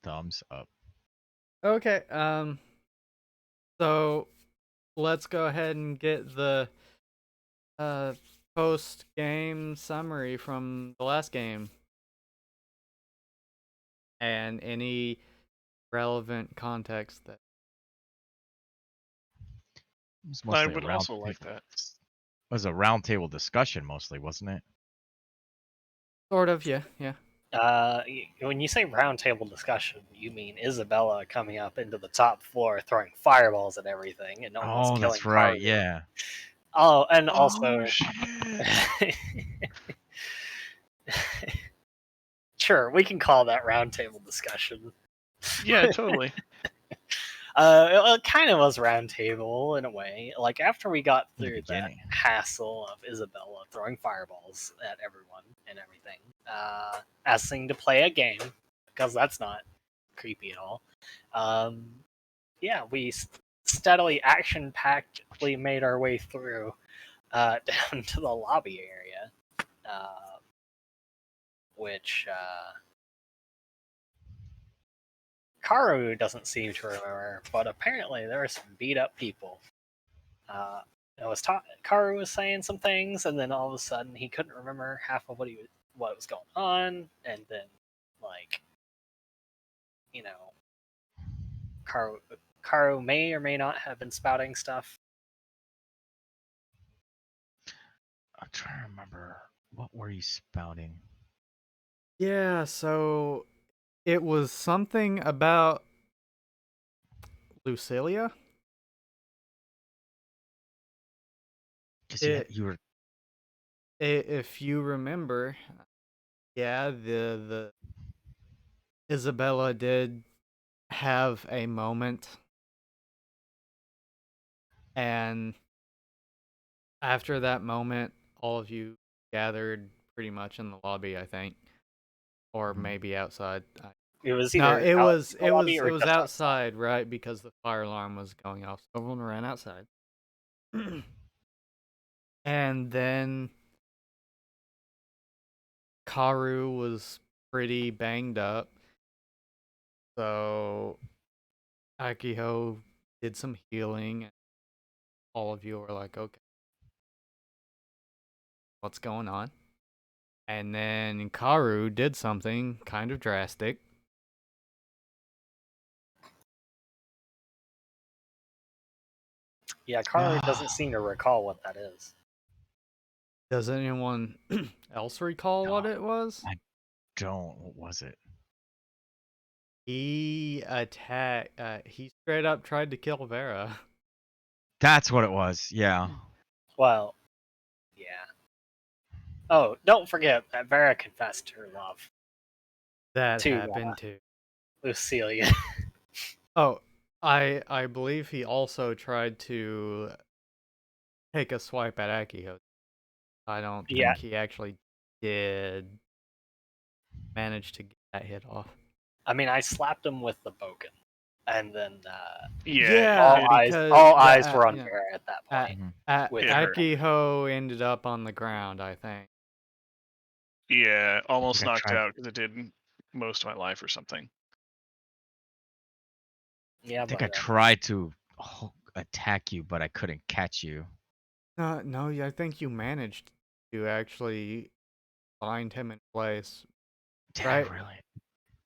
thumbs up. Okay. So let's go ahead and get the uh post game summary from the last game and any relevant context that It was I mostly a would round. also It like that. was a round table discussion mostly, wasn't it? sort of, yeah. When you say roundtable discussion, you mean Isabella coming up into the top floor, throwing fireballs at everything, and almost Oh, killing that's right. Karu. Yeah. Oh, and Oh also, shit! sure, we can call that roundtable discussion. Yeah, totally. It kind of was roundtable in a way. Like after we got In the through that beginning. hassle of Isabella throwing fireballs at everyone and everything, asking to play a game because that's not creepy at all. Um, yeah, we steadily, action-packedly made our way through down to the lobby area, which Karu doesn't seem to remember, but apparently there were some beat-up people. Karu was saying some things, and then all of a sudden he couldn't remember half of what was going on, and then like you know, Karu may or may not have been spouting stuff. I'm trying to remember. What were you spouting? Yeah, so it was something about Lucilia. Because you were. If you remember, yeah, the Isabella did have a moment, and after that moment, all of you gathered pretty much in the lobby, I think, or maybe outside. It was No, either out in the lobby or it was just outside. outside, right? Because the fire alarm was going off. So everyone ran outside, and then Karu was pretty banged up, so Akiho did some healing, and all of you were like, "Okay, what's going on?" And then Karu did something kind of drastic. Yeah, Karu doesn't seem to recall what that is. Does anyone else recall what it was? I don't. What was it? He attacked. He straight up tried to kill Vera. That's what it was. Yeah. Well, yeah. Oh, don't forget that Vera confessed her love That to happened too. Lucilia. Oh, I believe he also tried to take a swipe at Akiho. I don't Yeah, think he actually did manage to get that hit off. I mean, I slapped him with the boken, and then Yeah, all eyes were on yeah, Vera at that point. With It hurt. Akiho ended up on the ground, I think. Yeah, almost I knocked tried. out because it did most of my life or something. Yeah, I think but I tried to attack you, but I couldn't catch you. No, I think you managed to actually find him in place. Did Right? I really?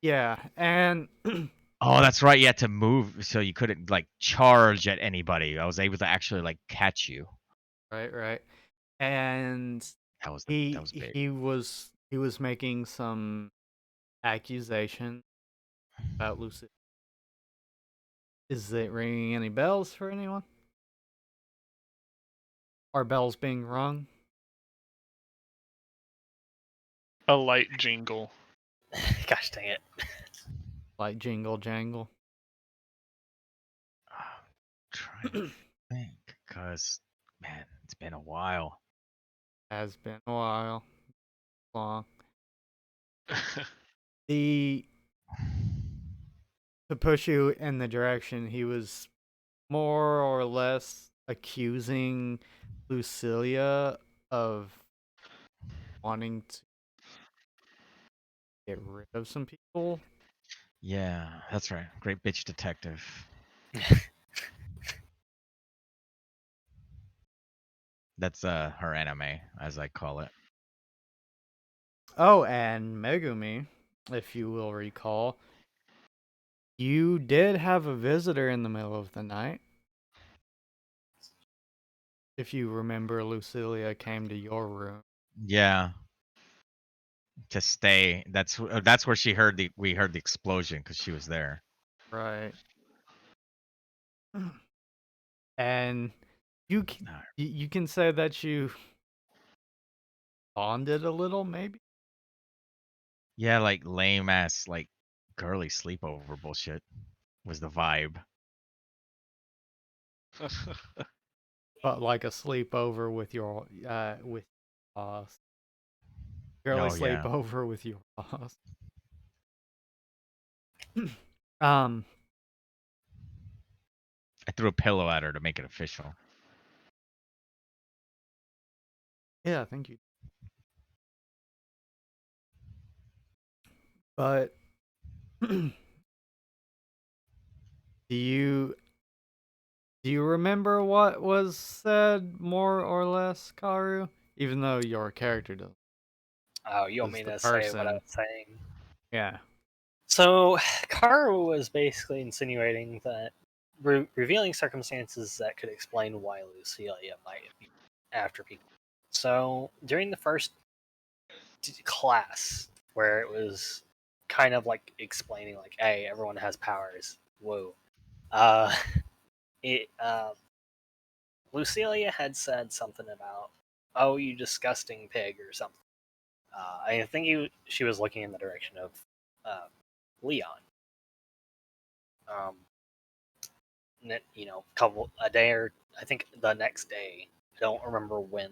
Yeah, and Oh, that's right. You had to move, so you couldn't like charge at anybody. I was able to actually like catch you. right. And That was big. he was making some accusation about Lucy. Is it ringing any bells for anyone? Are bells being rung? A light jingle. gosh dang it. Like jingle jangle? Trying to think, cause man, it's been a while. Has been a while. Long. The To push you in the direction, he was more or less accusing Lucilia of wanting to get rid of some people. Yeah, that's right. Great bitch detective. That's her anime, as I call it. Oh, and Megumi, if you will recall, you did have a visitor in the middle of the night. If you remember, Lucilia came to your room. Yeah, to stay. That's where we heard the explosion because she was there. Right. And you can, Ah, you can say that you bonded a little, maybe? Yeah, like lame ass like girly sleepover bullshit was the vibe. But like a sleepover with your boss. Girly Oh yeah, sleepover with your boss. um, I threw a pillow at her to make it official. yeah, thank you. But do you remember what was said more or less, Karu? Even though your character does, Oh, you want is me the to say what I person. was saying? Yeah. So, Karu was basically insinuating that revealing circumstances that could explain why Lucilia might be after people. So, during the first class, where it was kind of like explaining, like, hey, everyone has powers. Whoa. Uh, it Lucilia had said something about, "Oh, you disgusting pig" or something. I think she was looking in the direction of Leon. Um, a day or I think the next day. I don't remember when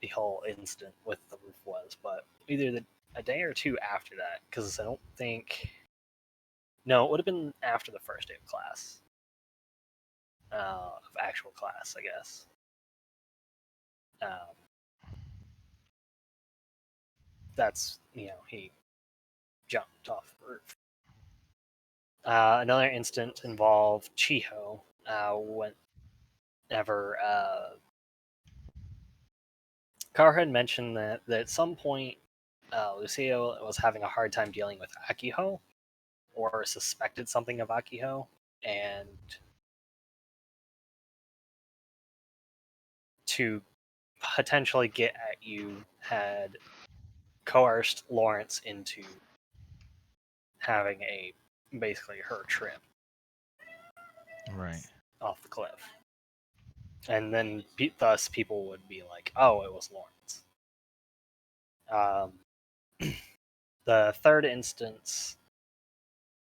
the whole incident with the roof was, but either a day or two after that, because I don't think. No, it would have been after the first day of class, of actual class, I guess. Um, that's he jumped off the roof. Another incident involved Chiho. Whenever Kara had mentioned that at some point Lucio was having a hard time dealing with Akiho, or suspected something of Akiho, and to potentially get at you had coerced Lawrence into having a basically her trip Right. off the cliff. And then thus people would be like, oh, it was Lawrence. The third instance,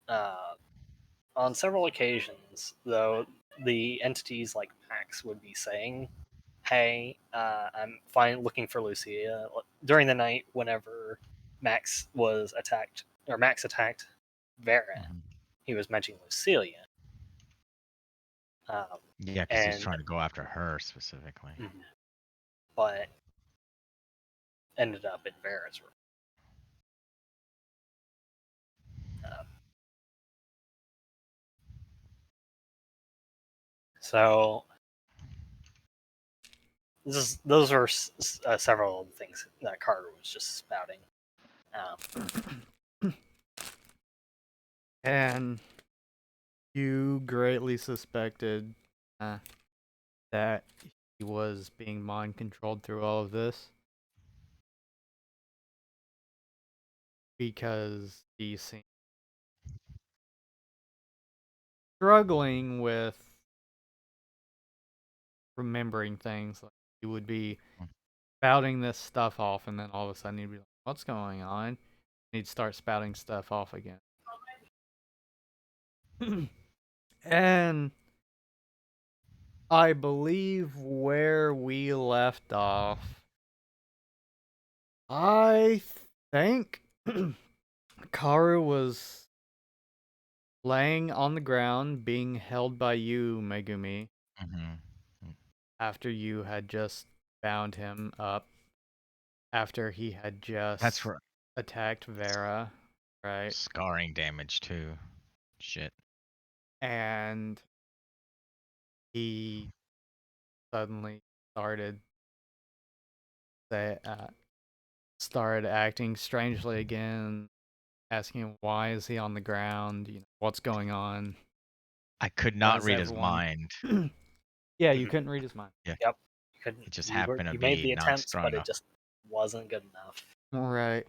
uh, on several occasions, though, the entities like Max would be saying, hey, I'm fine looking for Lucia. During the night, whenever Max was attacked, or Max attacked Varen, Mhm. he was mentioning Lucilia. Yeah, because he was And trying to go after her specifically. but ended up in Varen's room. So those are several of the things that Carter was just spouting. And you greatly suspected that he was being mind controlled through all of this because he seemed struggling with remembering things. Like he would be spouting this stuff off, and then all of a sudden he'd be like, "What's going on?" And he'd start spouting stuff off again. And I believe where we left off, I think Karu was laying on the ground being held by you, Megumi, Mm-hmm. after you had just bound him up, after he had That's just right. attacked Vera. right? Scarring damage too. Shit. And he suddenly say, uh, started acting strangely again, asking him why is he on the ground, what's going on. I could not As read his everyone- mind. Yeah, you couldn't read his mind. Yep. You couldn't. It just you were, happened to you made be the not attempts, strong but it enough. just wasn't good enough. All right.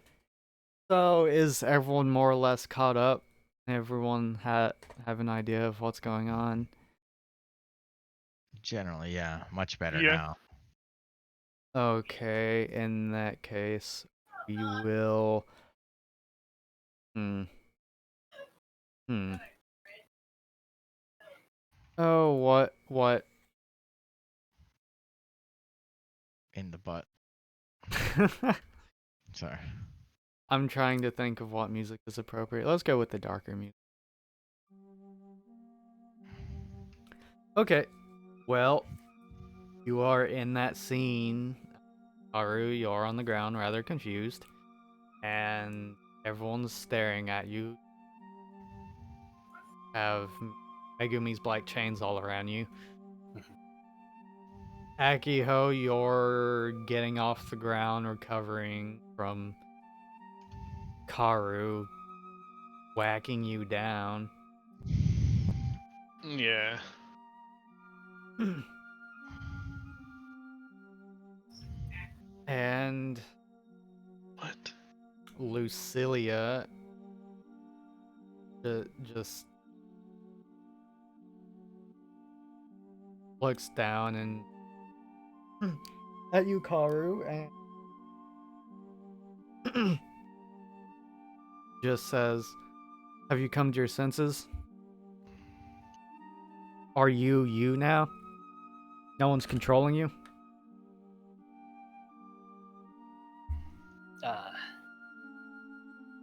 So is everyone more or less caught up? Everyone have an idea of what's going on? Generally, yeah, much better Yeah. now. Okay, in that case, we will. Hmm. Oh, what? In the butt. Sorry. I'm trying to think of what music is appropriate. Let's go with the darker music. Okay. Well, you are in that scene. Haru, you're on the ground, rather confused, and everyone's staring at you. Have Megumi's black chains all around you. Akiho, you're getting off the ground, recovering from Karu whacking you down. Yeah. And What? Lucilia just looks down and at you, Karu, and just says, "Have you come to your senses? Are you you now? No one's controlling you?"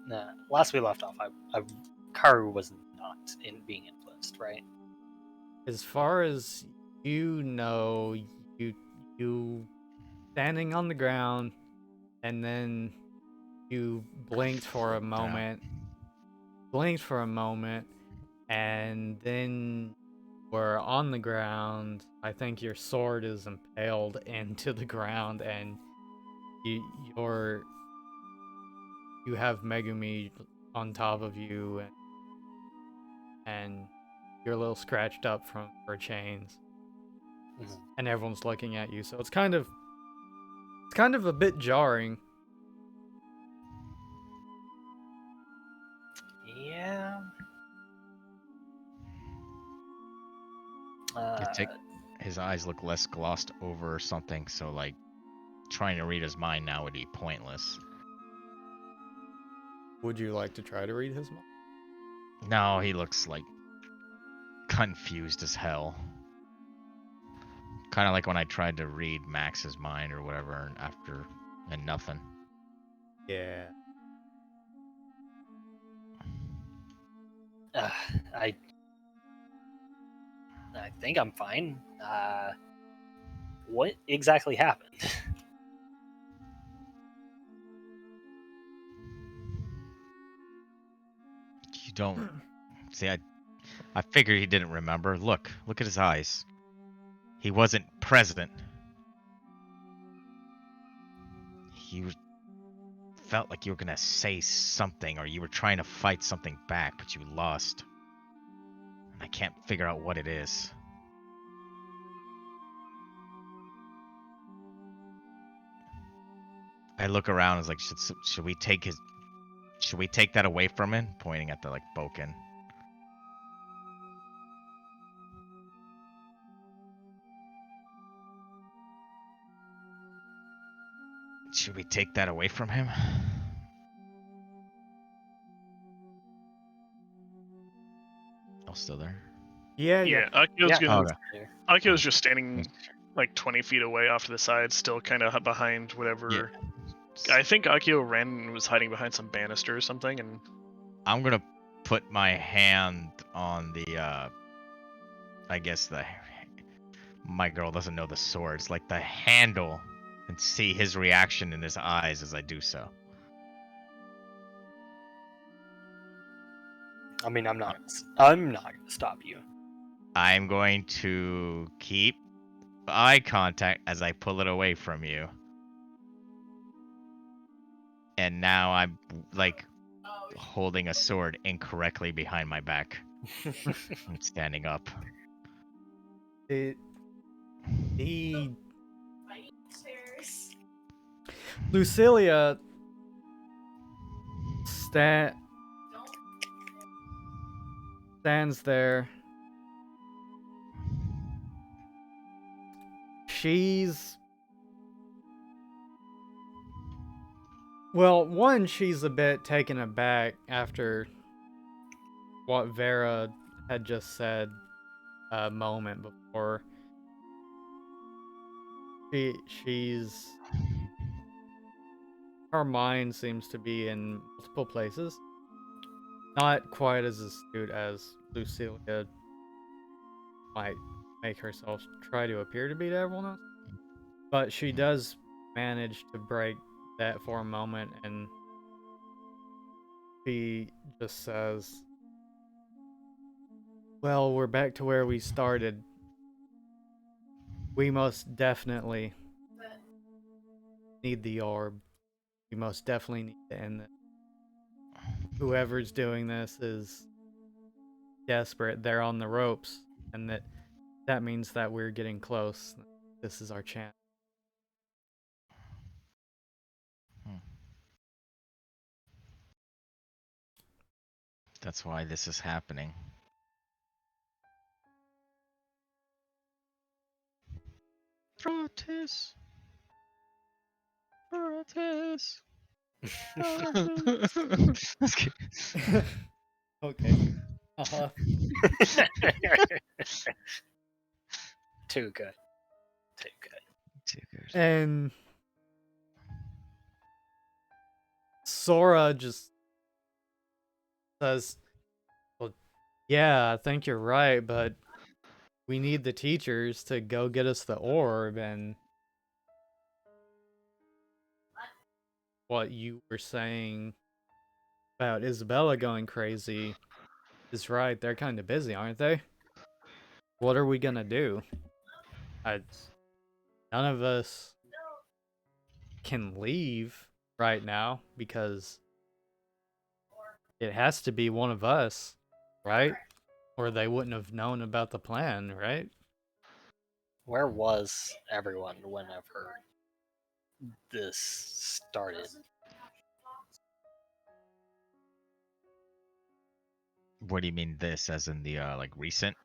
Nah, last we left off, Karu was not being influenced, right? As far as you know, you standing on the ground, and then you blinked for a moment. And then were on the ground. I think your sword is impaled into the ground, and you you're you have Megumi on top of you, and you're a little scratched up from her chains, and everyone's looking at you. So it's kind of a bit jarring. Yeah. His eyes look less glossed over or something, so like trying to read his mind now would be pointless. Would you like to try to read his mind? No, he looks like confused as hell. Kind of like when I tried to read Max's mind or whatever and nothing. Yeah. I think I'm fine. What exactly happened? You don't see. I figured he didn't remember. Look at his eyes. He wasn't president. You felt like you were gonna say something, or you were trying to fight something back, but you lost. I can't figure out what it is. I look around and was like, should we take that away from him? Pointing at the like Boken. Should we take that away from him? Oh, still there? Yeah. Akio's Yeah. good. Akio's just standing like 20 feet away off to the side, still kind of behind whatever. Yeah. I think Akio ran and was hiding behind some banister or something, and I'm gonna put my hand on the I guess my girl doesn't know the swords, like the handle, and see his reaction in his eyes as I do so. I mean, I'm not gonna stop you. I'm going to keep eye contact as I pull it away from you. And now I'm like holding a sword incorrectly behind my back. I'm standing up. He Lucilia stands there. She's she's a bit taken aback after what Vera had just said a moment before. She's her mind seems to be in multiple places. Not quite as astute as Lucilia might make herself try to appear to be to everyone else. But she does manage to break that for a moment, and she just says, well, we're back to where we started. We most definitely need the orb. We most definitely need to end this. Whoever's doing this is desperate. They're on the ropes, and that means that we're getting close. This is our chance. That's why this is happening. Proteus. Proteus. Okay. Uh-huh. Too good. Too good. Too good. And Sora just says, well, yeah, I think you're right, but we need the teachers to go get us the orb, and what you were saying about Isabella going crazy is right. They're kind of busy, aren't they? What are we gonna do? None of us can leave right now because it has to be one of us, right? Or they wouldn't have known about the plan, right? Where was everyone whenever this started? What do you mean this, as in the like recent?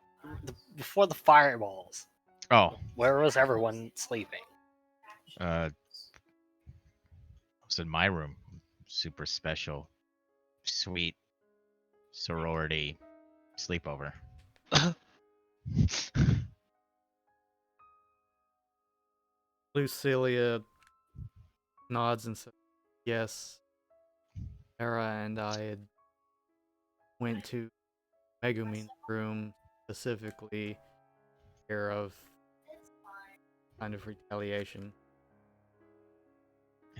Before the fireballs. Oh, Where was everyone sleeping? I was in my room. Super special, sweet sorority sleepover. Lucilia nods and says, yes, Era and I had went to Megumin's room specifically care of kind of retaliation.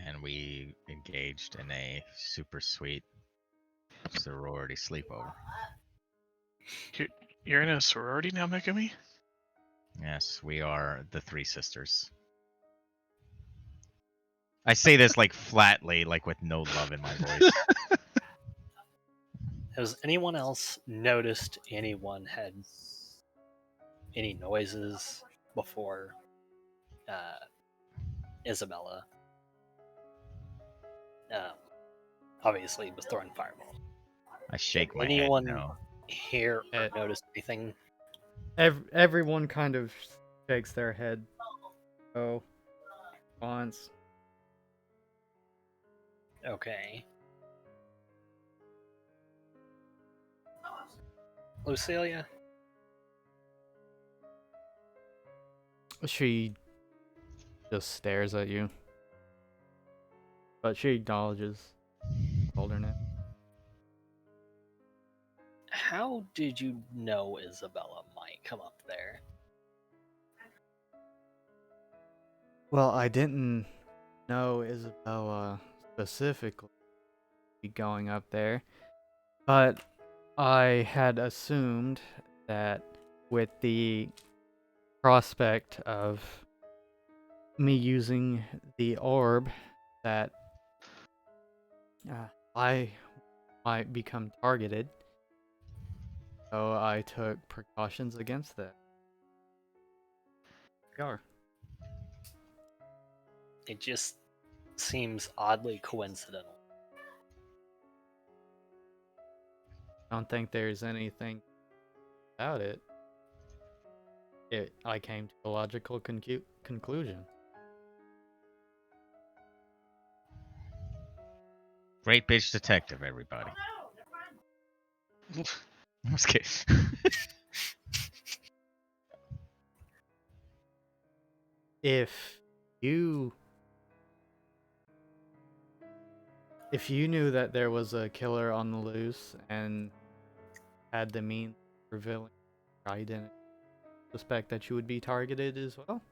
And we engaged in a super sweet sorority sleepover. You're in a sorority now, Megami? Yes, we are the three sisters. I say this like flatly, like with no love in my voice. Has anyone else noticed anyone had any noises before Isabella? Obviously, was throwing fireball. I shake my anyone head no. hear or notice anything? Everyone kind of shakes their head. Oh, response. Okay. Lucilia? She just stares at you. But she acknowledges wilderness. How did you know Isabella might come up there? Well, I didn't know Isabella specifically be going up there, but I had assumed that with the prospect of me using the orb, that I might become targeted. So I took precautions against that. Gar. It just seems oddly coincidental. I don't think there's anything about it. I came to a logical conclusion. Great bitch detective, everybody. I'm just kidding. If you knew that there was a killer on the loose and had the means of revealing your identity, suspect that you would be targeted as well?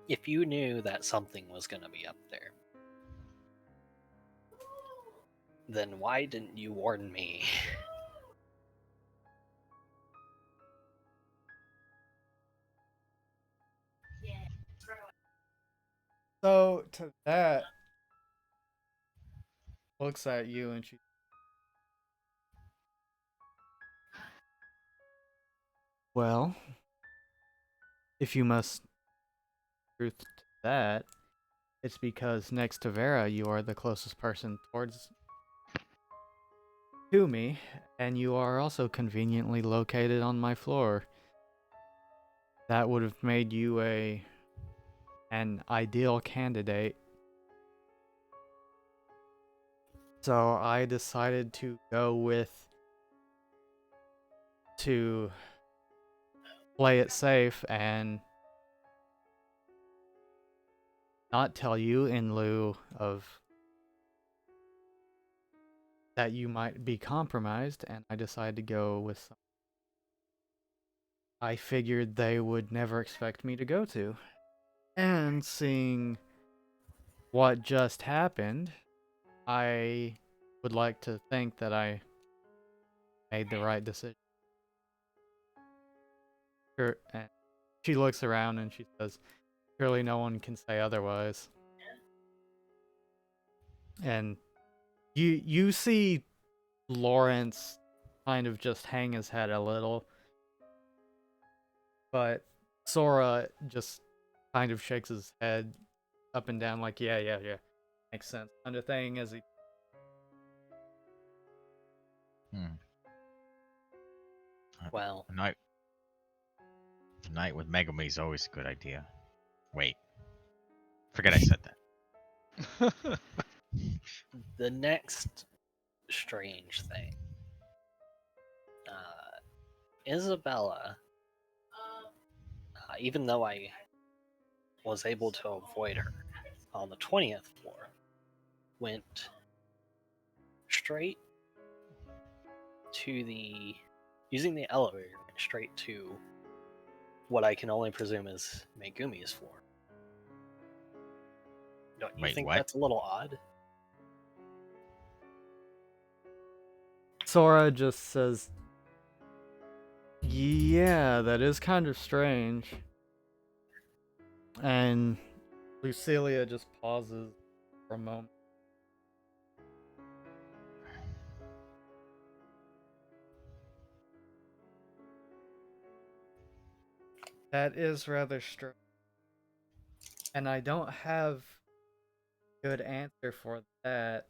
If you knew that something was going to be up there, then why didn't you warn me? So to that, looks at you and she, well, if you must truth to that, it's because next to Vera, you are the closest person to me, and you are also conveniently located on my floor. That would have made you an ideal candidate. So I decided to to play it safe and not tell you in lieu of that you might be compromised, and I decided to go with some I figured they would never expect me to go to. And seeing what just happened, I would like to think that I made the right decision. Sure, and she looks around and she says, surely no one can say otherwise. And you see Lawrence kind of just hang his head a little, but Sora just kind of shakes his head up and down like, yeah, makes sense kind of thing as he... Well, A night with Megami is always a good idea. Wait. Forget I said that. the next strange thing, Isabella, even though I was able to avoid her on the 20th floor, went straight to using the elevator, went straight to what I can only presume is Megumi's floor. Don't you Wait, think what? that's a little odd? Sora just says, yeah, that is kind of strange. And Lucilia just pauses for a moment. That is rather strange. And I don't have a good answer for that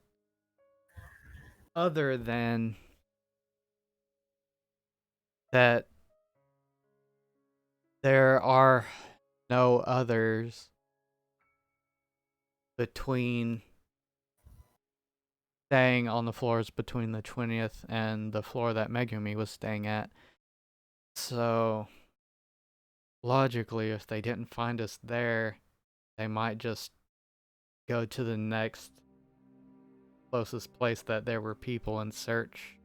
other than that there are no others between staying on the floors between the 20th and the floor that Megumi was staying at. So logically, if they didn't find us there, they might just go to the next closest place that there were people and search.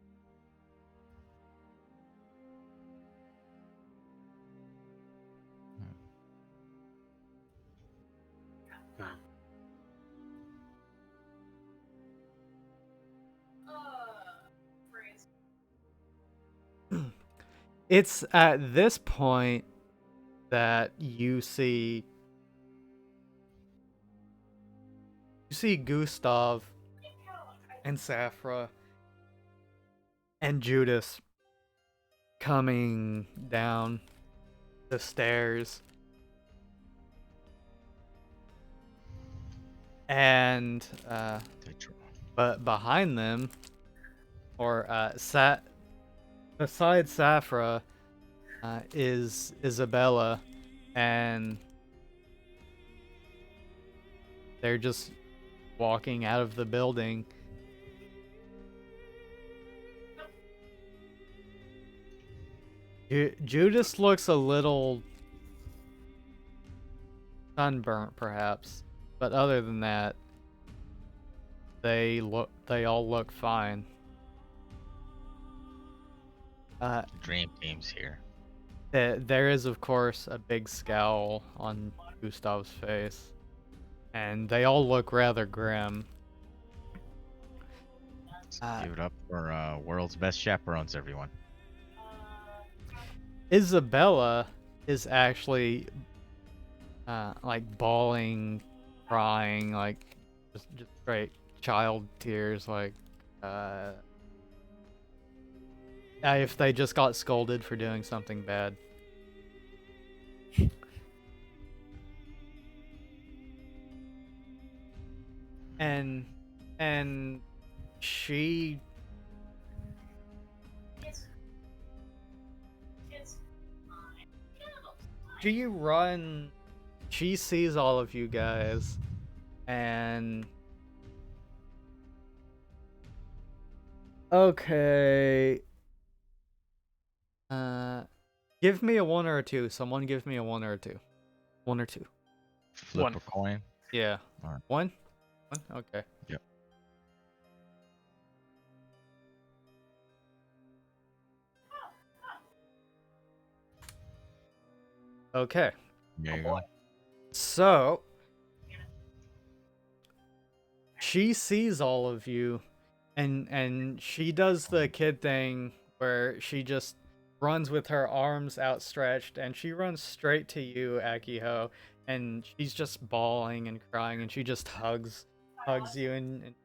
It's at this point that you see Gustav and Safra and Judas coming down the stairs. And but behind them, or beside Safra, is Isabella, and they're just walking out of the building. Judas looks a little sunburnt, perhaps, but other than that, they all look fine. Dream team's here. There is, of course, a big scowl on Gustav's face, and they all look rather grim. Let's give it up for world's best chaperones, everyone. Isabella is actually like bawling, crying, like just straight child tears, like if they just got scolded for doing something bad. And she she sees all of you guys, and okay, give me a 1 or a 2. Someone give me a 1 or a 2. 1 or 2. Flip One. a coin. Yeah. All right. 1? 1? Okay. Yep. Okay. There you go. So she sees all of you, and she does the kid thing where she just runs with her arms outstretched, and she runs straight to you, Akiho, and she's just bawling and crying, and she just hugs you and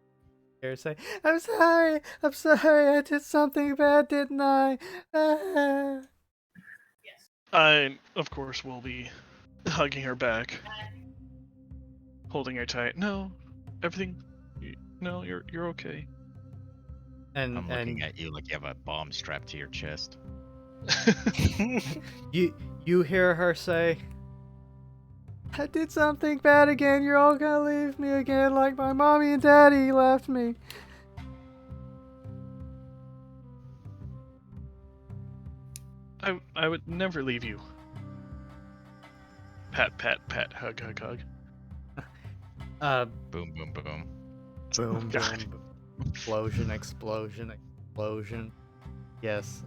you say, I'm sorry, I did something bad, didn't I? I, of course, will be hugging her back, holding her tight. No, everything. No, you're okay. I'm looking at you like you have a bomb strapped to your chest. You hear her say, I did something bad again. You're all gonna leave me again like my mommy and daddy left me. I would never leave you. Pat, pat, pat, hug, hug, hug. Boom, boom, boom. Boom, God. boom, boom. Explosion. Yes.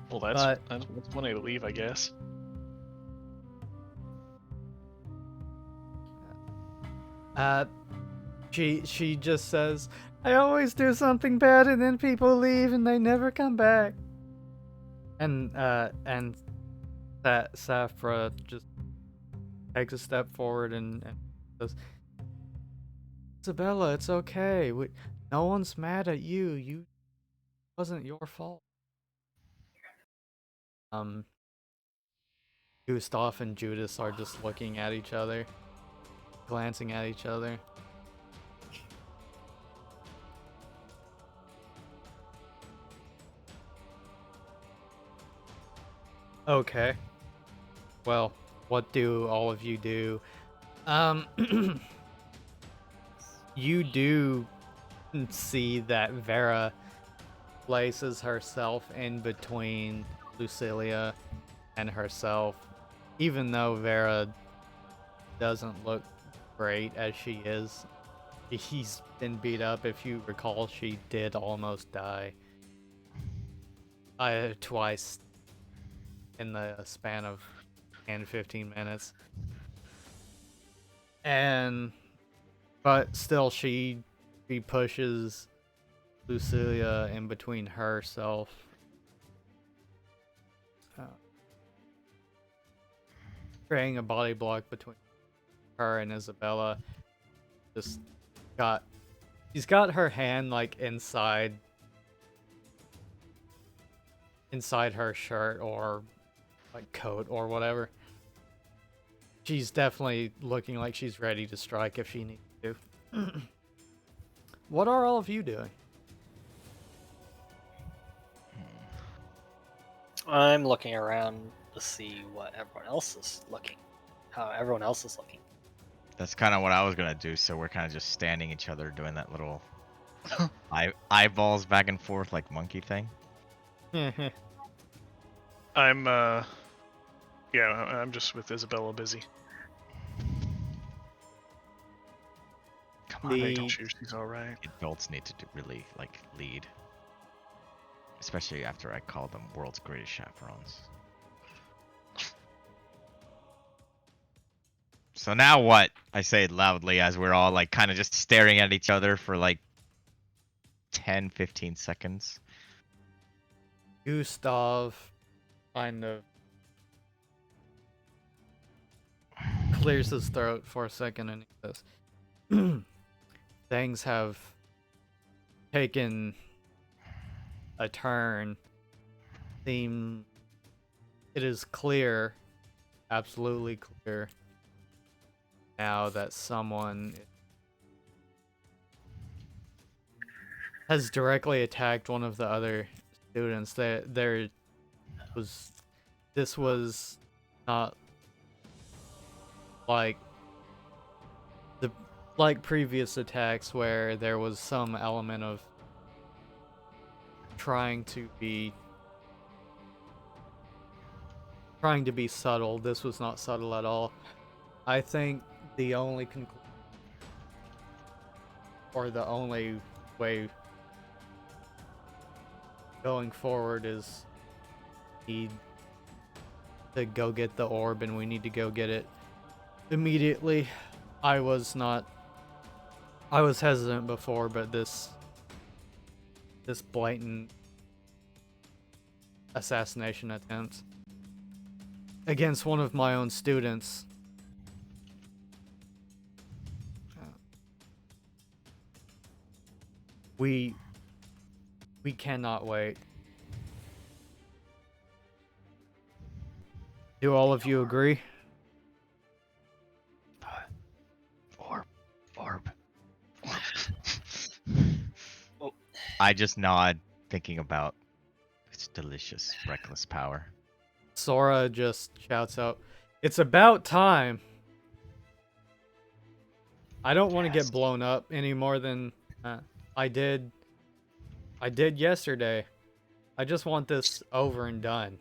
Well, that's one way to leave, I guess. She just says, I always do something bad and then people leave and they never come back. And that Safra just takes a step forward and says, Isabella, it's okay. No one's mad at you. It wasn't your fault. Gustav and Judas are just looking at each other, glancing at each other. Okay. Well, what do all of you do? You do see that Vera places herself in between Lucilia and herself, even though Vera doesn't look great as she is. He's been beat up. If you recall, she did almost die twice in the span of 10-15 minutes. But still, she pushes Lucilia in between herself. Creating a body block between her and Isabella. Just she's got her hand like inside her shirt or like coat or whatever. She's definitely looking like she's ready to strike if she needs to. What are all of you doing? I'm looking around to see what everyone else is looking. How everyone else is looking. That's kind of what I was gonna do. So we're kind of just standing each other, doing that little eyeballs back and forth like monkey thing. I'm yeah, I'm just with Isabella busy. Come on, Making The sure she's all right. adults need to really like lead, especially after I call them world's greatest chaperones. So now what? I say it loudly as we're all like kind of just staring at each other for like 10, 15 seconds. Gustav kind of clears his throat for a second and he says, things have taken a turn. It is clear, absolutely clear, now that someone has directly attacked one of the other students. This was not like previous attacks where there was some element of trying to be subtle. This was not subtle at all. I think the only the only way going forward is need to go get the orb, and we need to go get it immediately. I was hesitant before, but this blatant assassination attempt against one of my own students, we cannot wait. Do all of you agree? Orb. Oh. I just nod, thinking about its delicious, reckless power. Sora just shouts out, "It's about time!" I don't want to Yes. get blown up any more than I did yesterday. I just want this over and done.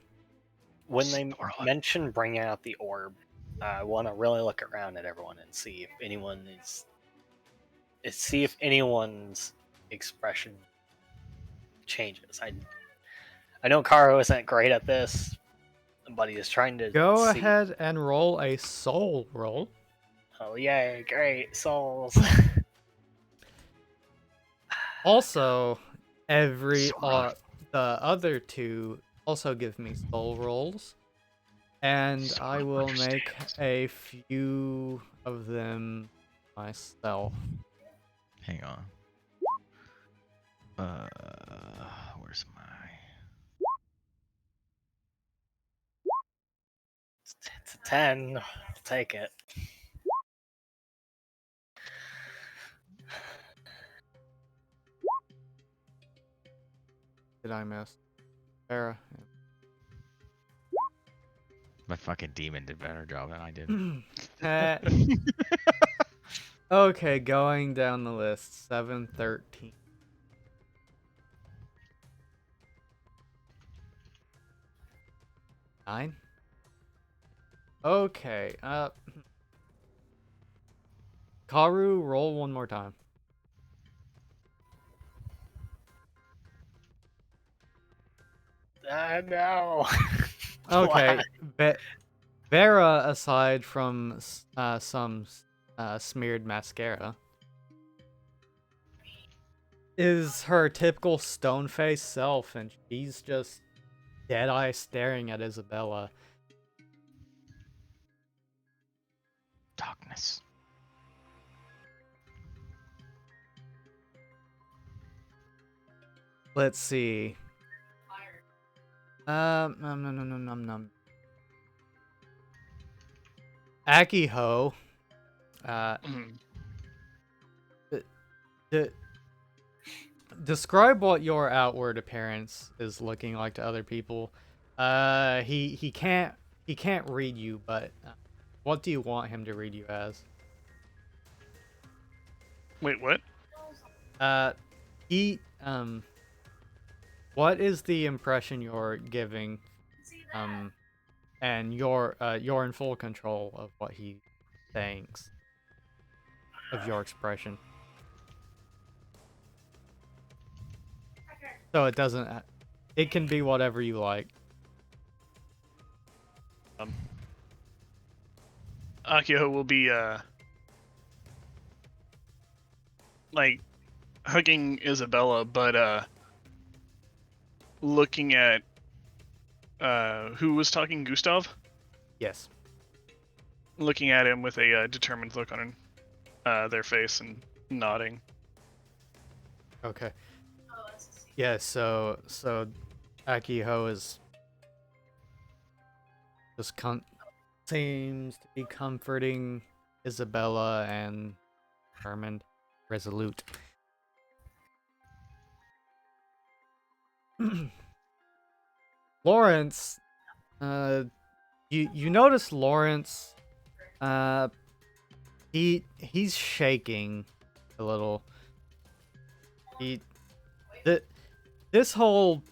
When they mention bringing out the orb, I want to really look around at everyone and see if anyone's expression changes. I know Karo isn't great at this, but he is trying to Go see. ahead and roll a soul roll. Oh yay, great souls. Also, Sora. the other two also give me soul rolls, and Sora I will make understands. a few of them myself. Hang on. Where's my... It's a 10. I'll take it. Did I miss? Sarah. My fucking demon did a better job than I did. Okay, going down the list. 7, 13. 9? Okay, Karu, roll one more time. No. Okay, What? Vera, aside from some smeared mascara, is her typical stone-faced self, and she's just dead-eye staring at Isabella. Darkness. Let's see. Num. Akiho. Mhm. D- describe what your outward appearance is looking like to other people. He can't read you, but what do you want him to read you as? Wait, what? He what is the impression you're giving? And you're in full control of what he thinks of your expression. So it doesn't. It can be whatever you like. Akio will be like hugging Isabella, but looking at who was talking, Gustav? Yes. Looking at him with a determined look on their face and nodding. Okay. Yeah. So Akiho is just seems to be comforting Isabella and determined, resolute. Lawrence, you notice Lawrence, he's shaking a little. This whole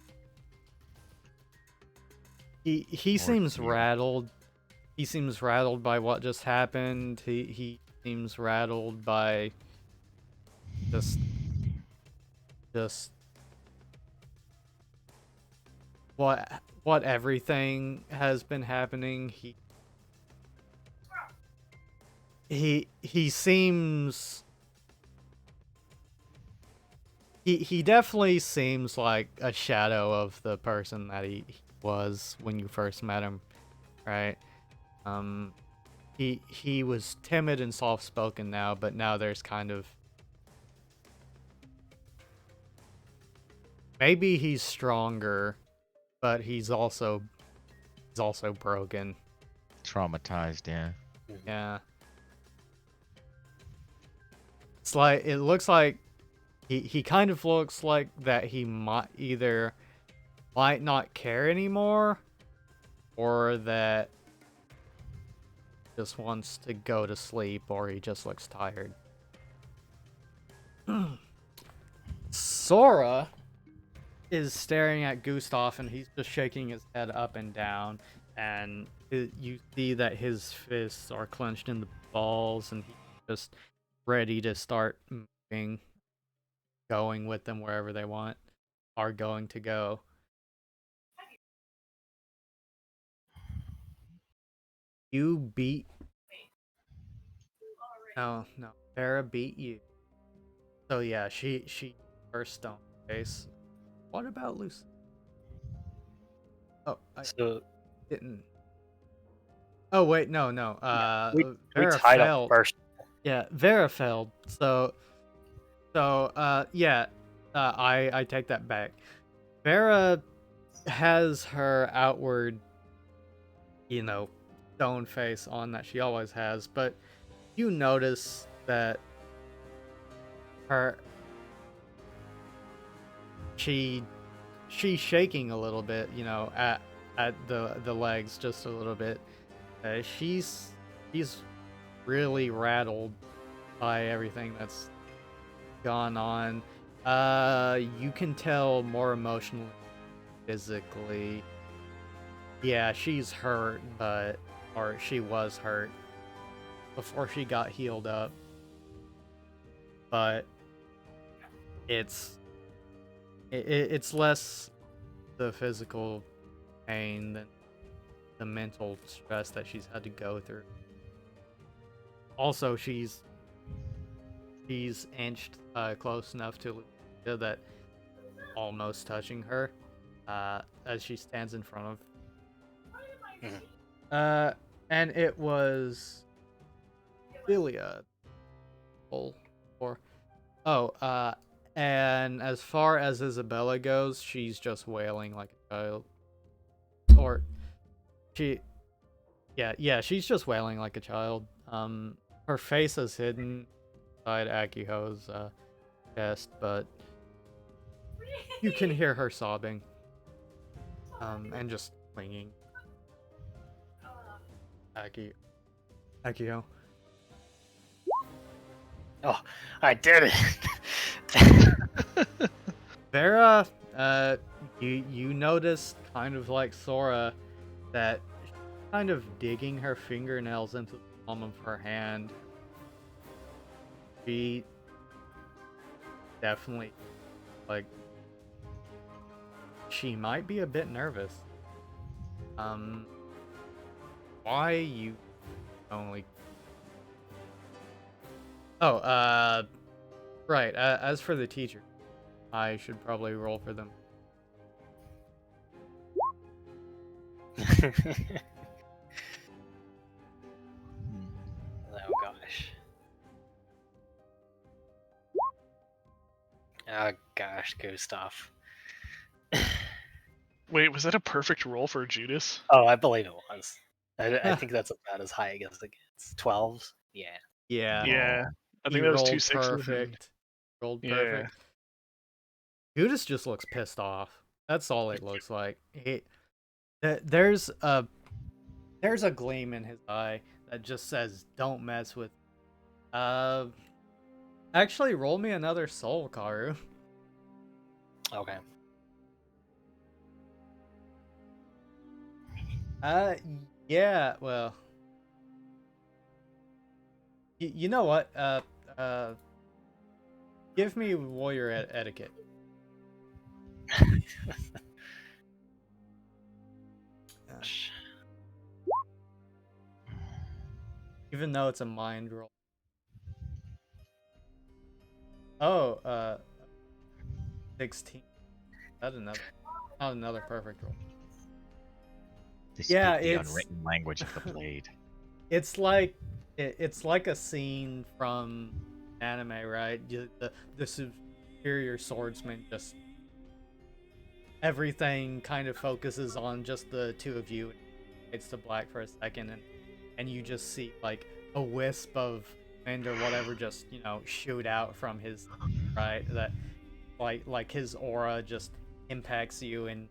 he seems Ordeal. rattled. He seems rattled by what just happened. He seems rattled by just what everything has been happening. He seems he definitely seems like a shadow of the person that he was when you first met him, right? He was timid and soft-spoken now, but now there's kind of maybe he's stronger, but he's also broken. Traumatized, yeah. Yeah. It's like it looks like he kind of looks like that he might not care anymore, or that just wants to go to sleep, or he just looks tired. Sora is staring at Gustav, and he's just shaking his head up and down, and you see that his fists are clenched in the balls, and he's just ready to start moving, going with them wherever they are going to go. You beat... No, Farah beat you. So yeah, she first stone face. What about Lucy? Oh, I So didn't. Oh wait, no. we Vera tied up failed. first. Yeah, Vera failed. So yeah, I take that back. Vera has her outward, stone face on that she always has, but you notice that she's shaking a little bit, at the legs just a little bit. She's really rattled by everything that's gone on. You can tell more emotionally, physically. Yeah, she's hurt, or she was hurt before she got healed up. But it's less the physical pain than the mental stress that she's had to go through. Also, she's inched close enough to that almost touching her as she stands in front of. And it was Celia. And as far as Isabella goes, she's just wailing like a child. Or she's just wailing like a child. Her face is hidden inside Akiho's chest, but you can hear her sobbing. And just clinging. Akiho. Oh, I did it! Vera, you notice, kind of like Sora, that she's kind of digging her fingernails into the palm of her hand. She definitely, like, she might be a bit nervous. Why you only... Oh, right, as for the teacher, I should probably roll for them. Oh gosh. Oh gosh, Gustav. Wait, was that a perfect roll for Judas? Oh, I believe it was. I think that's about as high as it gets. 12s? Yeah. Yeah. Yeah. I think He that was rolled 2 sixes. perfect. Rolled Yeah. perfect. Judas just looks pissed off. That's all it looks like. There's a gleam in his eye that just says, "Don't mess with." Actually, roll me another soul, Karu. Okay. Yeah. Well, you know what? Give me warrior etiquette. Even though it's a mind roll. Oh, 16. Not another perfect roll. They Yeah, speak the it's- unwritten language of the blade. It's like a scene from anime, right? The superior swordsman, just everything kind of focuses on just the two of you. It's to black for a second, and you just see like a wisp of wind or whatever just shoot out from his right. That like his aura just impacts you, and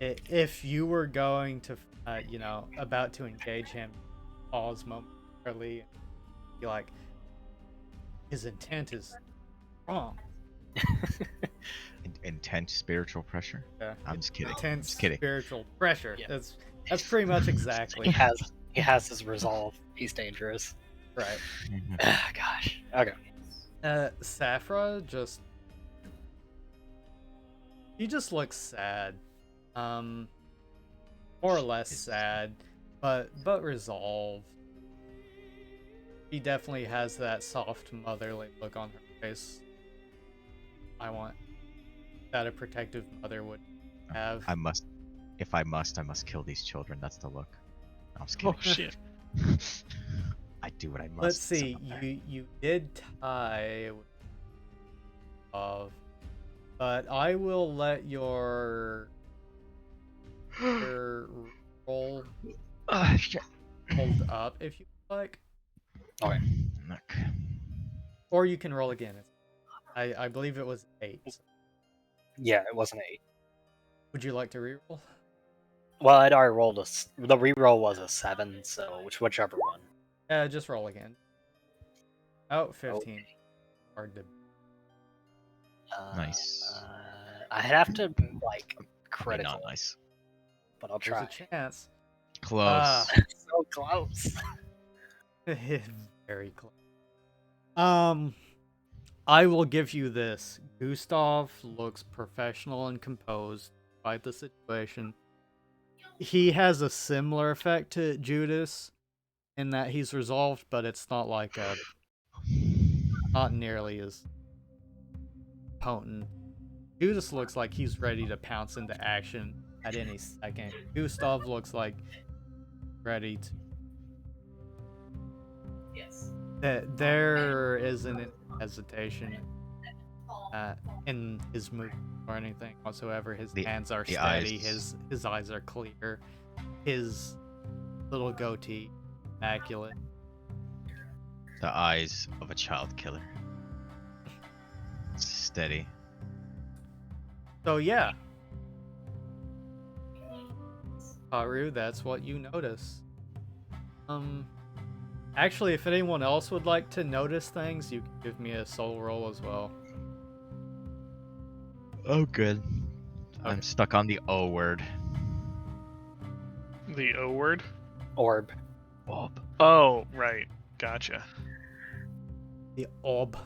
if you were going to about to engage him, pause momentarily and be like, his intent is wrong. Intense spiritual pressure. Yeah, I'm just kidding. Intense Just kidding. spiritual pressure. Yeah. That's pretty much exactly He has his resolve. He's dangerous. right. Mhm. Ah, gosh. Okay. Safra he just looks sad. More or less sad, but resolved. She definitely has that soft motherly look on her face. I want that a protective mother would have. If I must kill these children. That's the look. No, I'm just kidding. Oh shit. I do what I must. Let's see. someday. You did tie of, but I will let your roll Shit. hold up if you like, Okay. Look. or you can roll again. I believe it was 8. Yeah, it was an 8. Would you like to reroll? Well, I'd already rolled the reroll was a 7, so whichever one. Just roll again. Oh, 15. Okay. Hard to. Nice. I'd have to like Probably critical, not nice. but I'll There's try. a chance. Close. So close. Very close. I will give you this. Gustav looks professional and composed despite the situation. He has a similar effect to Judas in that he's resolved, but it's not like not nearly as potent. Judas looks like he's ready to pounce into action at any second. Gustav looks like ready to. Yes. There isn't any hesitation in his movement or anything whatsoever. His hands are the steady. eyes. His eyes are clear. His little goatee, immaculate. The eyes of a child killer. Steady. So yeah, Haru, that's what you notice. Actually, if anyone else would like to notice things, you can give me a soul roll as well. Oh, good. I'm Okay. stuck on the O word. The O word? Orb. Bob. Oh, right. Gotcha. The orb.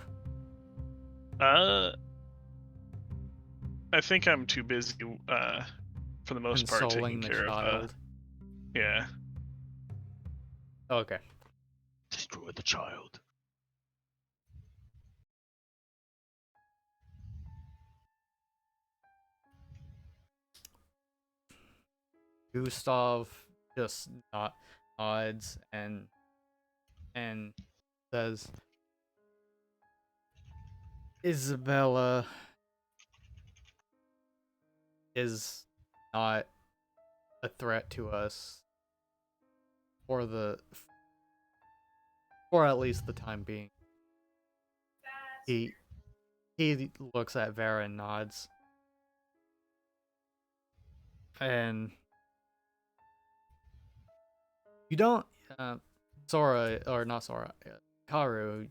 I think I'm too busy, for the most part, Consoling taking the care child. of, yeah. Okay. Destroy the child. Gustav just nods and says, Isabella is not a threat to us for at least the time being. He looks at Vera and nods. And you don't Sora, or not Sora, Karu,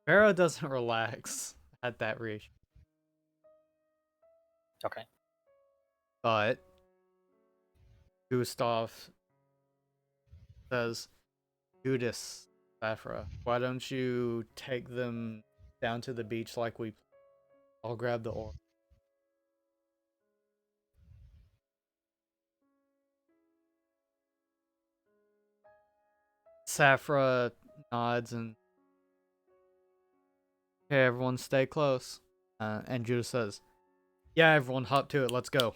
Vera doesn't relax at that reach. Okay. But Gustav says, Judas, Saphra, why don't you take them down to the beach like I'll grab the orb. Saphra nods and, okay, everyone stay close. And Judas says, yeah, everyone hop to it, let's go.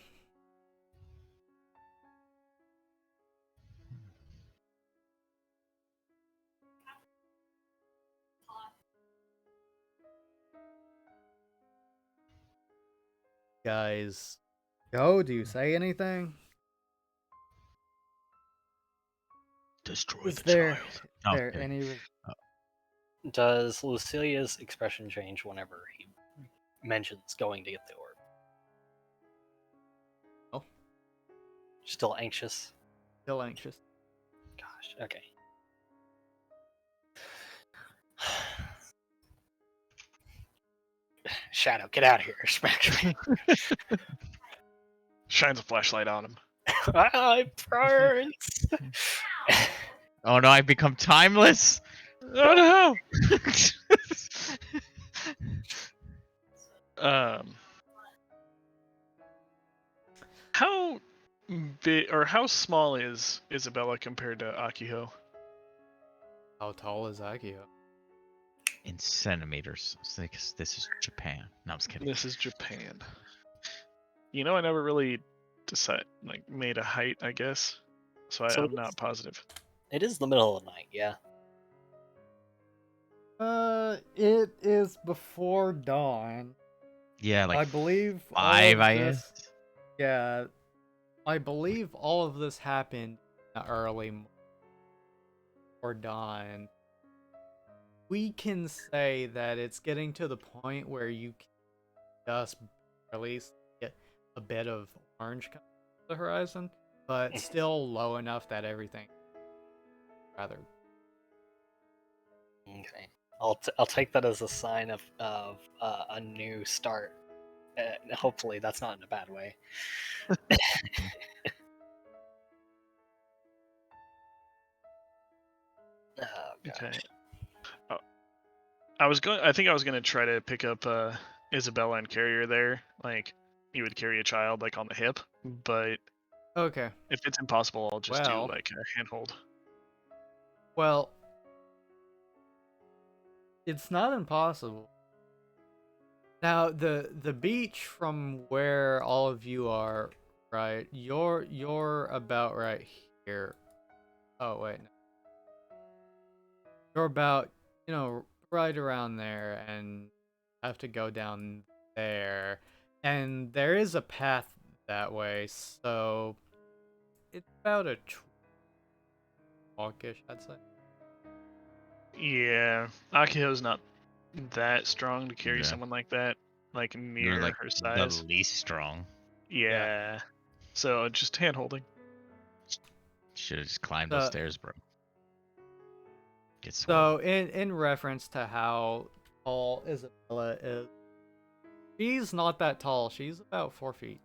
Guys, go, do you say anything? Destroy Is the there, child. is No, I'm there kidding. any... Does Lucilia's expression change whenever he mentions going to get the orb? Oh. Still anxious? Still anxious. Gosh, okay. Shadow, get out of here. Smack me. Shines a flashlight on him. I burns. Oh no, I've become timeless. Oh no! How big or how small is Isabella compared to Akiho? How tall is Akio? In centimeters. So this is Japan. No, I'm just kidding. This is Japan. You know, I never really made a height, I guess. So I'm not positive. It is the middle of the night, yeah. It is before dawn. Yeah, like I believe 5 all of I this, guess. yeah, I believe all of this happened in the early morning or dawn. We can say that it's getting to the point where you can just at least get a bit of orange coming to the horizon, but still low enough that everything rather. Okay. I'll take that as a sign of a new start. Hopefully, that's not in a bad way. Oh, gosh. Okay. I think I was gonna try to pick up Isabella and carry her there. Like you would carry a child like on the hip, but Okay. if it's impossible, I'll just do Well. like a handhold. Well, it's not impossible. Now the beach from where all of you are, right? You're about right here. Oh wait, no. You're about, right around there, and have to go down there. And there is a path that way, so it's about a walkish, I'd say. Yeah, Akiho's not that strong to carry Yeah. someone like that, like You're near like her the size. least strong. Yeah. So just hand holding. Should have just climbed those So, stairs, bro. Get so swole. in reference to how tall Isabella is, she's not that tall. She's about 4 feet.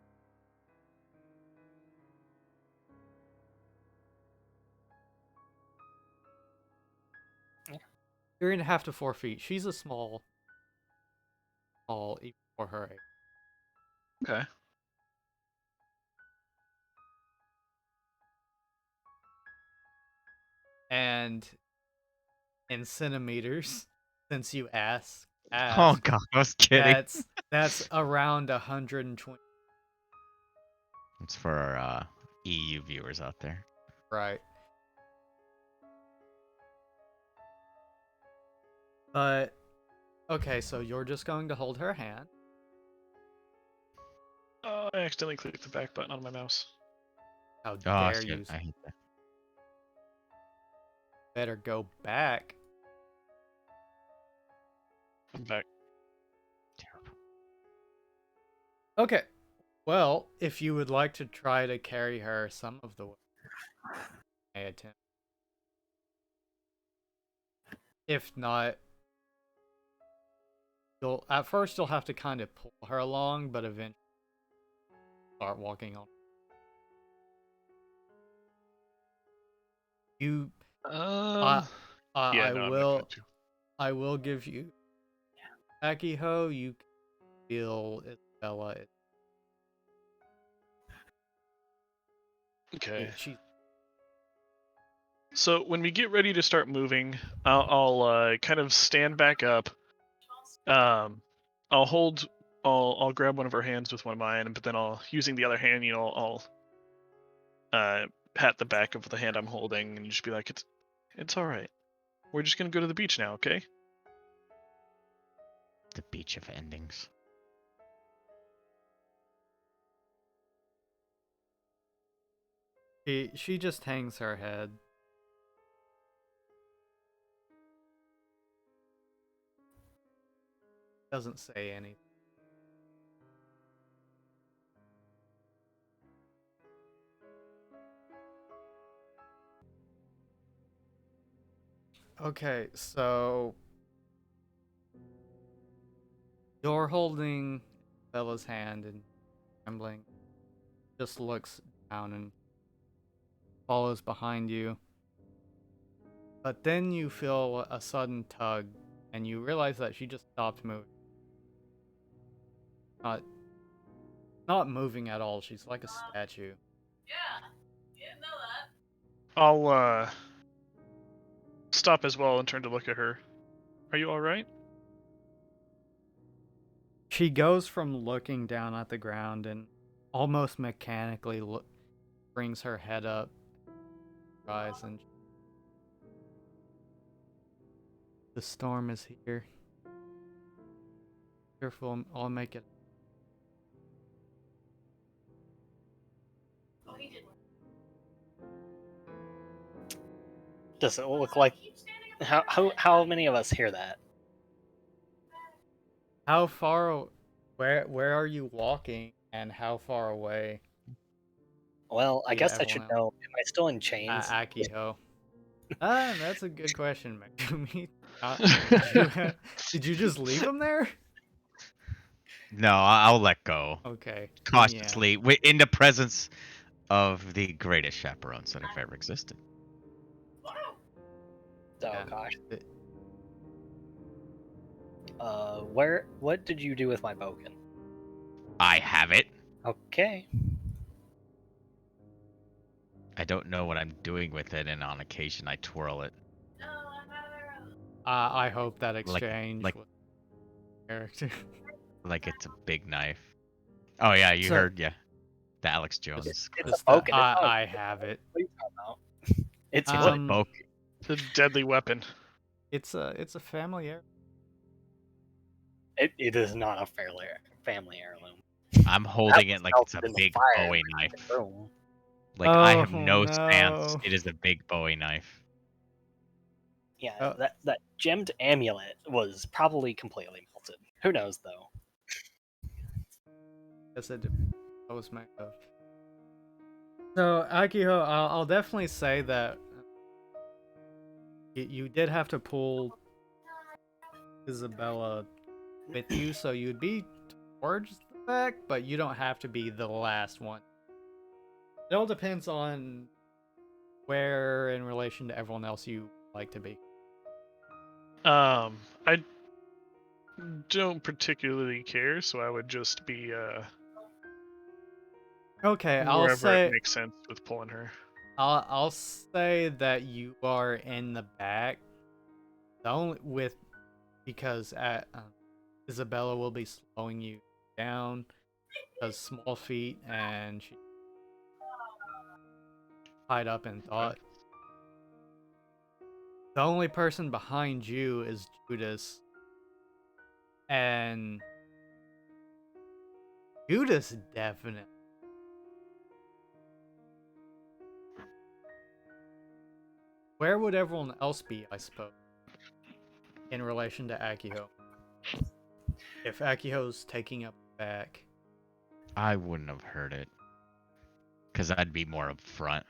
3.5 to 4 feet. She's a small even for her age. Okay. And in centimeters, since you Oh asked, god, I was kidding. that's around 120. It's for our EU viewers out there. Right. But okay, so you're just going to hold her hand. Oh, I accidentally clicked the back button on my mouse. How Oh dare shit, you? I hate that. Better go back. I'm back. Terrible. Okay. Well, if you would like to try to carry her some of the way, I attempt. If not, you'll at first you'll have to kind of pull her along, but eventually start walking on. You, Um. I, Yeah, I no, I'm not going to. I will give you, Akiho. You can feel Isabella. Okay. She So when we get ready to start moving, I'll kind of stand back up. I'll hold. I'll grab one of her hands with one of mine, but then I'll, using the other hand, I'll pat the back of the hand I'm holding and just be like, it's all right. We're just gonna go to the beach now, okay? The beach of endings. she just hangs her head. Doesn't say anything. Okay, so you're holding Bella's hand and trembling. Just looks down and follows behind you. But then you feel a sudden tug, and you realize that she just stopped moving. Not, not moving at all. She's like a statue. I'll stop as well and turn to look at her. Are you all right? She goes from looking down at the ground and almost mechanically brings her head up, rise, and the storm is here. Careful, I'll make it. Does it look like how many of us hear that? How far? Where are you walking, and how far away? Well, I Yeah, guess I should everyone know. Am I still in chains? Akiho. That's a good question, Megumi. Did you just leave him there? No, I'll let go Okay. cautiously, in the presence of the greatest chaperones that have ever existed. Oh Yeah. gosh. Th- What did you do with my bogan? I have it. Okay. I don't know what I'm doing with it, and on occasion I twirl it. I hope that Like- exchange like- with character. Like it's a big knife. Oh yeah, you So- heard, yeah. The Alex Jones. It's quote. a spoken. It's not a I have it. What are you talking about? It's It's wood. a boke. It's a deadly weapon. It's a family heir. It is not a family heirloom. I'm holding That it like was it's a melted in the big fire in Bowie the knife. room. Like I have Oh, no stance. no. It is a big Bowie knife. Yeah, Oh. that gemmed amulet was probably completely melted. Who knows though? Yes, it was made of. So Akiho, I'll definitely say that you did have to pull Isabella with you, so you'd be towards the back, but you don't have to be the last one. It all depends on where, in relation to everyone else, you like to be. I don't particularly care, so I would just be Okay, I'll wherever say it makes sense with pulling her. I'll say that you are in the back. The only with because Isabella will be slowing you down. Does small feet and she tied up in thought. The only person behind you is Judas, and Judas definitely. Where would everyone else be, I suppose, in relation to Akiho? If Akiho's taking up the back. I wouldn't have heard it. Because I'd be more up front.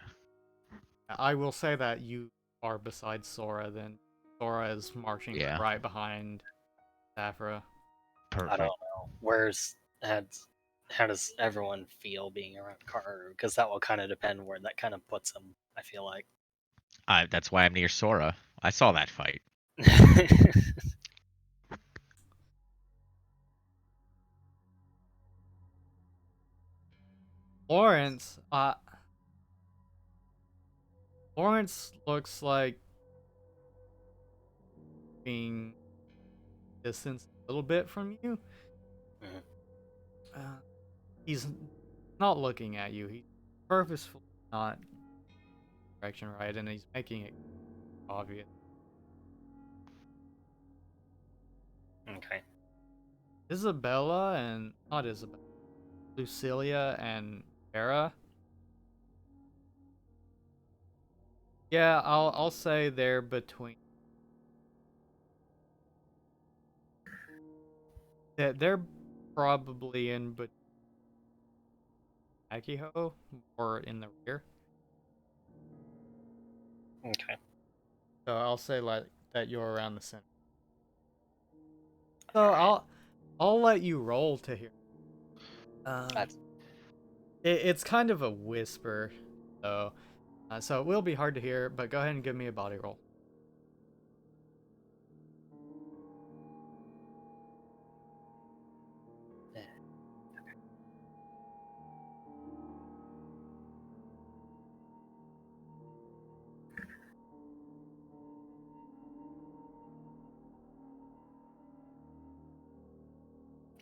I will say that you are beside Sora, then Sora is marching Yeah. right behind Saphira. Perfect. I don't know. How does everyone feel being around Karu? Because that will kind of depend where that kind of puts him. I feel like. That's why I'm near Sora. I saw that fight. Lawrence looks like being distanced a little bit from you. Mhm. He's not looking at you. He's purposefully not direction right, and he's making it obvious. Okay. Isabella and not Isabella, Lucilia and Vera. Yeah, I'll say they're between. They're probably in between Akiho or in the rear. Okay. So I'll say like that you're around the center. So I'll let you roll to hear. That's It's kind of a whisper, though, so it will be hard to hear. But go ahead and give me a body roll.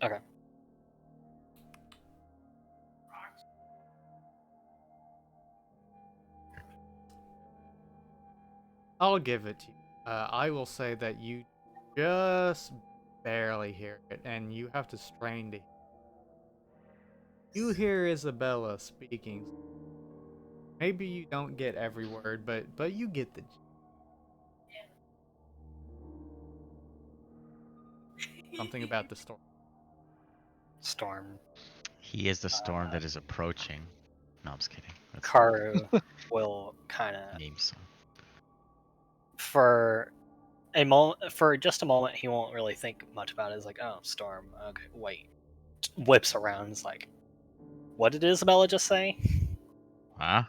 okay. I'll give it to you. I will say that you just barely hear it, and you have to strain to hear. You hear Isabella speaking. Maybe you don't get every word, but you get the. Something about the story. Storm. He is the storm that is approaching. No, I'm just kidding. That's Karu will kind of name song. for just a moment he won't really think much about it. It's like, oh, storm. Okay, wait. Whips around. It's like, what did Isabella just say? Huh?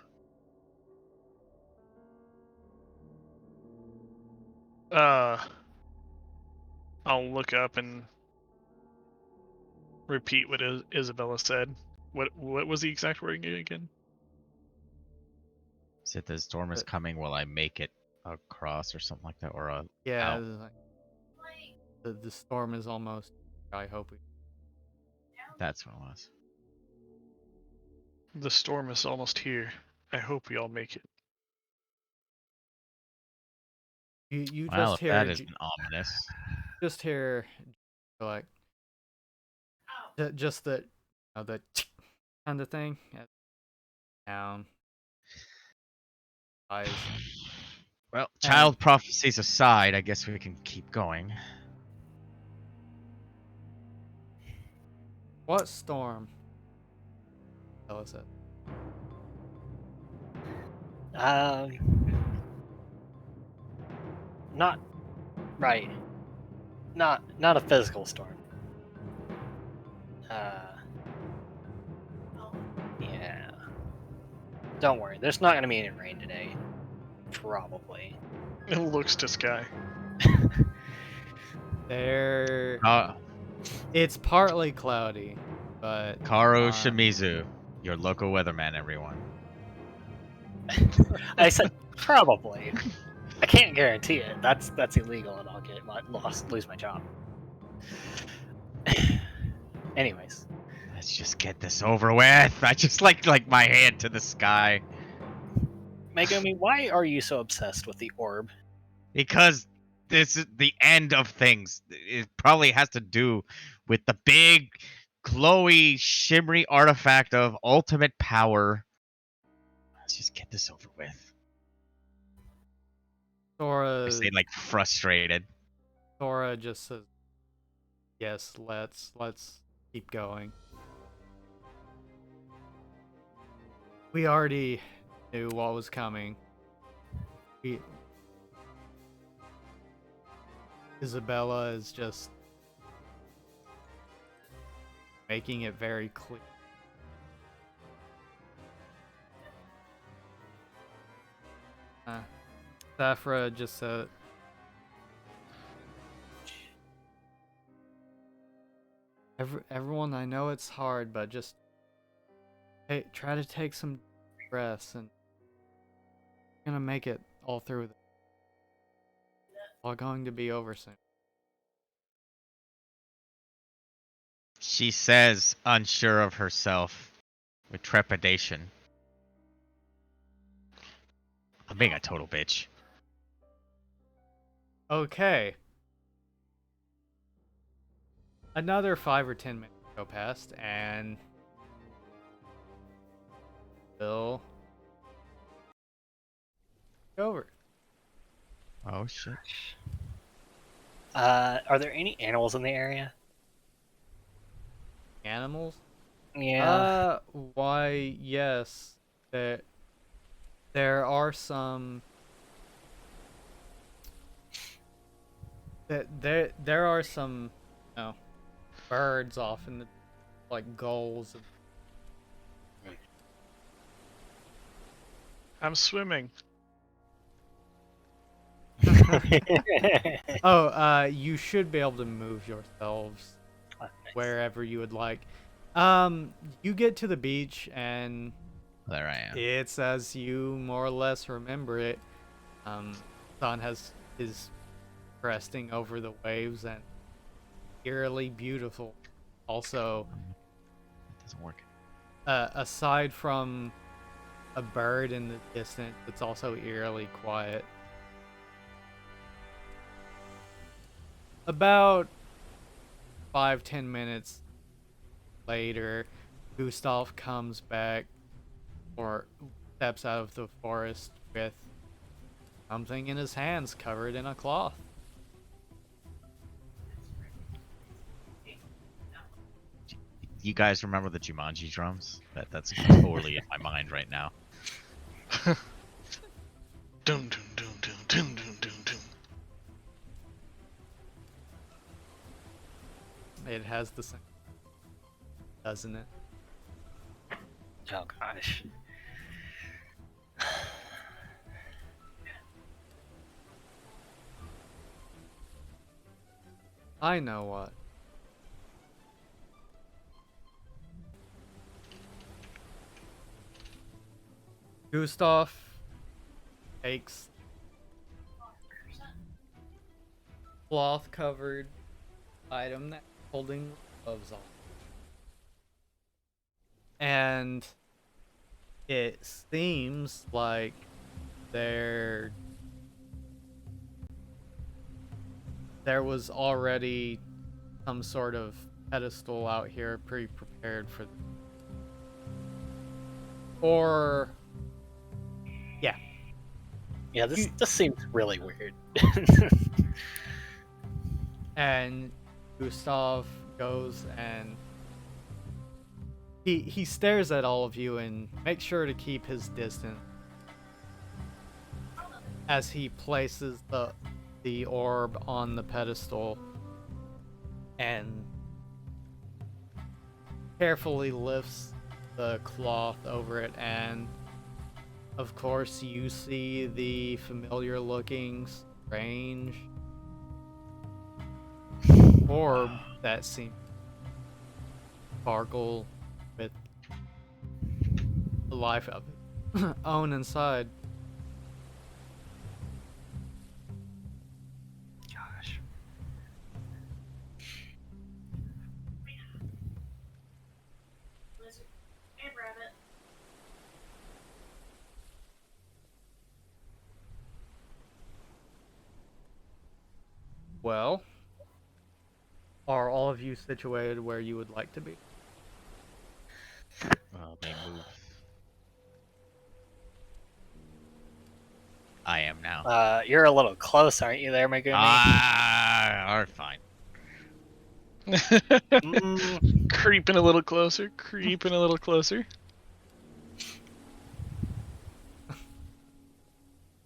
I'll look up and repeat what Isabella said. What was the exact wording again? Said the storm is coming. Will I make it across or something like that? Or Yeah, out? it's like the storm is almost. I hope. That's what it was. The storm is almost here. I hope we all make it. You Well, just if that hear isn't ominous. just hear like just the the kind of thing down eyes. Well, And child prophecies aside, I guess we can keep going. what storm? Tell us it. Not right. Not a physical storm. Yeah. Don't worry. There's not gonna be any rain today. Probably. It looks to sky. There, Uh, it's partly cloudy, but Karo Shimizu, your local weatherman, everyone. I said probably. I can't guarantee it. That's illegal, and I'll get lose my job. Anyways, Let's just get this over with. I just like my hand to the sky Megumi, why are you so obsessed with the orb? because this is the end of things. It probably has to do with the big, glowy, shimmery artifact of ultimate power. Let's just get this over with. I Sora say like frustrated. just says, "Yes, let's keep going." We already knew what was coming. Isabella is just making it very clear. Saphra just said, everyone, I know it's hard, but just try to take some breaths, and you're gonna make it all through. All going to be over soon. She says, unsure of herself, with trepidation. I'm being a total bitch. Okay. Another 5 or 10 minutes go past, and Bill over. Oh shit. Are there any animals in the area? Animals? Yeah. Why, yes. There are some. There are some, birds off in the, like, gulls. I'm swimming. You should be able to move yourselves Nice. wherever you would like. You get to the beach, and There I am. it's as you more or less remember it. Sun is cresting over the waves and eerily beautiful. Also, It doesn't work. aside from a bird in the distance, it's also eerily quiet. About 5-10 minutes later, Gustav comes back or steps out of the forest with something in his hands covered in a cloth. You guys remember the Jumanji drums? That's totally in my mind right now. Dun, dun, dun, dun, dun, dun, dun, dun. It has the same, doesn't it? Oh gosh. I know what. Gustav takes cloth covered item that holding gloves on. And it seems like there was already some sort of pedestal out here pre-prepared for or yeah. Yeah, this seems really weird. And Gustav goes and he stares at all of you and makes sure to keep his distance as he places the orb on the pedestal and carefully lifts the cloth over it, and of course you see the familiar looking strange orb that seems to sparkle with the life of its own inside. Gosh. Well, are all of you situated where you would like to be? Well, they move. I am now. You're a little close, aren't you there, Megumi? Are fine. Creeping a little closer, creeping a little closer.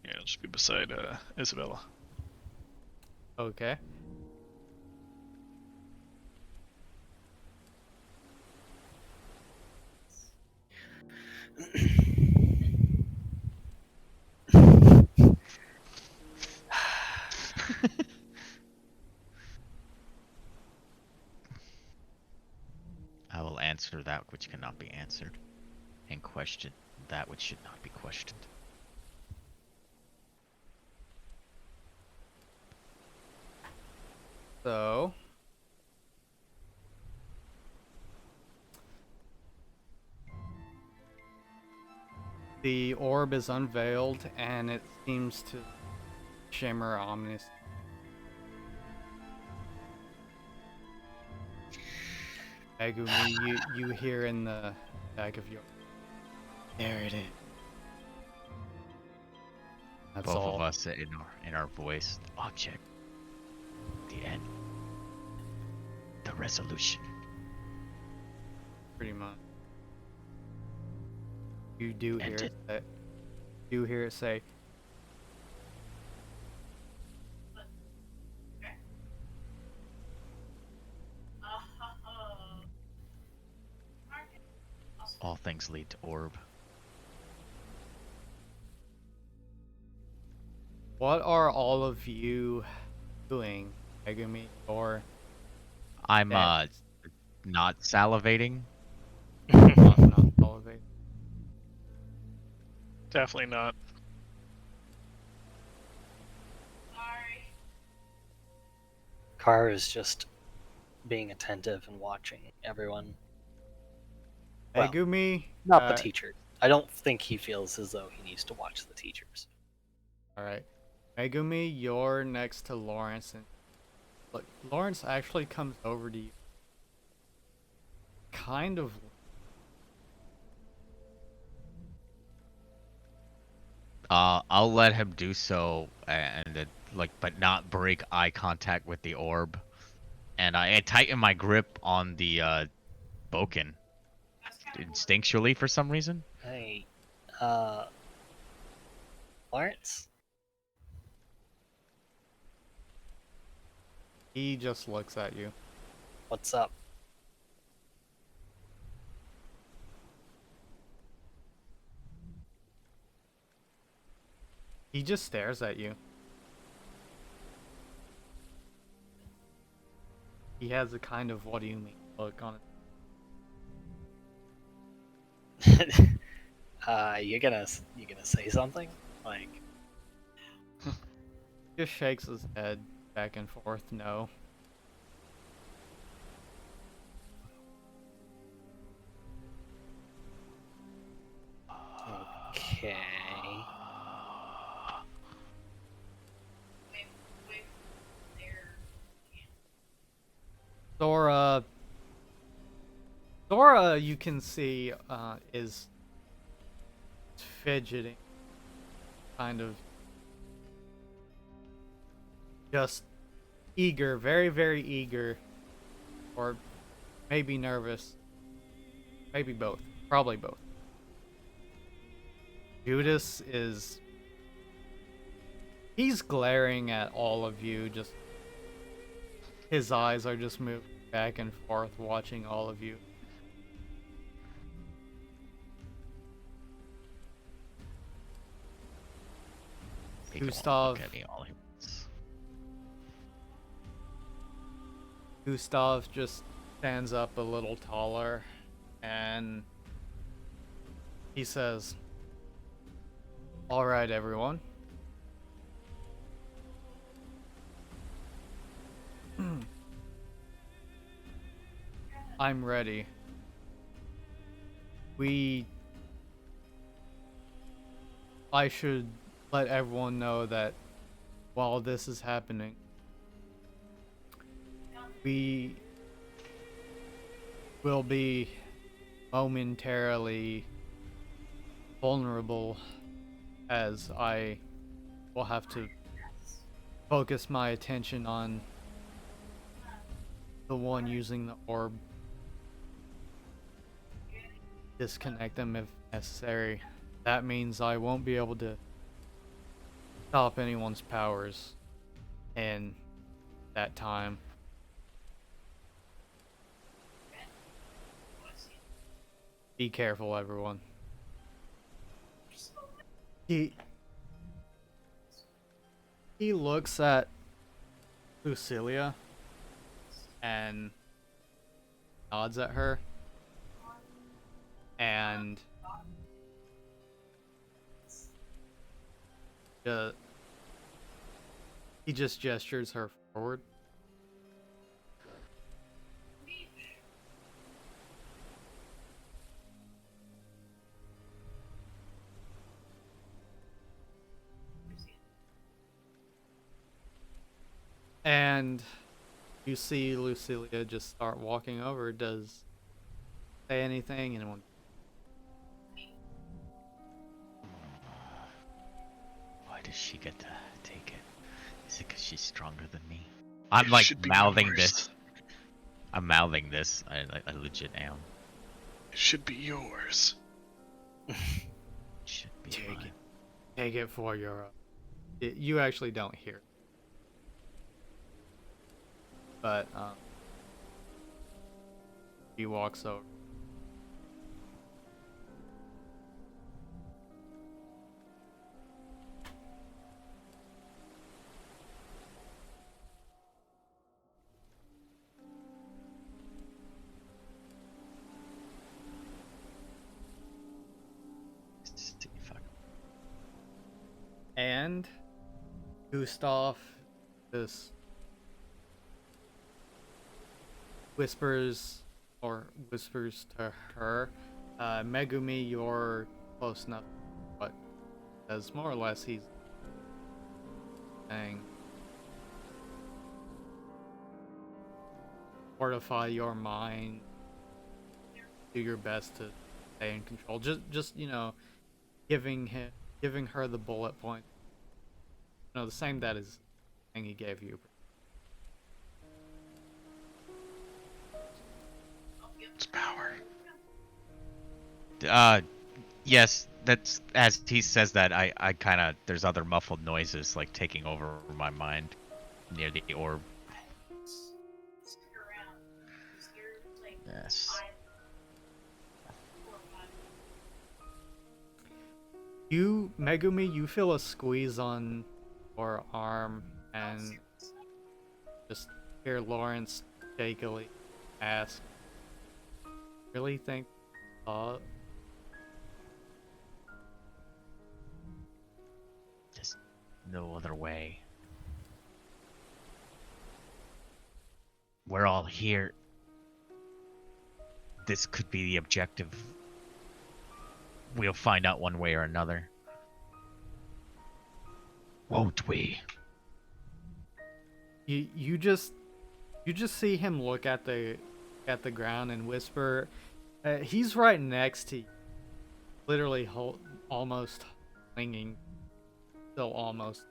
Yeah, I'll just be beside Isabella. Okay. I will answer that which cannot be answered, and question that which should not be questioned. So, the orb is unveiled and it seems to shimmer ominous. Megumi, you hear in the back of your... There it is. That's Both all. of us in our voice. The object. The end. The resolution. Pretty much. You do hear Ended. it. You hear it say, All things lead to orb. "What are all of you doing, Megumi?" Or I'm that not salivating. not elevate. Definitely not. Car is just being attentive and watching everyone. Well, Megumi, not the teachers. I don't think he feels as though he needs to watch the teachers. all right, Megumi, you're next to Lawrence, and look, Lawrence actually comes over to you, kind of. I'll let him do so, and but not break eye contact with the orb. And I tighten my grip on the Boken instinctually for some reason. Hey, Lawrence? He just looks at you. What's up? He just stares at you. He has a kind of "what do you mean" look on it. You gonna say something? Like, Just shakes his head back and forth. No. Okay. Dora, Dora, you can see, is fidgeting, kind of just eager, very, very eager, or maybe nervous, maybe both, probably both. Judas is, he's glaring at all of you, just, his eyes are just moving back and forth, watching all of you. He don't wanna Gustav, look at me all at once. Gustav just stands up a little taller and he says, "All right, everyone. I'm ready. I should let everyone know that while this is happening, we will be momentarily vulnerable as I will have to focus my attention on the one using the orb. Disconnect them if necessary. That means I won't be able to stop anyone's powers in that time. Be careful, everyone." He looks at Lucilia and nods at her, and he just gestures her forward. And you see Lucilia just start walking over. Does say anything? Anyone? Why does she get to take it? Is it because she's stronger than me? I'm It like should be mouthing yours. this. I'm mouthing this. I legit am. It should be yours. It should be Take mine. it. Take it for your. You actually don't hear. But he walks over. See if I- And Gustav just whispers to her, Megumi, you're close enough. But as more or less he's saying, fortify your mind, do your best to stay in control. Just giving her the bullet point. The same that is thing he gave you. It's power. Yes, that's as he says that. I kind of there's other muffled noises like taking over my mind near the orb. Yes. Megumi, you feel a squeeze on your arm and just hear Lawrence shakily ask, "Really think Just no other way. We're all here. This could be the objective. We'll find out one way or another. Won't we? You just see him look at the ground and whisper. He's right next to you, literally almost clinging, still almost.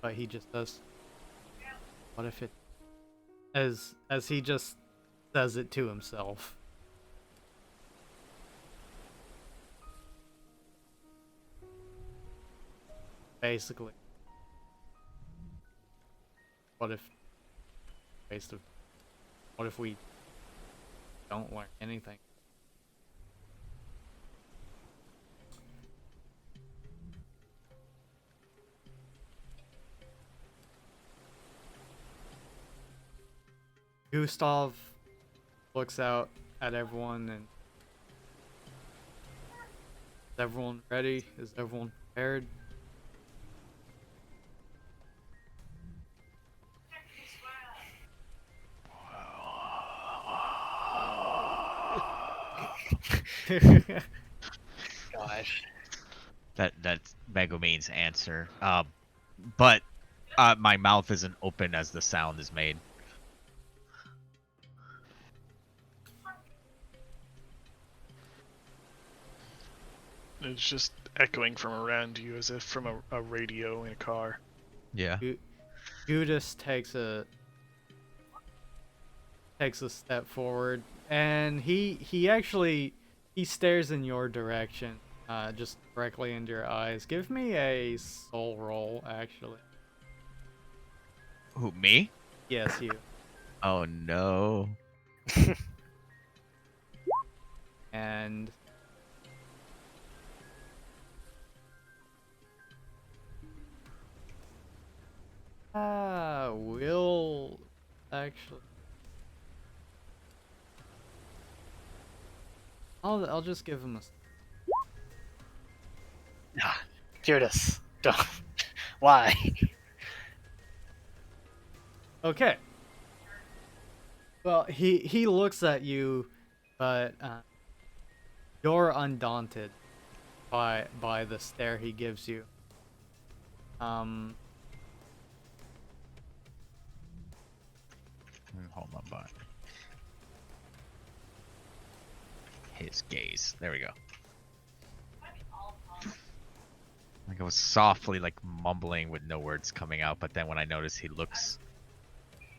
But he just does. What if it? As he just says it to himself. Basically. What if what if we don't learn anything? Gustav looks out at everyone and is everyone ready? Is everyone prepared? Gosh. That's Megumin's answer. But my mouth isn't open as the sound is made. It's just echoing from around you as if from a radio in a car. Yeah. Judas takes a step forward, and he actually stares in your direction, just directly into your eyes. Give me a soul roll, actually. Who, me? Yes, you. Oh no. And will actually. I'll just give him a. Ah, Judas, don't. Why? Okay. Well, he looks at you, but you're undaunted by the stare he gives you. Hold on, but his gaze. There we go. Like I was softly like mumbling with no words coming out, but then when I notice he looks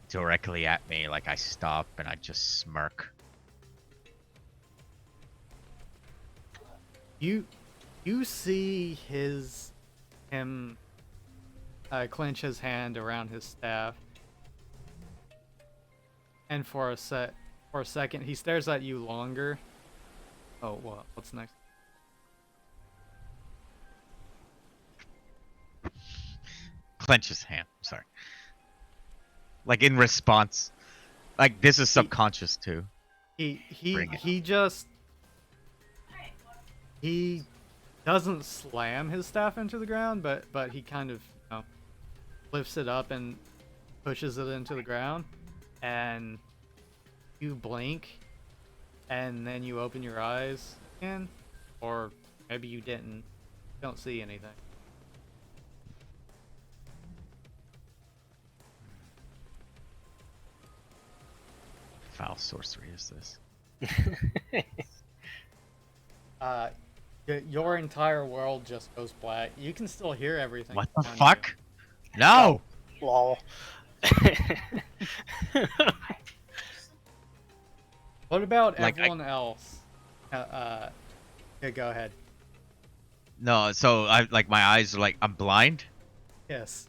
directly at me, like I stop and I just smirk. You see him clench his hand around his staff, and for a second he stares at you longer. Oh, what's next? Clench his hand. Sorry. Like in response, like this is subconscious too. Bring it. He doesn't slam his staff into the ground, but he kind of, lifts it up and pushes it into the ground, and you blink, and then you open your eyes again, or maybe you didn't. Don't see anything. Foul sorcery is this? Your entire world just goes black. You can still hear everything. What the around fuck? No! Lol. What about Like, everyone else? Yeah, go ahead. No, so I like my eyes are like I'm blind. Yes.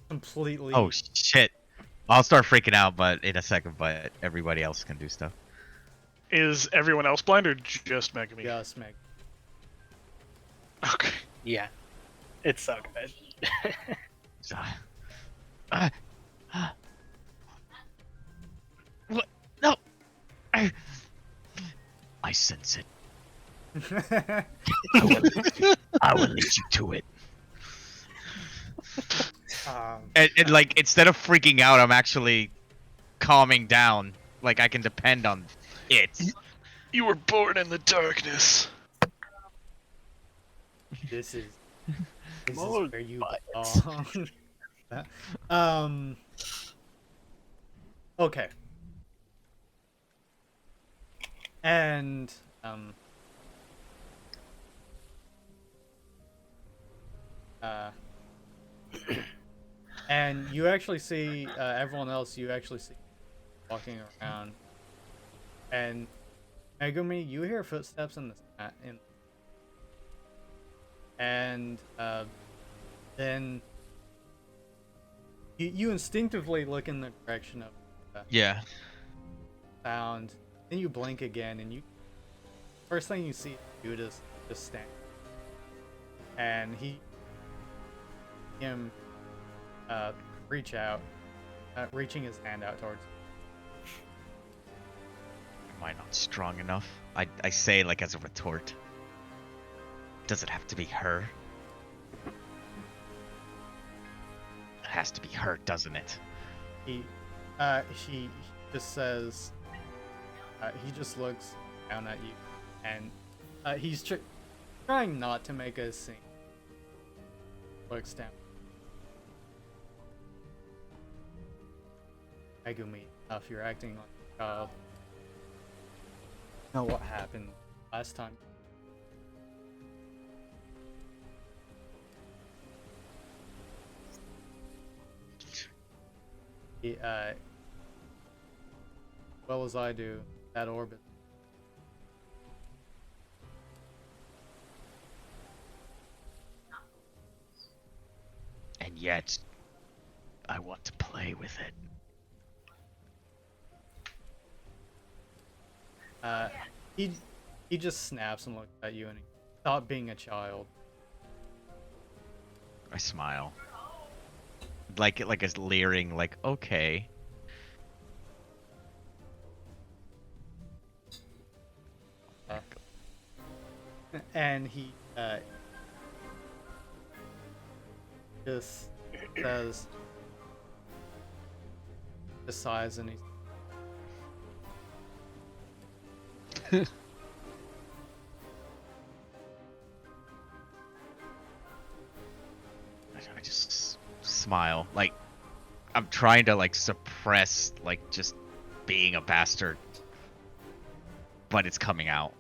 Completely. Oh shit! I'll start freaking out, but in a second. But everybody else can do stuff. Is everyone else blind or just Megami? Yes, Meg. Okay. Yeah. It's so good. So, what? No! I sense it. I will lead you to it. And like instead of freaking out, I'm actually calming down. Like I can depend on it. You were born in the darkness. This is This is Mold where you butt. belong. um. Okay. And uh, and you actually see everyone else. You actually see walking around, and Megumi, you hear footsteps in and then you instinctively look in the direction of Yeah. sound. Then you blink again, and you first thing you see is Judas just standing, and him reach out, reaching his hand out towards you. Am I not strong enough? I say like as a retort. Does it have to be her? It has to be her, doesn't it? He just says, he just looks down at you, and he's trying not to make a scene. Looks down. Megumi, if you're acting like a child, you know what happened last time. He, well as I do, that orbit. And yet, I want to play with it. He just snaps and looks at you, and he stop being a child. I smile. Like a leering, like, okay. And he just says, just sighs, and he's I just smile. Like, I'm trying to like suppress like just being a bastard, but it's coming out.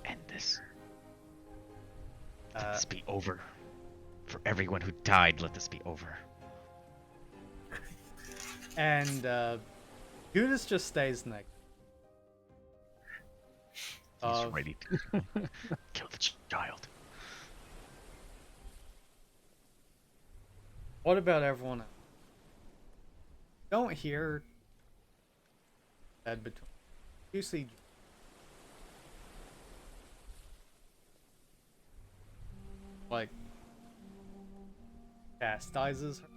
End this. Let this be over. For everyone who died, let this be over. and Judas just stays next. He's ready to kill the child. What about everyone else? Don't hear that between you see like chastises her.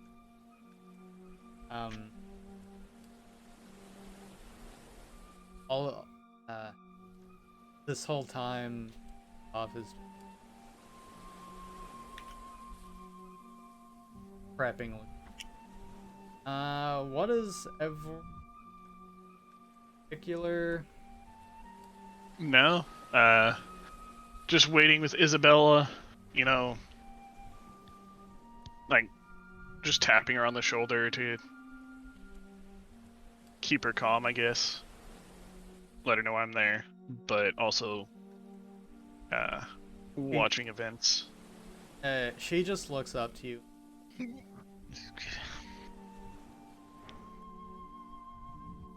All this whole time of his prepping. What is ever particular? No. Just waiting with Isabella, you know, like just tapping her on the shoulder to keep her calm, I guess. Let her know I'm there, but also watching events. She just looks up to you.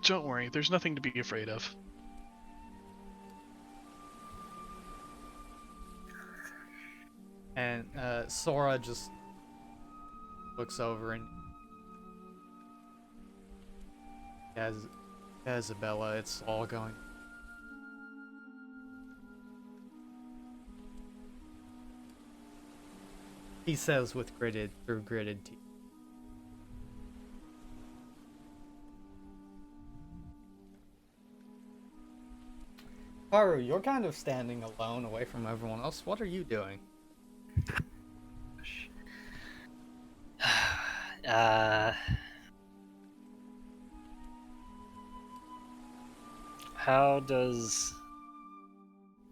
Don't worry, there's nothing to be afraid of. And Sora just looks over and Isabella, it's all going. He says through gritted teeth. Haru, you're kind of standing alone away from everyone else. What are you doing? How does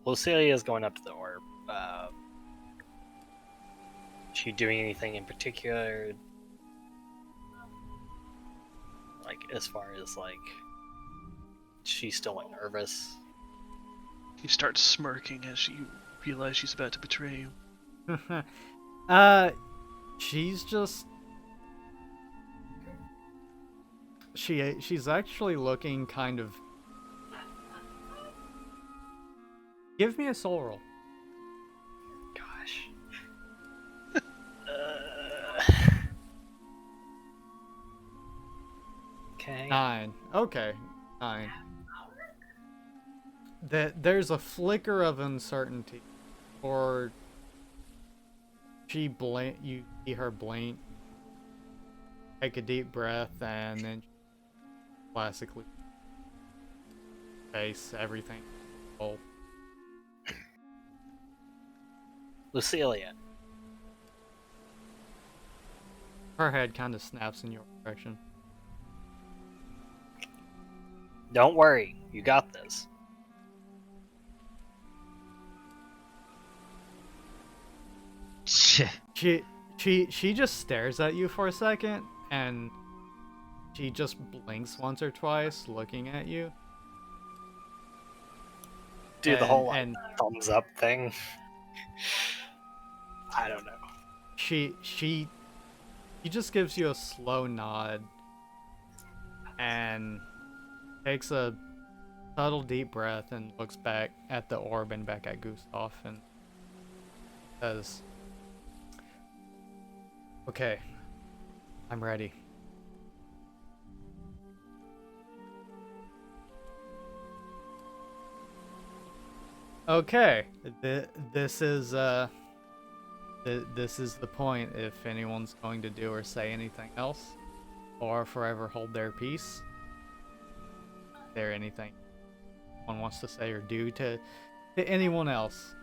Lucilia is going up to the orb. She doing anything in particular? Like, as far as, like, she's still, like, nervous? You start smirking as you realize she's about to betray you. She's just she's actually looking kind of. Give me a soul roll. Gosh. Okay. 9. Okay, 9. There's a flicker of uncertainty, or she blink. You see her blink, take a deep breath, and then classically face everything. Oh, Lucilia. her head kind of snaps in your direction. Don't worry, you got this. She just stares at you for a second, and she just blinks once or twice, looking at you. Do the whole and thumbs up thing. I don't know. She just gives you a slow nod and takes a subtle deep breath and looks back at the orb and back at Gustav and says, "Okay, I'm ready." Okay, this is this is the point. If anyone's going to do or say anything else, or forever hold their peace, is there anything one wants to say or do to anyone else?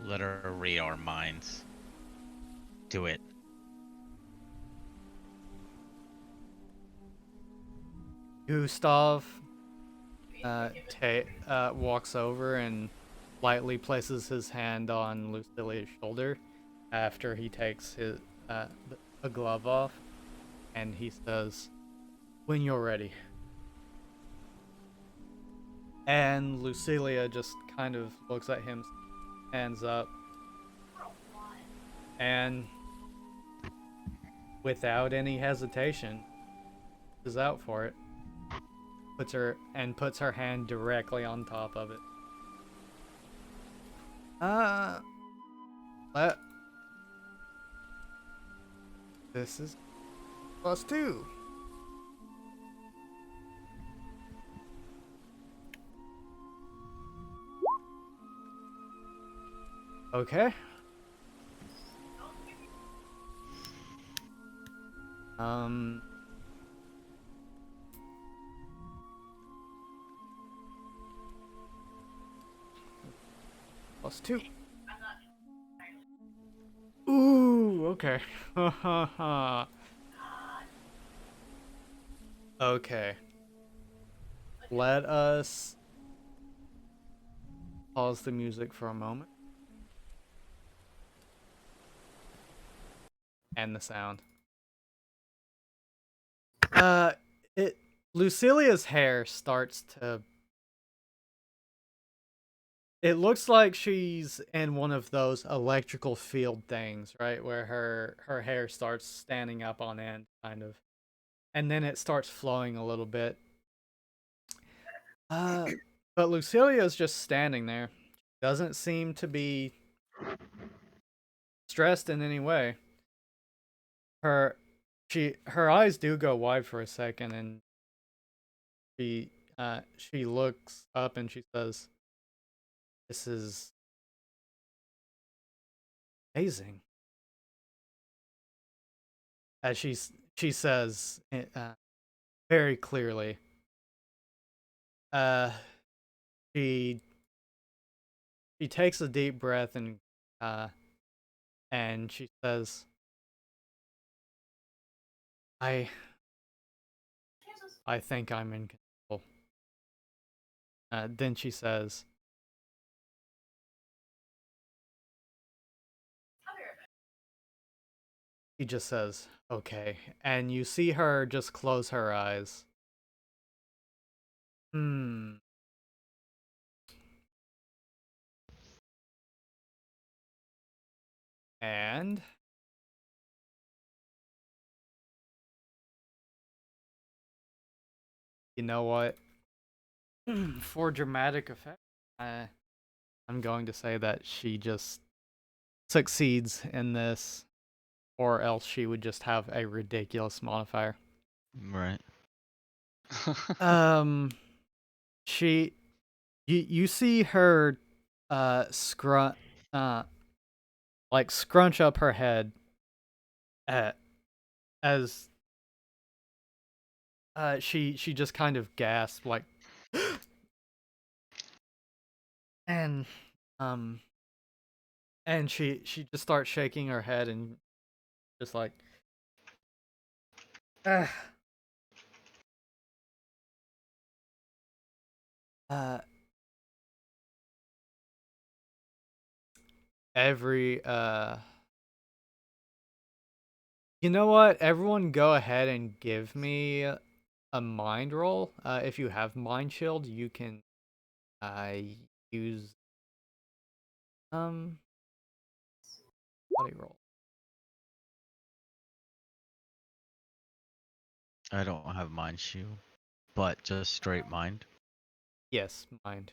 Let her read our minds. Do it. Gustav walks over and lightly places his hand on Lucilia's shoulder after he takes his a glove off, and he says, "When you're ready." And Lucilia just kind of looks at him, hands up, and without any hesitation, is out for it. Puts her hand directly on top of it. This is +2. Okay. +2. Ooh, okay. Okay. Let us pause the music for a moment. And the sound. Lucilia's hair starts to. It looks like she's in one of those electrical field things, right? Where her hair starts standing up on end, kind of. And then it starts flowing a little bit. But Lucilia's just standing there. Doesn't seem to be stressed in any way. Her eyes do go wide for a second, and she looks up and she says, "This is amazing." As she says very clearly, uh, she takes a deep breath and she says, I think I'm in control." Then she says, He just says, "Okay," and you see her just close her eyes. Hmm. And you know what? For dramatic effect, I'm going to say that she just succeeds in this, or else she would just have a ridiculous modifier. Right. Um, she, you see her, uh, like scrunch up her head, uh, as she just kind of gasped like, and um, and she just starts shaking her head and just like, uh, uh every you know what? Everyone go ahead and give me a mind roll. If you have mind shield, you can uh use um body roll. I don't have mind shield, but just straight mind. Yes, mind.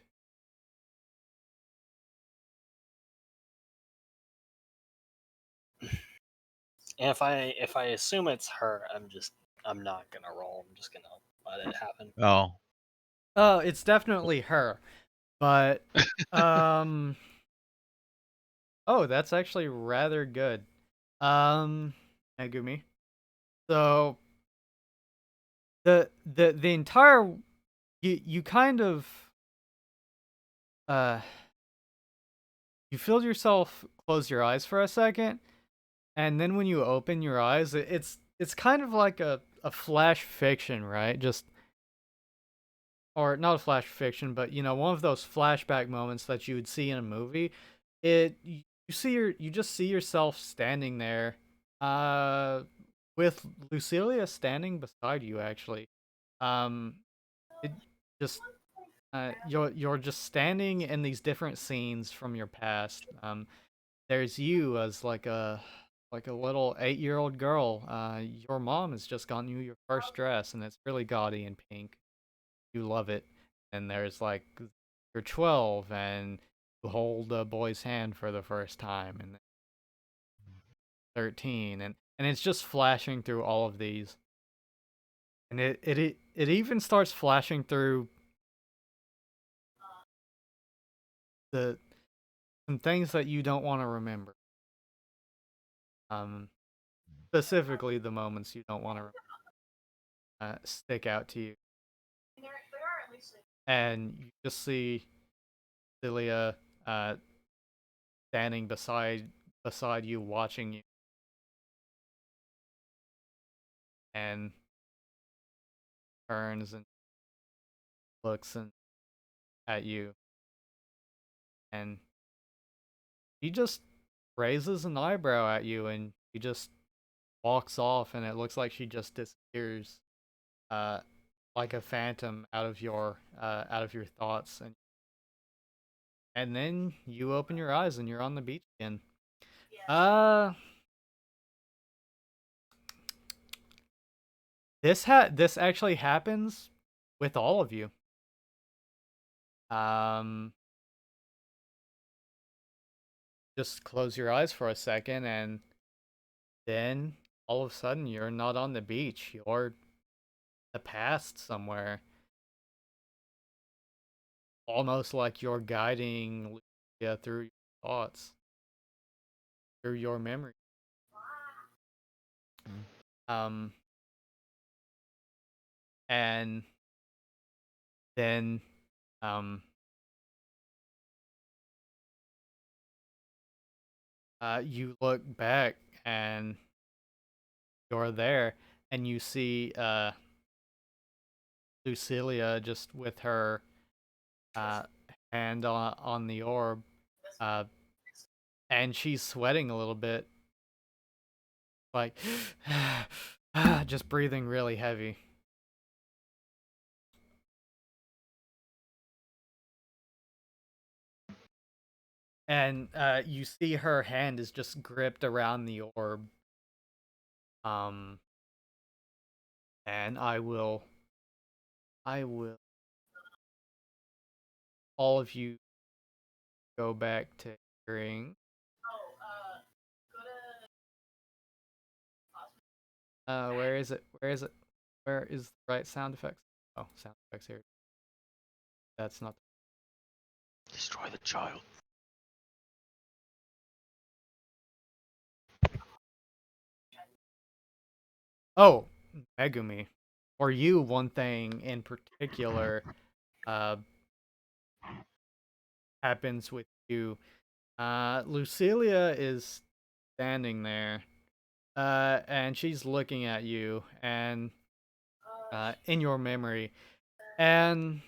And if I assume it's her, I'm not gonna roll. I'm just gonna let it happen. Oh. Oh, it's definitely her. But um oh, that's actually rather good. Megumi. So the entire you kind of uh you feel yourself close your eyes for a second, and then when you open your eyes, it's kind of like a flash fiction, right? Just or not a flash fiction, but you know, one of those flashback moments that you would see in a movie. You just see yourself standing there, uh, with Lucilia standing beside you. Actually, um, it just you're just standing in these different scenes from your past. There's you as like a little 8-year-old girl. Your mom has just gotten you your first dress, and it's really gaudy and pink. You love it. And there's like you're 12 and you hold a boy's hand for the first time, and 13, and it's just flashing through all of these, and it even starts flashing through the some things that you don't want to remember. Um, Specifically the moments you don't want to stick out to you, and you just see Celia standing beside you, watching you, and turns and looks at you, and he just raises an eyebrow at you, and he just walks off, and it looks like she just disappears, uh, like a phantom out of your thoughts, and then you open your eyes and you're on the beach again. Uh, this actually happens with all of you. Um, just close your eyes for a second, and then all of a sudden you're not on the beach. You're the past somewhere, almost like you're guiding Lucia through your thoughts, through your memory. Um, and then um, you look back and you're there, and you see Lucilia just with her uh, hand on the orb, uh, and she's sweating a little bit, like just breathing really heavy. And you see her hand is just gripped around the orb. And I will all of you go back to hearing. Where is it? Where is it? Where is the right sound effects? Oh, sound effects here. That's not. Destroy the child. Oh, Megumi. For you, one thing in particular happens with you. Lucilia is standing there, and she's looking at you, and in your memory, and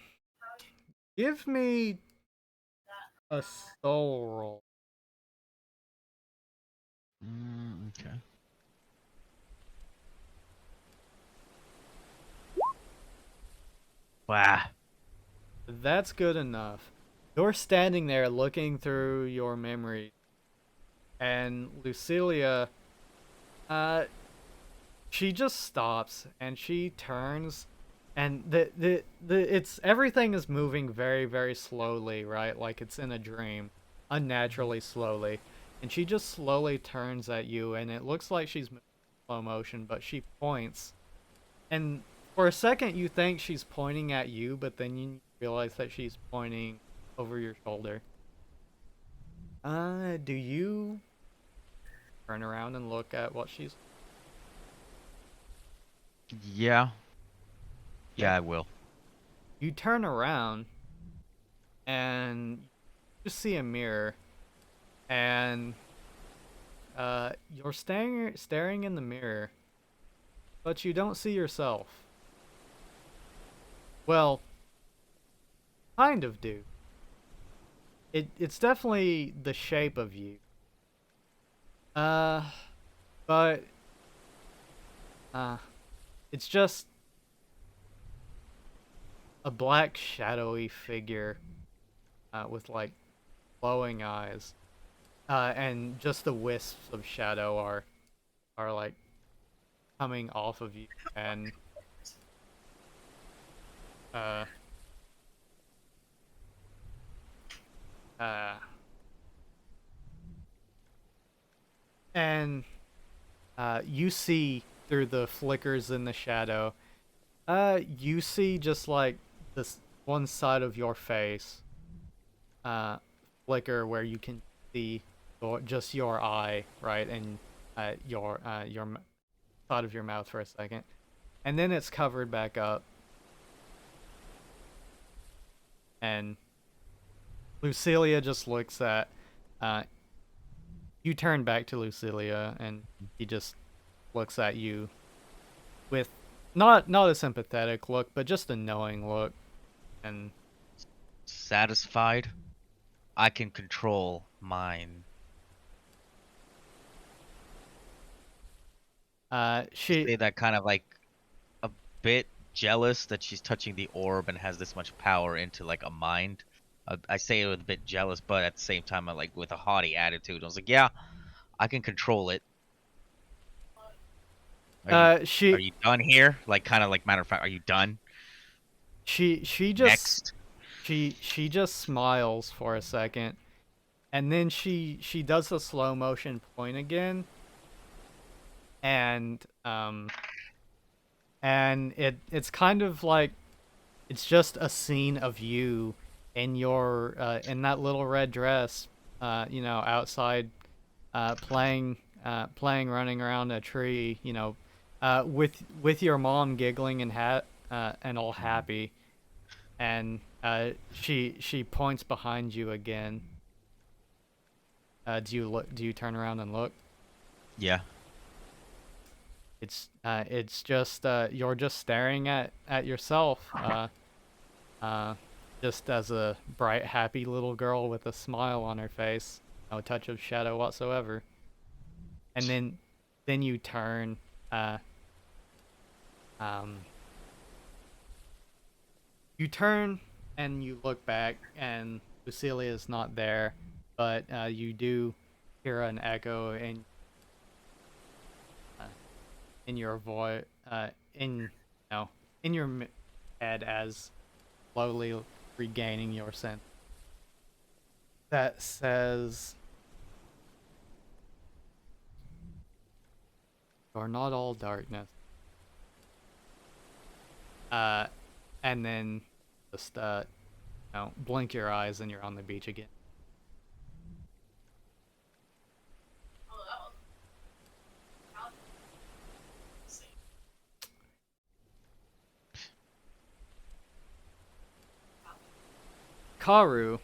give me a soul roll. Okay. Wow. That's good enough. You're standing there looking through your memory, and Lucilia, she just stops and she turns, and it's everything is moving very very slowly, right? Like it's in a dream, unnaturally slowly, and she just slowly turns at you, and it looks like she's moving in slow motion, but she points, and for a second you think she's pointing at you, but then you realize that she's pointing over your shoulder. Do you turn around and look at what she's? Yeah. Yeah, I will. You turn around and you just see a mirror, and you're staring in the mirror, but you don't see yourself. Well, kind of do. It's definitely the shape of you. Uh, but it's just a black shadowy figure with like glowing eyes. And just the wisps of shadow are like coming off of you, and uh uh and you see through the flickers in the shadow, you see just like this one side of your face uh flicker where you can see just your eye, right, and your side of your mouth for a second, and then it's covered back up, and Lucilia just looks at you turn back to Lucilia, and he just looks at you with not a sympathetic look, but just a knowing look, and Satisfied? I can control mine. she Say that kind of like a bit jealous that she's touching the orb and has this much power into like a mind. I say it with a bit jealous, but at the same time, I like with a haughty attitude. I was like, yeah, I can control it. Are she you done here? Like, kind of like matter of fact, are you done? she just Next. she just smiles for a second, and then she does the slow motion point again, and it's kind of like it's just a scene of you in your in that little red dress, outside, playing, running around a tree, with your mom giggling and all happy, and she points behind you again. Do you look? Do you turn around and look? Yeah. It's just you're just staring at yourself, just as a bright, happy little girl with a smile on her face, no touch of shadow whatsoever. And then then you turn. Um, you turn and you look back, and Lucilia is not there, but you do hear an echo uh, in your voice, in your head as slowly regaining your sense. That says, "You're not all darkness." And then just blink your eyes and you're on the beach again. Karu,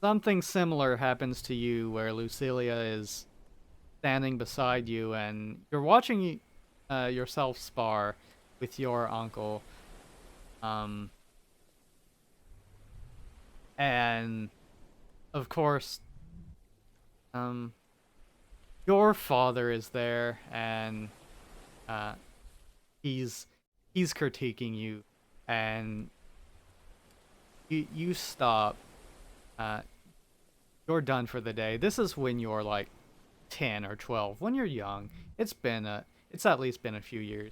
something similar happens to you where Lucilia is standing beside you and you're watching yourself spar with your uncle. And of course, your father is there and uh, he's critiquing you, and you stop. You're done for the day. This is when you're like 10 or 12. When you're young, it's at least been a few years.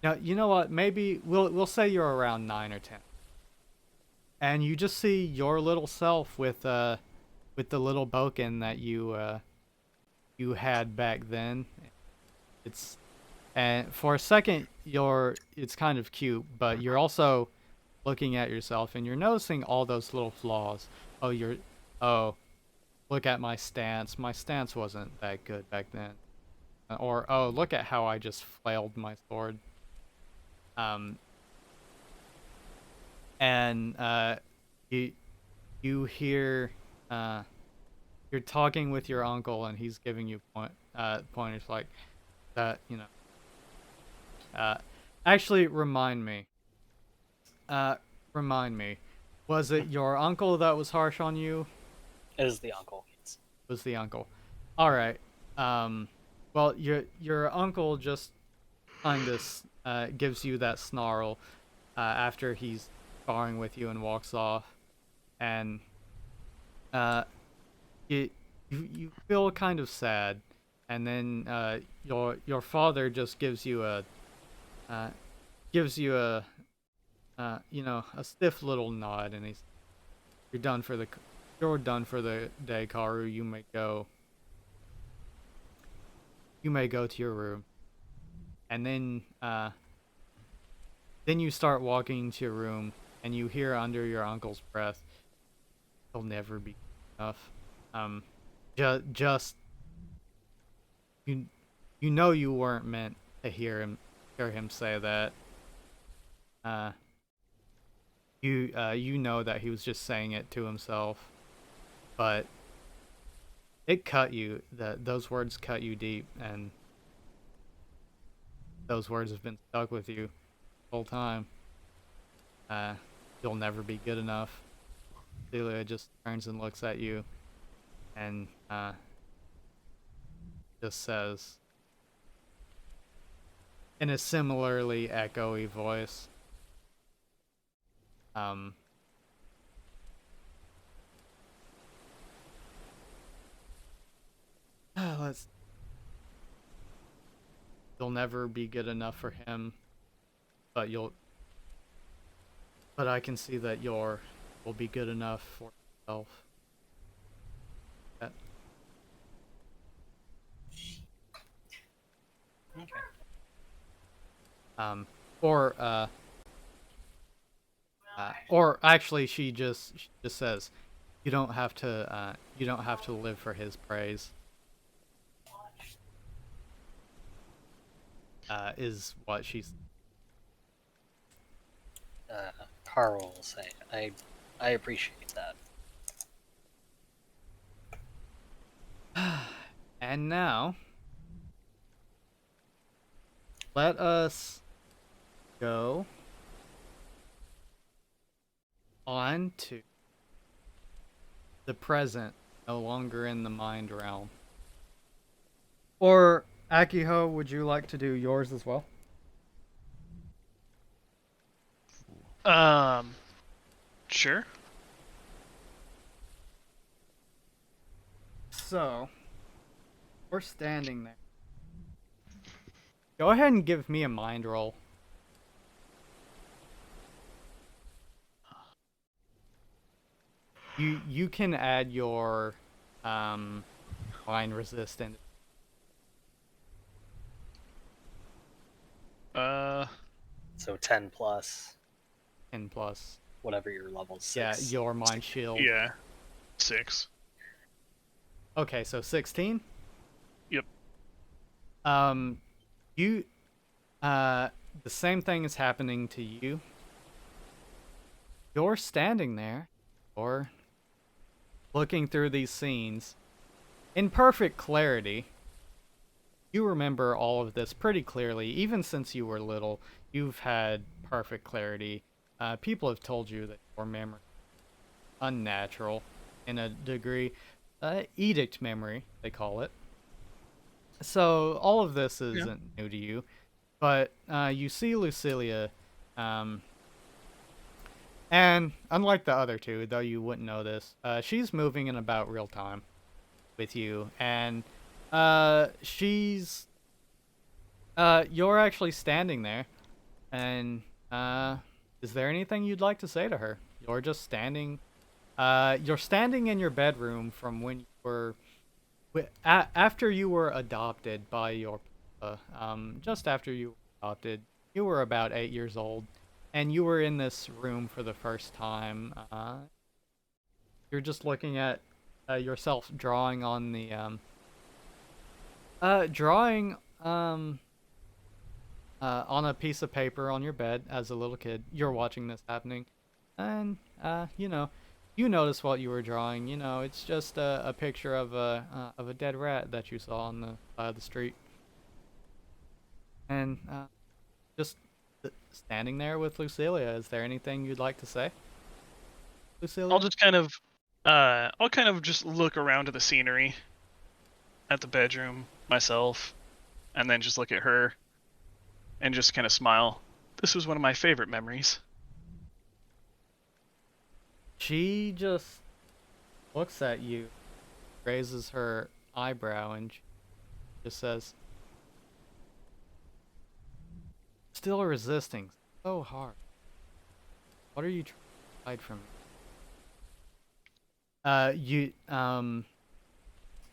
Now, you know what? Maybe we'll say you're around 9 or 10. And you just see your little self with the little boken that you had back then. It's And for a second it's kind of cute, but you're also looking at yourself and you're noticing all those little flaws. Oh, look at my stance. My stance wasn't that good back then. Or, oh, look at how I just flailed my sword. And you hear you're talking with your uncle and he's giving you pointers like that, actually remind me. Was it your uncle that was harsh on you? It is the uncle. Yes. Was the uncle. All right. Well, your uncle just kind of gives you that snarl after he's sparring with you and walks off, and you feel kind of sad, and then your father just gives you a a stiff little nod, and you're done for the day, Karu. You may go to your room. And then you start walking to your room and you hear under your uncle's breath, "It'll never be enough." Just you know you weren't meant to hear him say that. You know that he was just saying it to himself, but it cut you. Those words cut you deep, and those words have been stuck with you the whole time. You'll never be good enough. Celia just turns and looks at you, and just says, in a similarly echoey voice, you'll never be good enough for him, but I can see that will be good enough for yourself. Okay. Or actually, she just says, you don't have to live for his praise. Is what she's. Carl will say, I appreciate that. And now, let us go on to the present, no longer in the mind realm. Or Akiho, would you like to do yours as well? Sure. So, we're standing there. Go ahead and give me a mind roll. You can add your mind resistance. So 10 plus 10 plus. whatever your level 6. Yeah, your mind shield. Yeah. 6. Okay, so 16? Yep. You the same thing is happening to you. You're standing there or looking through these scenes in perfect clarity. You remember all of this pretty clearly, even since you were little. You've had perfect clarity. People have told you that your memory is unnatural in a degree. Edict memory, they call it. So all of this isn't new to you, but you see Lucilia, and unlike the other two, though you wouldn't know this, she's moving in about real time with you, and you're actually standing there, and is there anything you'd like to say to her? You're just standing. You're standing in your bedroom from when you were, after you were adopted by your, just after you were adopted. You were about 8 years old, and you were in this room for the first time. You're just looking at yourself drawing on the on a piece of paper on your bed as a little kid. You're watching this happening, and you notice what you were drawing. It's just a picture of a dead rat that you saw on the side of the street, and just standing there with Lucilia. Is there anything you'd like to say, Lucilia? I'll kind of just look around at the scenery, at the bedroom myself, and then just look at her, and just kind of smile. This was one of my favorite memories. She just looks at you, raises her eyebrow, and just says, "Still resisting so hard. What are you trying to hide from me?"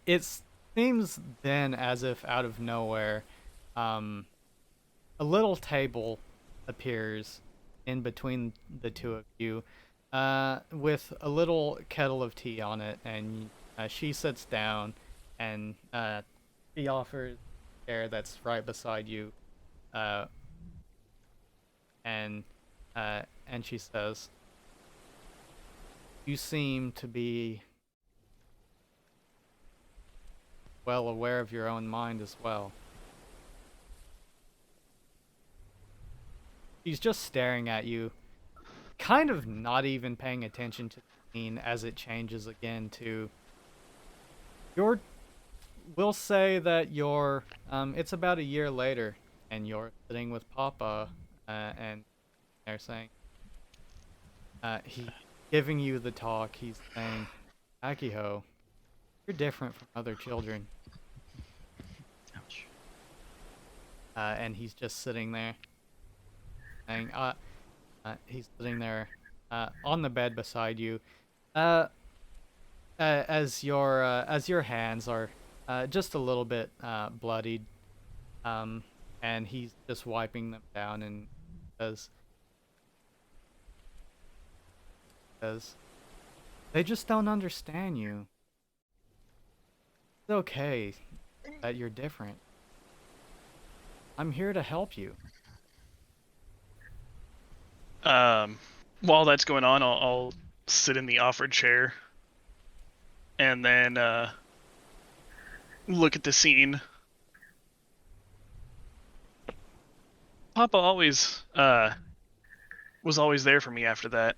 It seems then as if out of nowhere, a little table appears in between the two of you, with a little kettle of tea on it, and she sits down, and she offers a chair that's right beside you, and she says, "You seem to be well aware of your own mind as well." She's just staring at you, kind of not even paying attention to the scene as it changes again to we'll say that it's about a year later, and you're sitting with Papa, and they're saying, he's giving you the talk. He's saying, "Akiho, you're different from other children." Ouch. And he's just sitting there, saying, he's sitting there on the bed beside you, as your hands are just a little bit bloodied, and he's just wiping them down, and says, "They just don't understand you. It's okay that you're different. I'm here to help you." While that's going on, I'll sit in the offered chair, and then look at the scene. Papa always was always there for me after that.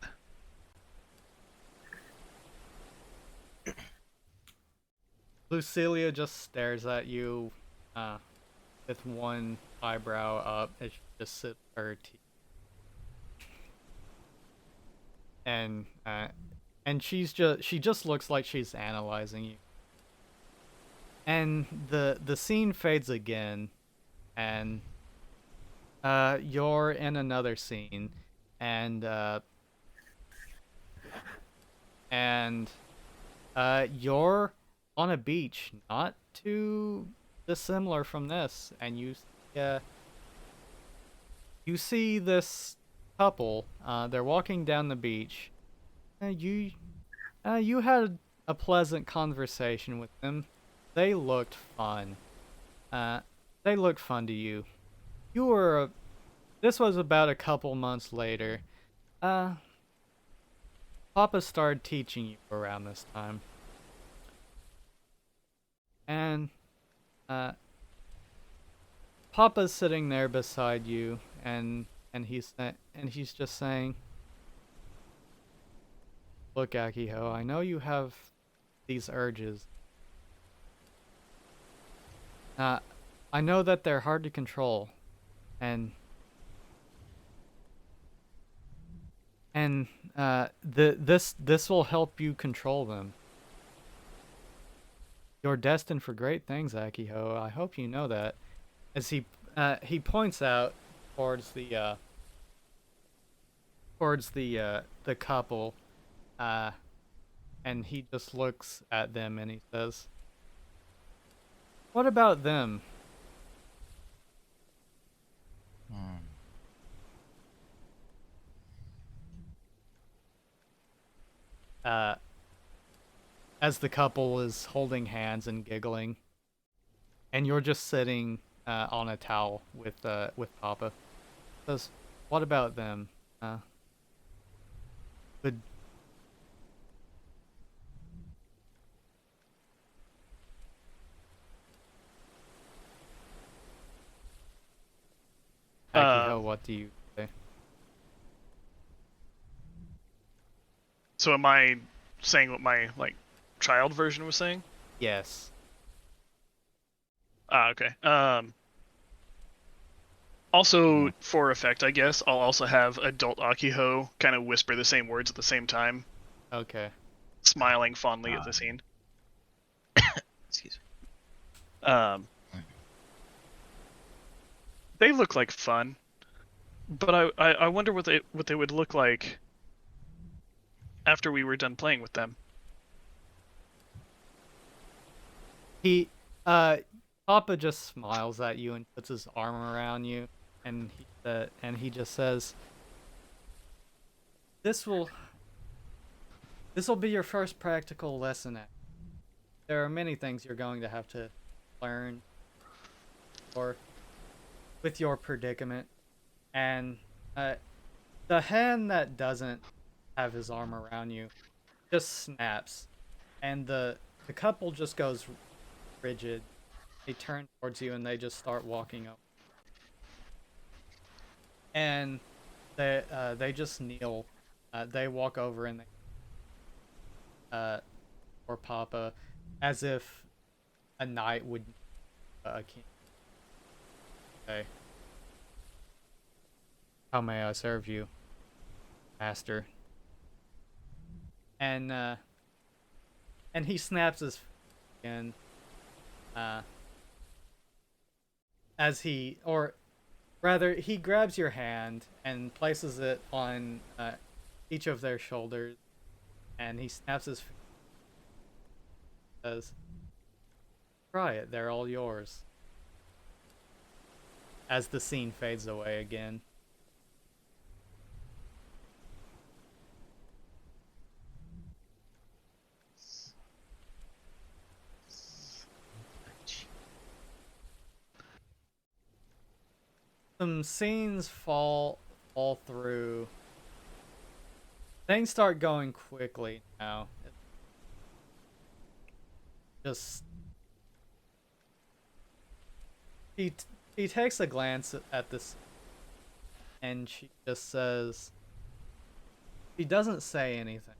Lucilia just stares at you with one eyebrow up as she just sits her teeth. And she just looks like she's analyzing you. And the scene fades again, and you're in another scene, and you're on a beach, not too dissimilar from this, and you see this couple. They're walking down the beach. You had a pleasant conversation with them. They looked fun. Uh, they looked fun to you. You were. This was about a couple months later. Uh, Papa started teaching you around this time, and uh, Papa's sitting there beside you, and he's just saying, "Look, Akiho, I know you have these urges. Uh, I know that they're hard to control, and this will help you control them. You're destined for great things, Akiho. I hope you know that." As he points out towards the couple, and he just looks at them and he says, "What about them?" Hmm. Uh, as the couple is holding hands and giggling, and you're just sitting on a towel with Papa. Says, "What about them? Would Akiho, what do you say?" So am I saying what my child version was saying? Yes. Okay. Also, for effect, I guess, I'll also have adult Akiho kind of whisper the same words at the same time, Okay. smiling fondly at the scene. Excuse They look like fun, but I wonder what they would look like after we were done playing with them. Papa just smiles at you and puts his arm around you, and he just says, "This will be your first practical lesson. There are many things you're going to have to learn, or with your predicament, and the hand that doesn't have his arm around you just snaps, and the couple just goes rigid. They turn towards you and they just start walking up, and they just kneel. They walk over and or Papa, as if a knight would a king. Okay. "How may I serve you, master?" And he snaps his again. As he, or rather, he grabs your hand and places it on each of their shoulders, and he snaps his fingers. Says, "Try it. They're all yours." As the scene fades away again. Some scenes fall through. Things start going quickly now. Just she takes a glance at this, and she just says, she doesn't say anything.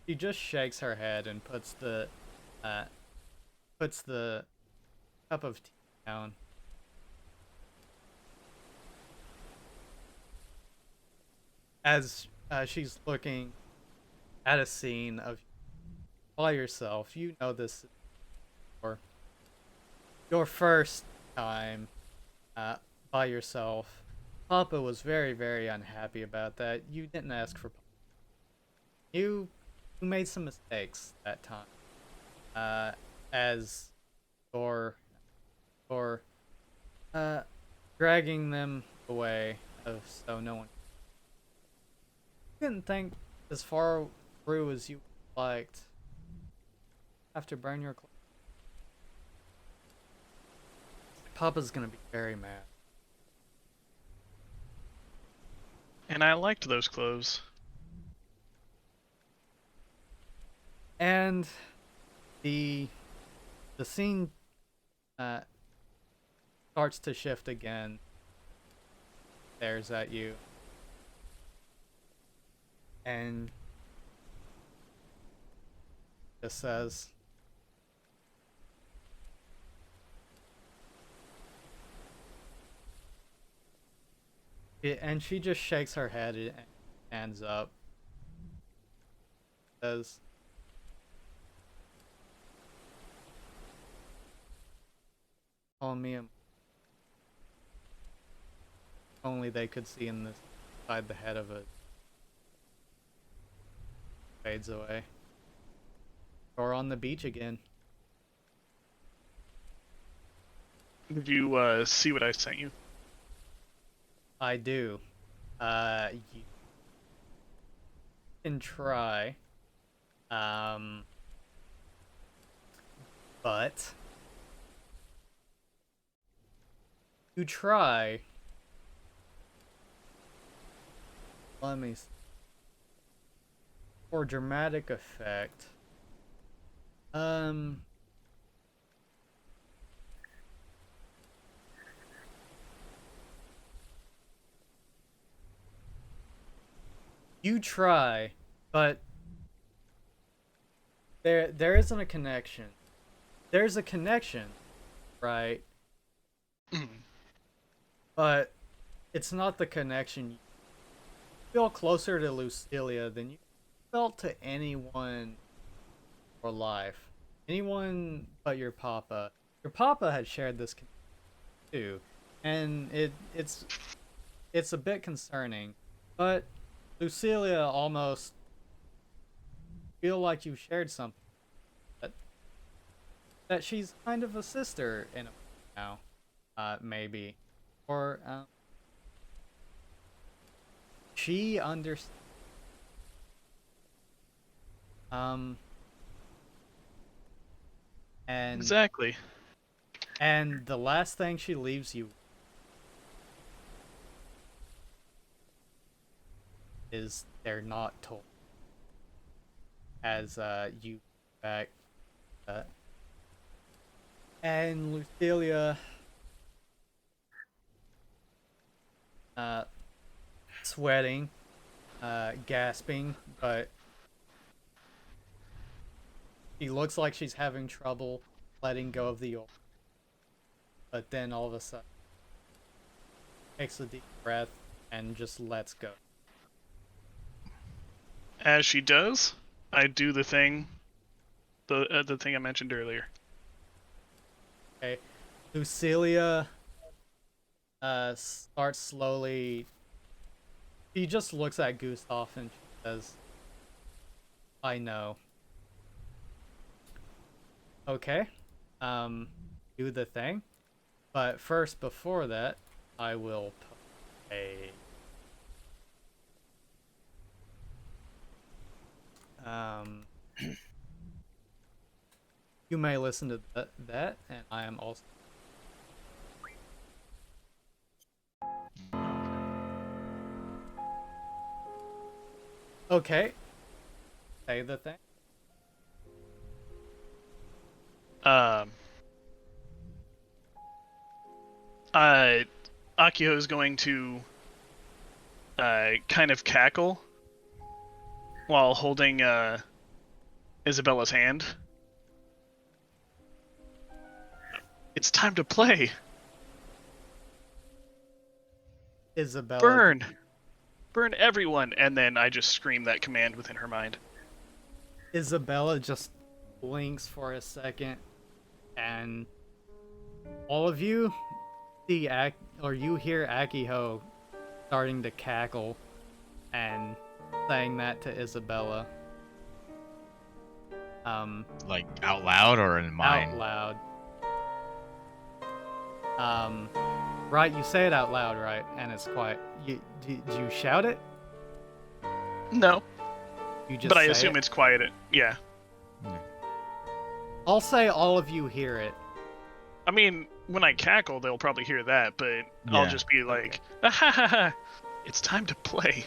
She just shakes her head and puts the puts the cup of tea down. As she's looking at a scene of by yourself, you know this is your first time by yourself. Papa was very, very unhappy about that. You didn't ask for Papa. You made some mistakes that time. As for dragging them away of so no one didn't think as far through as you liked. Have to burn your clothes. Papa's gonna be very mad. And I liked those clothes. And the scene starts to shift again. Stares at you. And just says, and she just shakes her head and hands up. Says, call me a... Only they could see in this inside the head of it. Fades away. Or on the beach again. Did you see what I sent you? I do. You can try. But you try. Let me see. For dramatic effect. You try, but there isn't a connection. There's a connection, right? But it's not the connection. You feel closer to Lucilia than you felt to anyone in your life. Anyone but your papa. Your papa had shared this too, and it's a bit concerning. But Lucilia almost feel like you shared something that she's kind of a sister in a way now, maybe, or she understands. And Exactly. and the last thing she leaves you is they're not told. As you back, and Lucilia, sweating, gasping, but she looks like she's having trouble letting go of the oar. But then all of a sudden, takes a deep breath and just lets go. As she does, I do the thing I mentioned earlier. Okay, Lucilia starts slowly. She just looks at Gustav and she says, "I know." Okay, do the thing, but first, before that, I will put a you may listen to that, and I am also. Okay. Say the thing. Akio is going to kind of cackle while holding Isabella's hand. It's time to play. Isabella. Burn. Burn everyone. And then I just scream that command within her mind. Isabella just blinks for a second, and all of you see you hear Akiho starting to cackle and saying that to Isabella. Like out loud or in mind? Out loud. Right, you say it out loud, right? And it's quiet. Did you shout it? No, You just but I say assume it? it's quiet. Yeah. I'll say all of you hear it. I mean, when I cackle, they'll probably hear that, but I'll Yeah. just be like, "Ah, ha, ha, ha. It's time to play."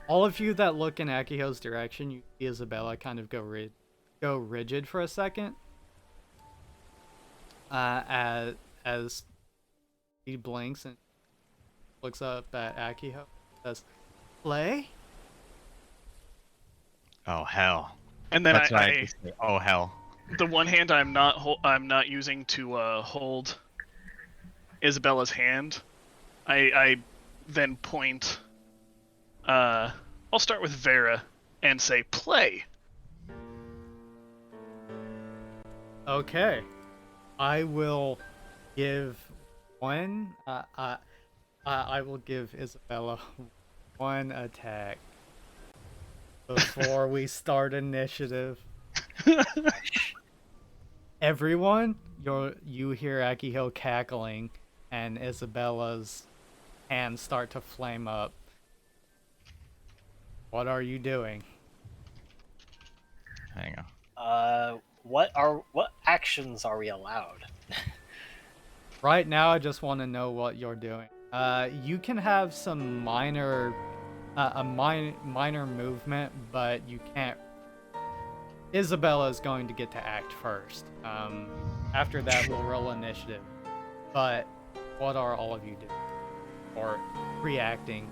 All of you that look in Akiho's direction, you see Isabella kind of go rigid for a second. As he blinks and looks up at Akiho, says, "Play?" Oh hell. And then That's what I I just say. Oh hell. the one hand I'm not using to hold Isabella's hand. I then point. I'll start with Vera and say play. Okay. I will give one. I will give Isabella one attack before we start initiative. Everyone, you hear Akiho cackling, and Isabella's hands start to flame up. What are you doing? Hang on. What actions are we allowed? Right now, I just want to know what you're doing. You can have some minor movement, but you can't. Isabella is going to get to act first. After that, we'll roll initiative. But what are all of you doing? Or reacting?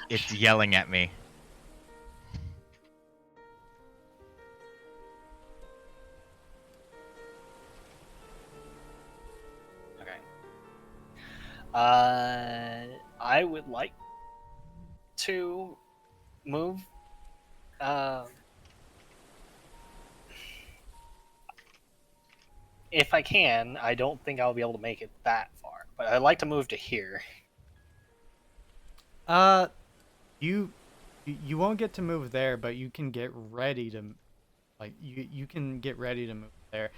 It's yelling at me. Okay. I would like to move. If I can, I don't think I'll be able to make it that far, but I'd like to move to here. You won't get to move there, but you can get ready to, you can get ready to move there.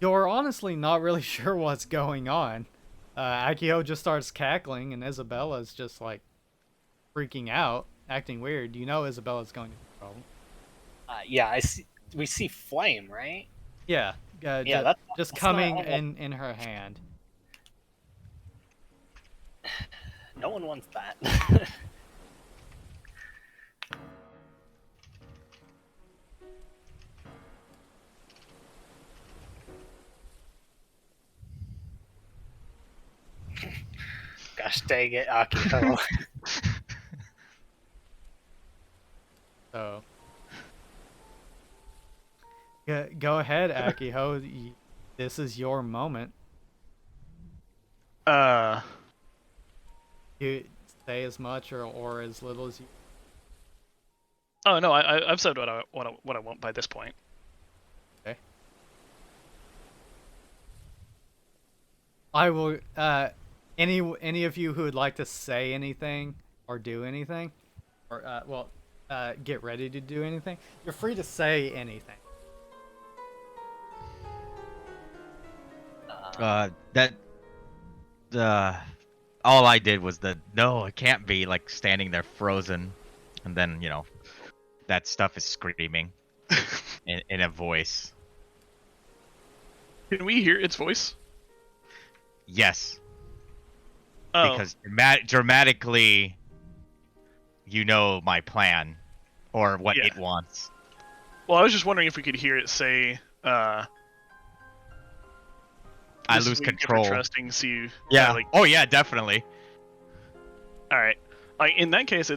You're honestly not really sure what's going on. Akio just starts cackling, and Isabella's just like freaking out, acting weird. You know Isabella's going to have a problem. Yeah, I see. We see flame, right? Yeah, Yeah, just that's coming not- in her hand. No one wants that. Gosh dang it, Akio. So, go ahead, Akiho. This is your moment. You say as much or as little as you. Oh no, I've said what I want by this point. Okay. I will. Any of you who would like to say anything or do anything, or get ready to do anything, you're free to say anything. That all I did was no, it can't be, like standing there frozen, and then that stuff is screaming in a voice. Can we hear its voice? Yes, Oh, because dramatically, my plan or what Yeah. it wants. well, I was just wondering if we could hear it say, I This is lose when you give her control. trusting, so you Yeah. like, Oh yeah, definitely. all right. Like in that case,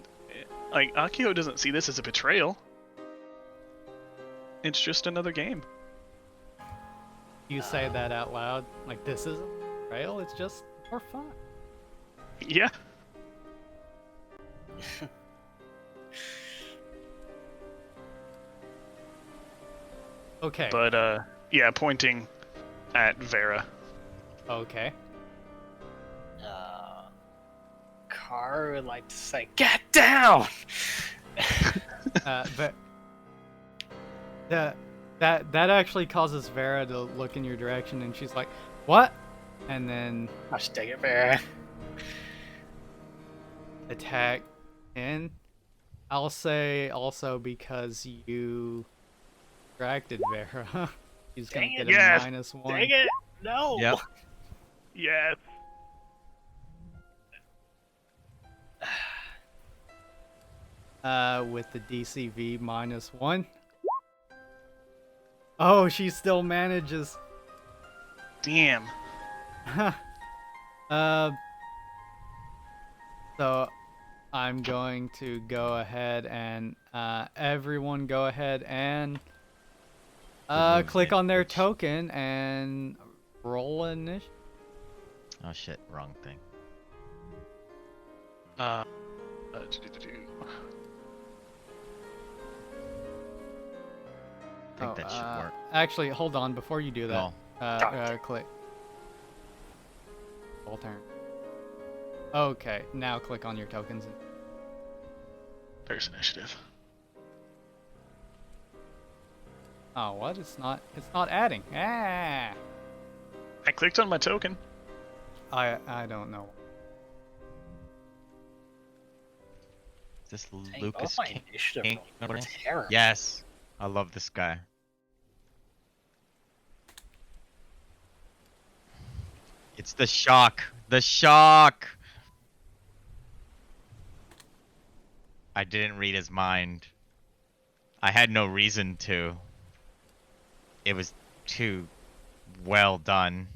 like Akio doesn't see this as a betrayal. It's just another game. You say that out loud, like this isn't betrayal. It's just for fun. Yeah. Okay. But yeah, pointing at Vera. Okay. Car would like to say, "Get down!" But that actually causes Vera to look in your direction, and she's like, "What?" And then Gosh dang it, Vera. attack. And I'll say also because you distracted Vera, he's gonna Dang get it, a yes. -1. Dang it! No. Yep. Yes. With the DCV -1. Oh, she still manages. Damn. uh, so I'm going to go ahead and everyone go ahead and Remove click the on their image. token and roll initiative. Oh shit, wrong thing. I think that should work. Actually, hold on before you do that. No. Click. Full turn. Okay, now click on your tokens. There's initiative. Oh, what? It's not adding. Ah. I clicked on my token. I don't know. Is this Dang, Lucas both my King? initiative rolls were terrible. Yes. I love this guy. It's the shock. The shock! I didn't read his mind. I had no reason to. It was too well done.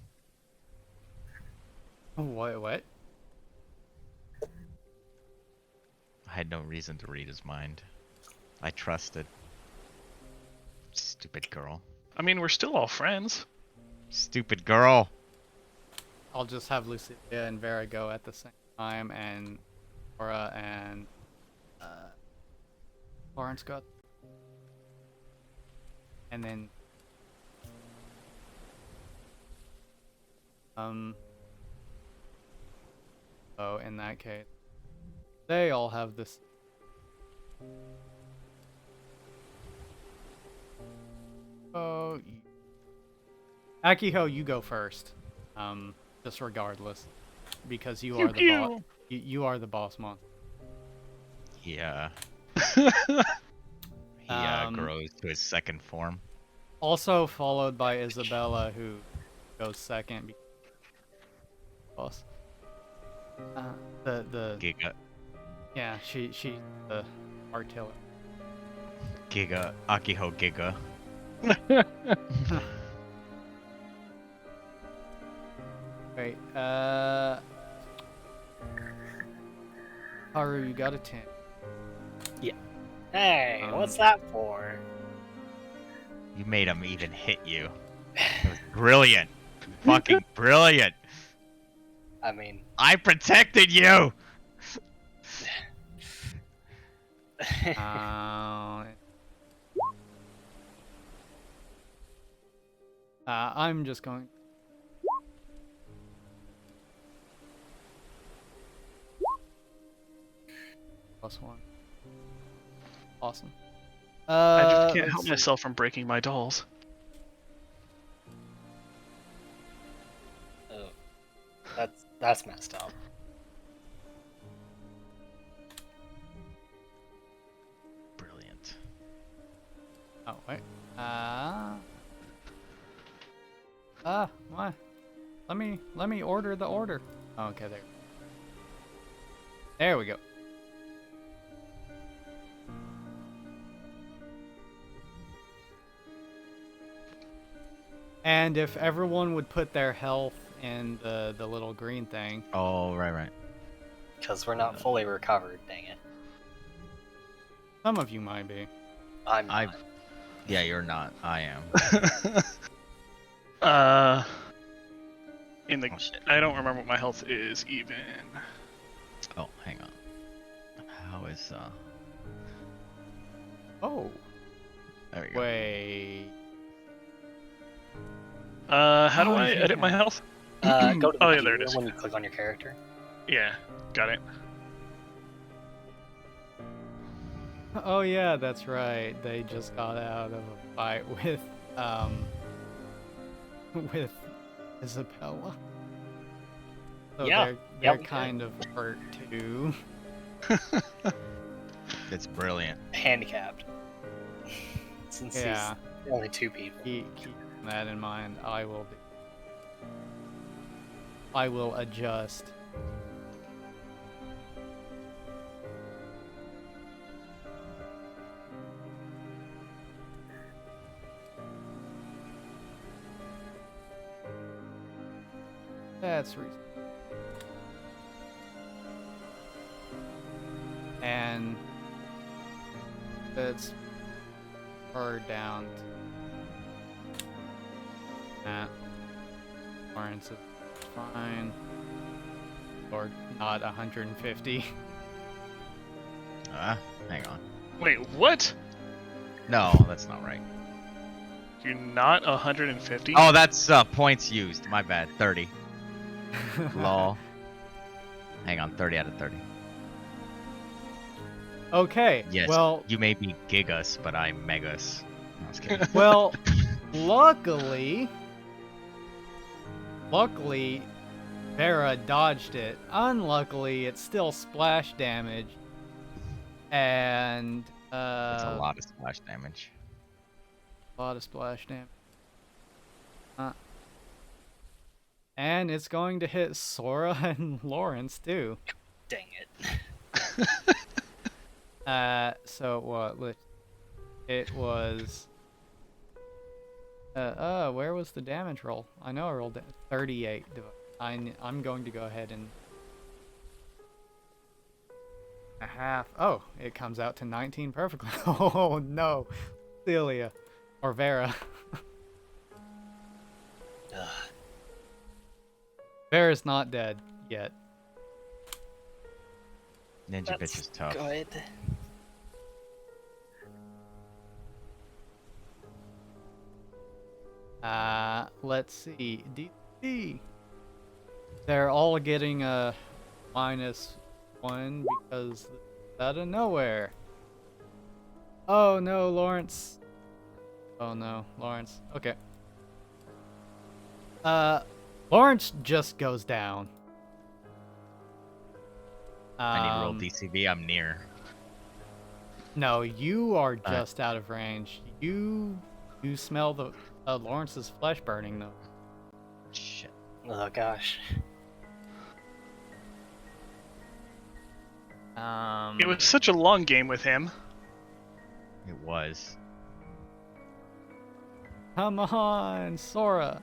What? I had no reason to read his mind. I trusted. Stupid girl. I mean, we're still all friends. Stupid girl. I'll just have Lucia and Vera go at the same time, and Laura and Lawrence go. And then so in that case, they all have this. Oh, Akiho, you go first. Just regardless, because you are the boss. You are the boss monster. Yeah. He grows to his second form. Also followed by Isabella, who goes second. Boss. The Giga. yeah, she the artillery. Giga. Akiho Giga. Wait, Haru, you got a 10. Hey, what's that for? You made him even hit you. It was brilliant. Fucking brilliant. I mean, I protected you! I'm just going. +1. Awesome. I just can't let's help see. myself from breaking my dolls. oh, that's messed up. Brilliant. Oh wait. Why? Let me order the order. Okay, there. There we go. And if everyone would put their health in the little green thing. Oh, right. Because we're not fully recovered, dang it. Some of you might be. I'm not. Yeah, you're not. I am. In the Oh, shit. I don't remember what my health is even. Oh, hang on. How is Oh, There we go. wait. How do Oh, I yeah. edit my health? Go to the Oh, yeah, view there it is. when you click on your character. Yeah, got it. Oh yeah, that's right. They just got out of a fight with with Isabella. So Yeah, they're yeah, we did. kind of hurt too. It's brilliant. Handicapped. Since Yeah. he's only 2 people. Keep that in mind. I will adjust. That's reasonable. And it's her down to Lawrence is fine. Or not 150. Hang on. Wait, what? No, that's not right. You're not 150? Oh, that's points used. My bad. 30. Lol. Hang on. 30 out of 30. Okay. Yes. Well, You may be Gigas, but I'm Megas. No, I was kidding. well, luckily, Vera dodged it. Unluckily, it's still splash damage. And It's a lot of splash damage. A lot of splash damage. And it's going to hit Sora and Lawrence too. Dang it. So what? It was. Where was the damage roll? I know I rolled it 38. I'm going to go ahead and a half. Oh, it comes out to 19 perfectly. Oh no, Celia or Vera. Ugh. Vera's not dead yet. Ninja That's bitch is tough. good. Let's see. DC. They're all getting a -1 because out of nowhere. Oh no, Lawrence. Oh no, Lawrence. Okay. Lawrence just goes down. I need to roll DCV. I'm near. No, you are Alright. just out of range. You smell the Lawrence's flesh burning though. Shit. Oh gosh. It was such a long game with him. It was. Come on, Sora.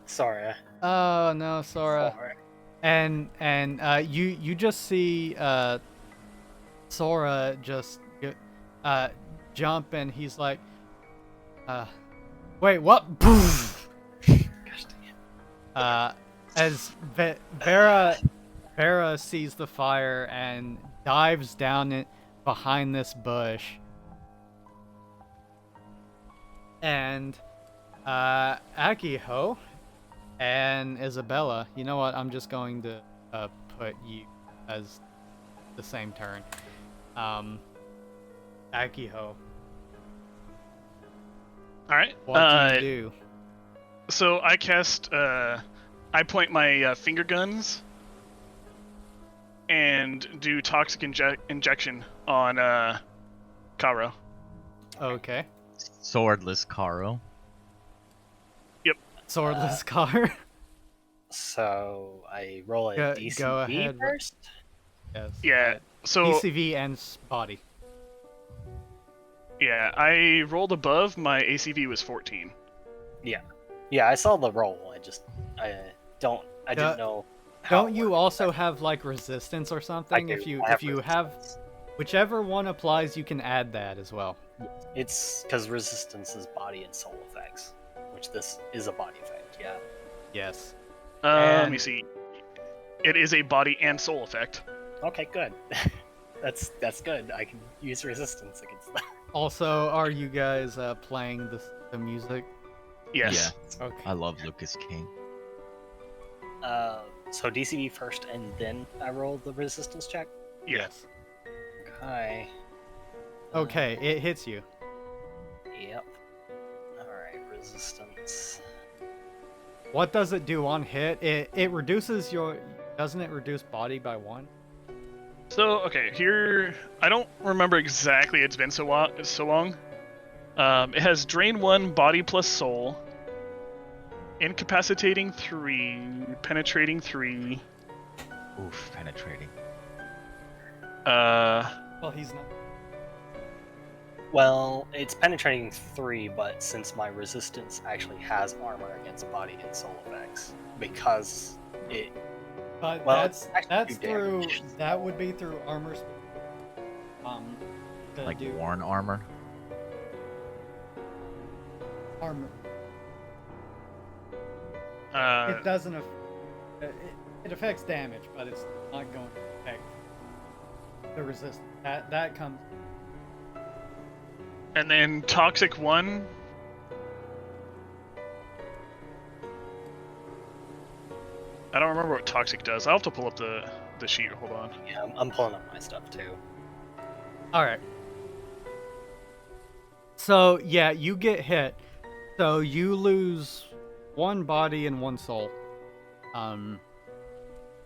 Sorry. Oh no, Sora. Sorry. And you just see Sora just jump and he's like wait, what? Gosh dang it. As Vera sees the fire and dives down it behind this bush. And Akiho and Isabella, you know what? I'm just going to put you as the same turn. Akiho, Alright. what do you do? So I cast, I point my finger guns and do toxic injection on Karo. Okay. Swordless Karo. Swordless car. So I roll a Go DCV ahead. first. Yes. Yeah, so DCV and body. Yeah, I rolled above. My ACV was 14. Yeah, I saw the roll. I didn't know. How Don't it you worked. also have like resistance or I something? do. If you have resistance. whichever one applies, you can add that as well. It's because resistance is body and soul effects, which this is a body effect. Yeah. Yes. Let me And- see. It is a body and soul effect. Okay, good. that's good. I can use resistance against that. Also, are you guys playing the music? Yes. Okay. I love Lucas King. So DCB first, and then I roll the resistance check. Yeah. Yes. Okay. Okay, it hits you. Yep. All right, resistance. What does it do on hit? It reduces your. Doesn't it reduce body by 1? So okay, here I don't remember exactly. It's been so long. It has drain 1, body plus soul, incapacitating 3, penetrating 3. Oof, penetrating. Well, he's not. Well, it's penetrating 3, but since my resistance actually has armor against body and soul effects, because it. But Well, that's it's actually through. damage. That would be through armor. To Like do worn armor. armor. Uh, It doesn't. It affects damage, but it's not going to affect the resistance. That comes. and then toxic 1. I don't remember what toxic does. I'll have to pull up the sheet. Hold on. Yeah, I'm pulling up my stuff too. All right. So yeah, you get hit. So you lose 1 body and 1 soul.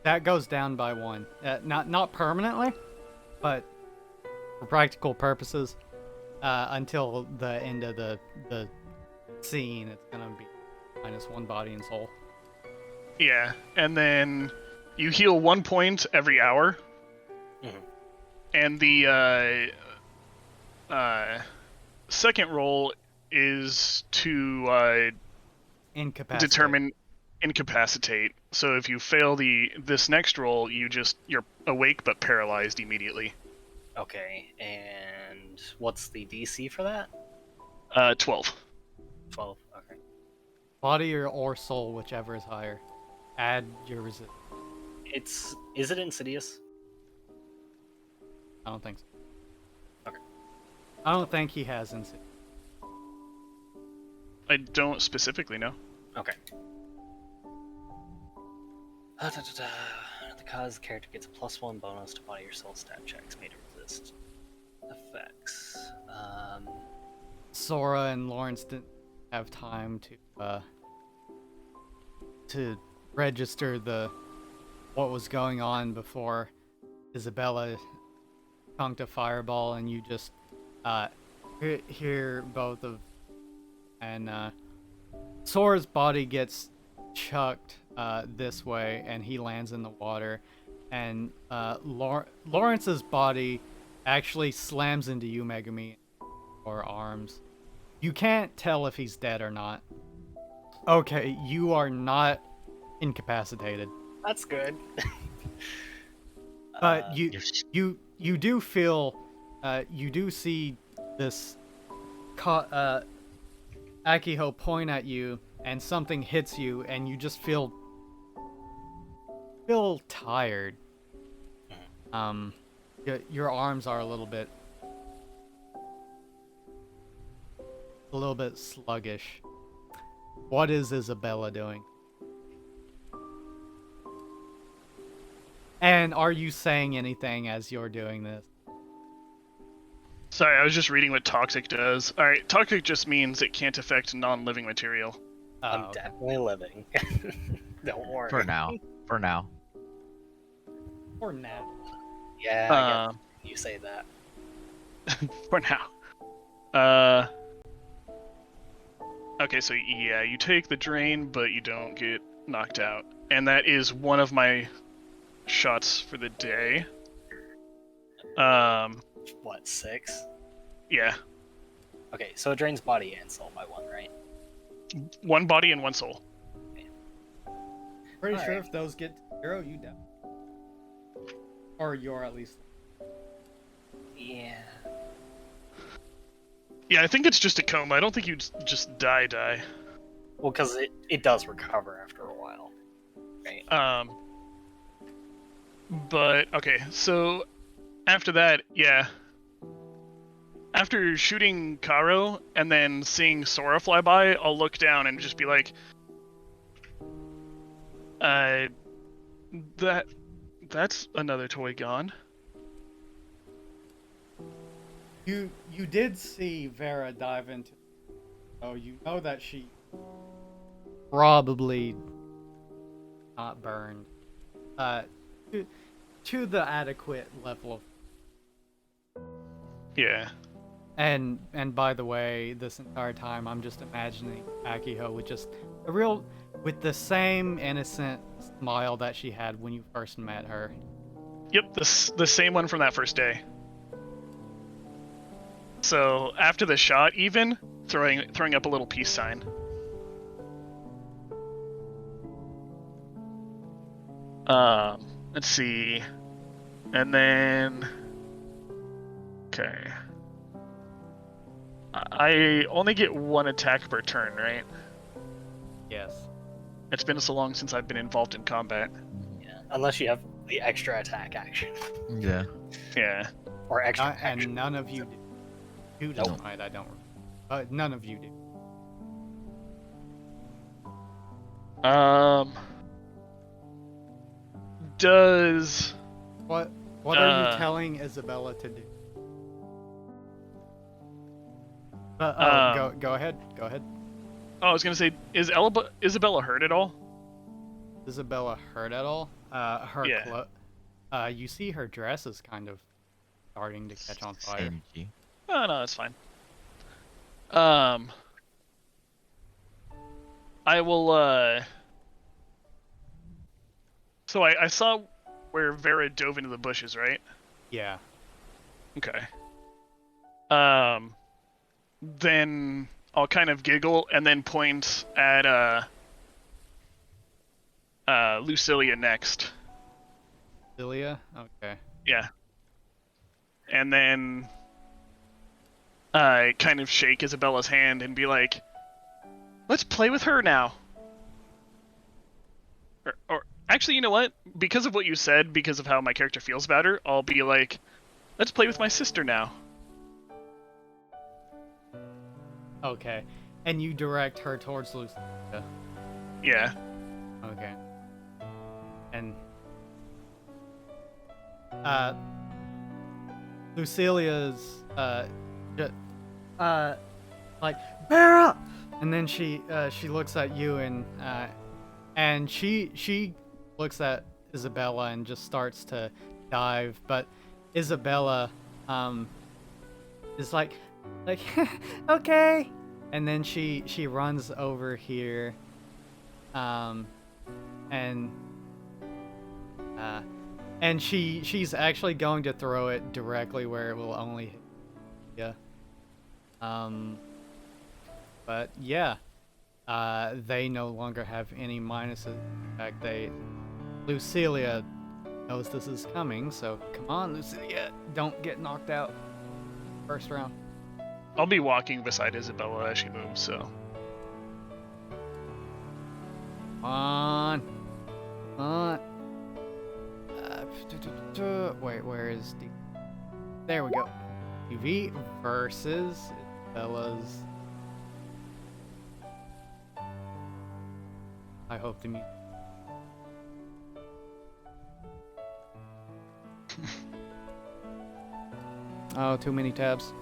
That goes down by 1. Not permanently, but for practical purposes, until the end of the scene, it's gonna be -1 body and soul. Yeah, and then you heal 1 point every hour. Mhm. And the second roll is to Incapacitate. determine incapacitate. So if you fail this next roll, you're awake but paralyzed immediately. Okay, and what's the DC for that? 12. 12. Okay. Body or soul, whichever is higher. Add your resist. Is it insidious? I don't think so. Okay. I don't think he has insidious. I don't specifically know. Okay. The cause character gets a +1 bonus to body or soul stat checks made to resist effects. Sora and Lawrence didn't have time to register what was going on before Isabella conked a fireball, and you just hear both of, and Sora's body gets chucked this way, and he lands in the water, and Lawrence's body actually slams into you, Megami, or arms. You can't tell if he's dead or not. Okay, you are not incapacitated, That's good. but You're you do feel, you do see this Akiho point at you, and something hits you, and you just feel tired. Your arms are a little bit sluggish. What is Isabella doing? And are you saying anything as you're doing this? Sorry, I was just reading what toxic does. Alright, toxic just means it can't affect non-living material. I'm okay. definitely living. Don't worry. for now. For now. For now. Yeah, I guess you say that. For now. Okay, so yeah, you take the drain, but you don't get knocked out. And that is one of my shots for the day. What, 6? Yeah. Okay, so it drains body and soul by 1, right? 1 body and 1 soul. Pretty All sure right. if those get to 0, you die. Or you're at least. Yeah. Yeah, I think it's just a coma. I don't think you just die. Well, because it does recover after a while. Right. But okay, so after that, yeah. After shooting Karo and then seeing Sora fly by, I'll look down and just be like, that's another toy gone. You did see Vera dive into. Oh, you know that she probably not burned. To the adequate level of. Yeah. And by the way, this entire time I'm just imagining Akiho with the same innocent smile that she had when you first met her. Yep, the same one from that first day. So after the shot, even throwing up a little peace sign. Let's see, and then okay. I only get 1 attack per turn, right? Yes. It's been so long since I've been involved in combat. Yeah. Unless you have the extra attack action Yeah. Yeah. or extra And action. none of you do. You Nope. don't, right? I don't. But none of you do. Does What are you telling Isabella to do? Go ahead. Go ahead. oh, I was gonna say, is Isabella hurt at all? Isabella hurt at all? Yeah. You see her dress is kind of starting to catch on fire. Synergy. Oh no, that's fine. I will. So I saw where Vera dove into the bushes, right? Yeah. Okay. Then I'll kind of giggle and then point at Lucilia next. Cilia? Okay. Yeah. And then I kind of shake Isabella's hand and be like, "Let's play with her now." Or actually, you know what? Because of what you said, because of how my character feels about her, I'll be like, "Let's play with my sister now." Okay. And you direct her towards Lucilia. Yeah. Okay. And Lucilia's like Vera, and then she looks at you and she looks at Isabella and just starts to dive, but Isabella is like okay, and then she runs over here and she's actually going to throw it directly where it will only hit you. But yeah, they no longer have any minuses. In fact, Lucilia knows this is coming, so come on, Lucilia, don't get knocked out first round. I'll be walking beside Isabella as she moves, so. Come on. Wait, where is the? There we go. TV versus Bella's. I hope the music. Oh, too many tabs.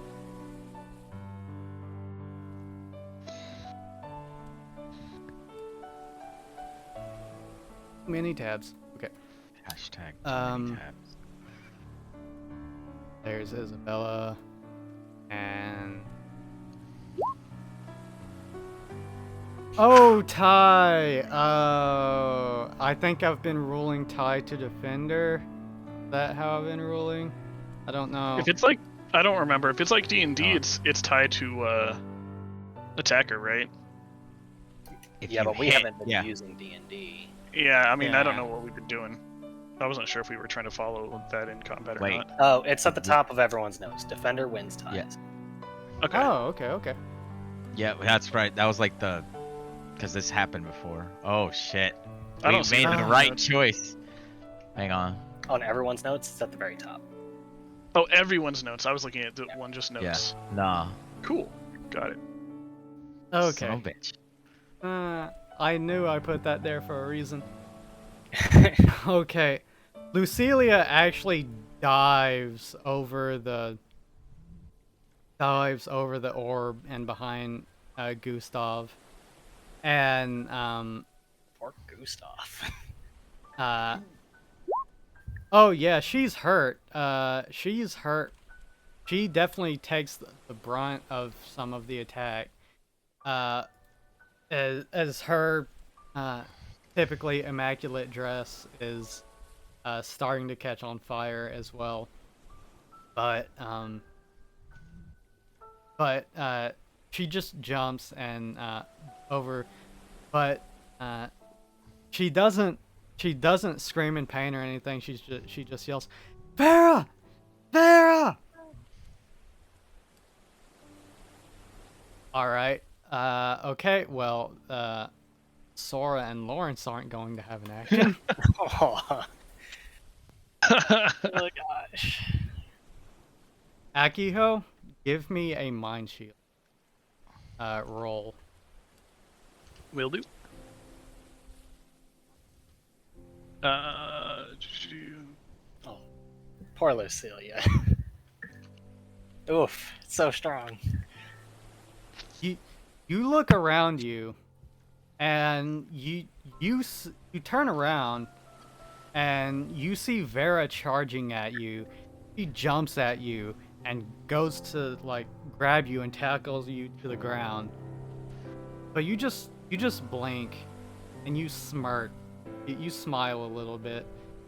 Too many tabs. Okay. Hashtag too many tabs. There's Isabella. And oh, Ty. Oh, I think I've been ruling Ty to defender. Is that how I've been ruling? I don't know. If it's like I don't remember. If it's like D&D, Oh. it's tied to attacker, right? If Yeah, you but we hit- haven't been yeah. using D&D. Yeah, I mean, I don't Yeah. know what we've been doing. I wasn't sure if we were trying to follow that in combat or Wait. not. Oh, it's at the top of everyone's notes. Defender wins ties. Yeah. Okay. Oh, okay. Yeah, that's right. That was like the, because this happened before. Oh shit. I We don't see made that the in right notes. choice. Hang on. On everyone's notes, it's at the very top. Oh, everyone's notes. I was looking at the one just notes. Nah. Cool. Got it. Son Okay. of a bitch. I knew I put that there for a reason. Okay. Lucilia actually dives over the orb and behind Gustav. And Poor Gustav. oh yeah, she's hurt. She's hurt. She definitely takes the brunt of some of the attack. As her typically immaculate dress is starting to catch on fire as well. But she just jumps and over, but she doesn't scream in pain or anything. She just yells, "Vera! Vera!" All right. Okay. Well, Sora and Lawrence aren't going to have an action. Oh my gosh. Akiho, give me a mind shield. Roll. Will do. Oh, poor Lucilia. Oof, it's so strong. You look around you, and you turn around, and you see Vera charging at you. She jumps at you and goes to like grab you and tackles you to the ground. But you just blink, and you smirk. You smile a little bit,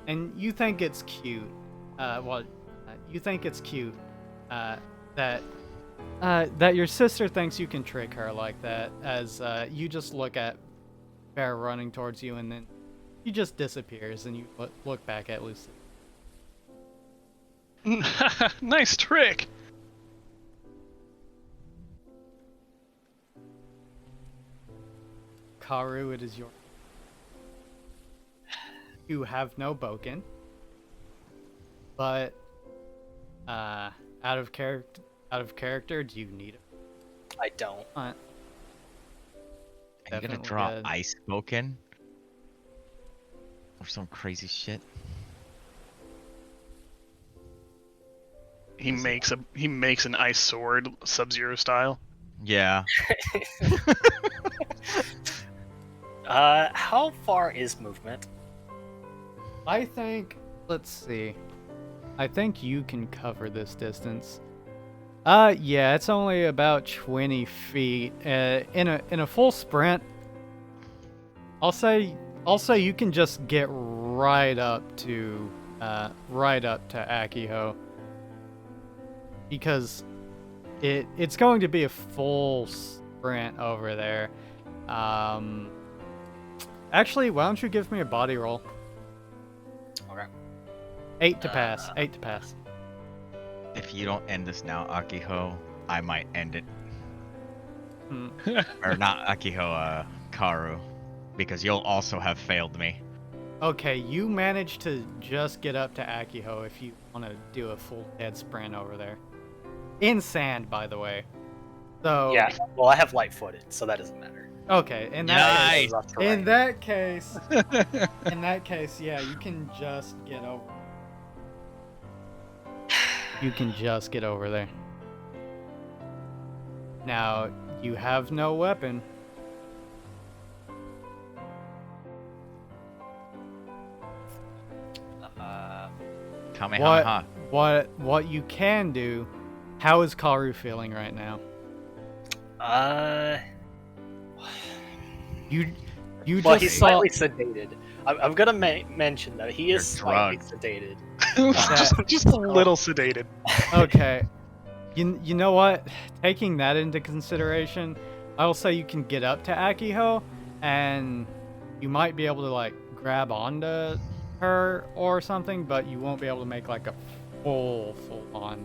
and you think it's cute. You think it's cute that your sister thinks you can trick her like that, as you just look at Vera running towards you, and then she just disappears, and you look back at Lucy. Nice trick. Karu, it is your. You have no Boken, but out of character, do you need it? I don't. Are you gonna Definitely draw good. Ice Spoken? Or some crazy shit? He makes an ice sword, Sub-Zero style. Yeah. How far is movement? I think. Let's see. I think you can cover this distance. Yeah, it's only about 20 feet. In a full sprint, I'll say you can just get right up to Akiho, because it's going to be a full sprint over there. Actually, why don't you give me a body roll? Okay. 8 to pass. 8 to pass. If you don't end this now, Akiho, I might end it. Hmm. Or not Akiho, Karu. Because you'll also have failed me. Okay, you managed to just get up to Akiho if you want to do a full dead sprint over there. In sand, by the way. So Yeah. Well, I have light-footed, so that doesn't matter. Okay, in Nice. that case, yeah, you can just get over. You can just get over there. Now, you have no weapon. Kamehameha. What you can do? How is Karu feeling right now? You Well, just he's saw. slightly sedated. I'm gonna mention that he is You're slightly drugged. sedated. just a little sedated. Okay, You know what? Taking that into consideration, I will say you can get up to Akiho, and you might be able to like grab onto her or something, but you won't be able to make like a full on,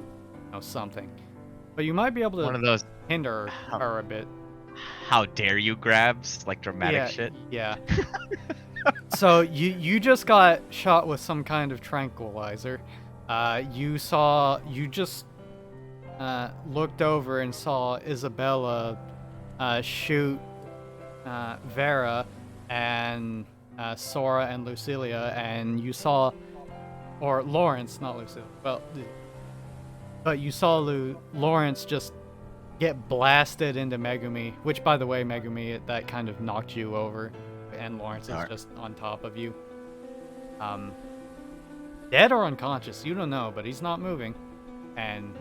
something. But you might be able One to of those hinder how, her a bit. how dare you grabs, like dramatic Yeah, shit. yeah. So you just got shot with some kind of tranquilizer. You just looked over and saw Isabella shoot Vera and Sora and Lucilia, and you saw, or Lawrence, not Lucilia, but you saw Lawrence just get blasted into Megumi, which, by the way, Megumi, that kind of knocked you over, and Lawrence is Alright. just on top of you. Dead or unconscious, you don't know, but he's not moving, and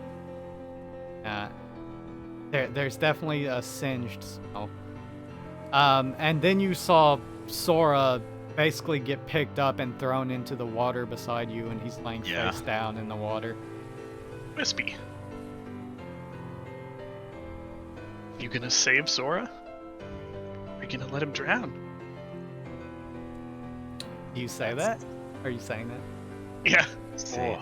there's definitely a singed smell. And then you saw Sora basically get picked up and thrown into the water beside you, and he's laying Yeah. face down in the water. Wispy. You gonna save Sora? Or you gonna let him drown? Do you say that? Are you saying that? Yeah. See.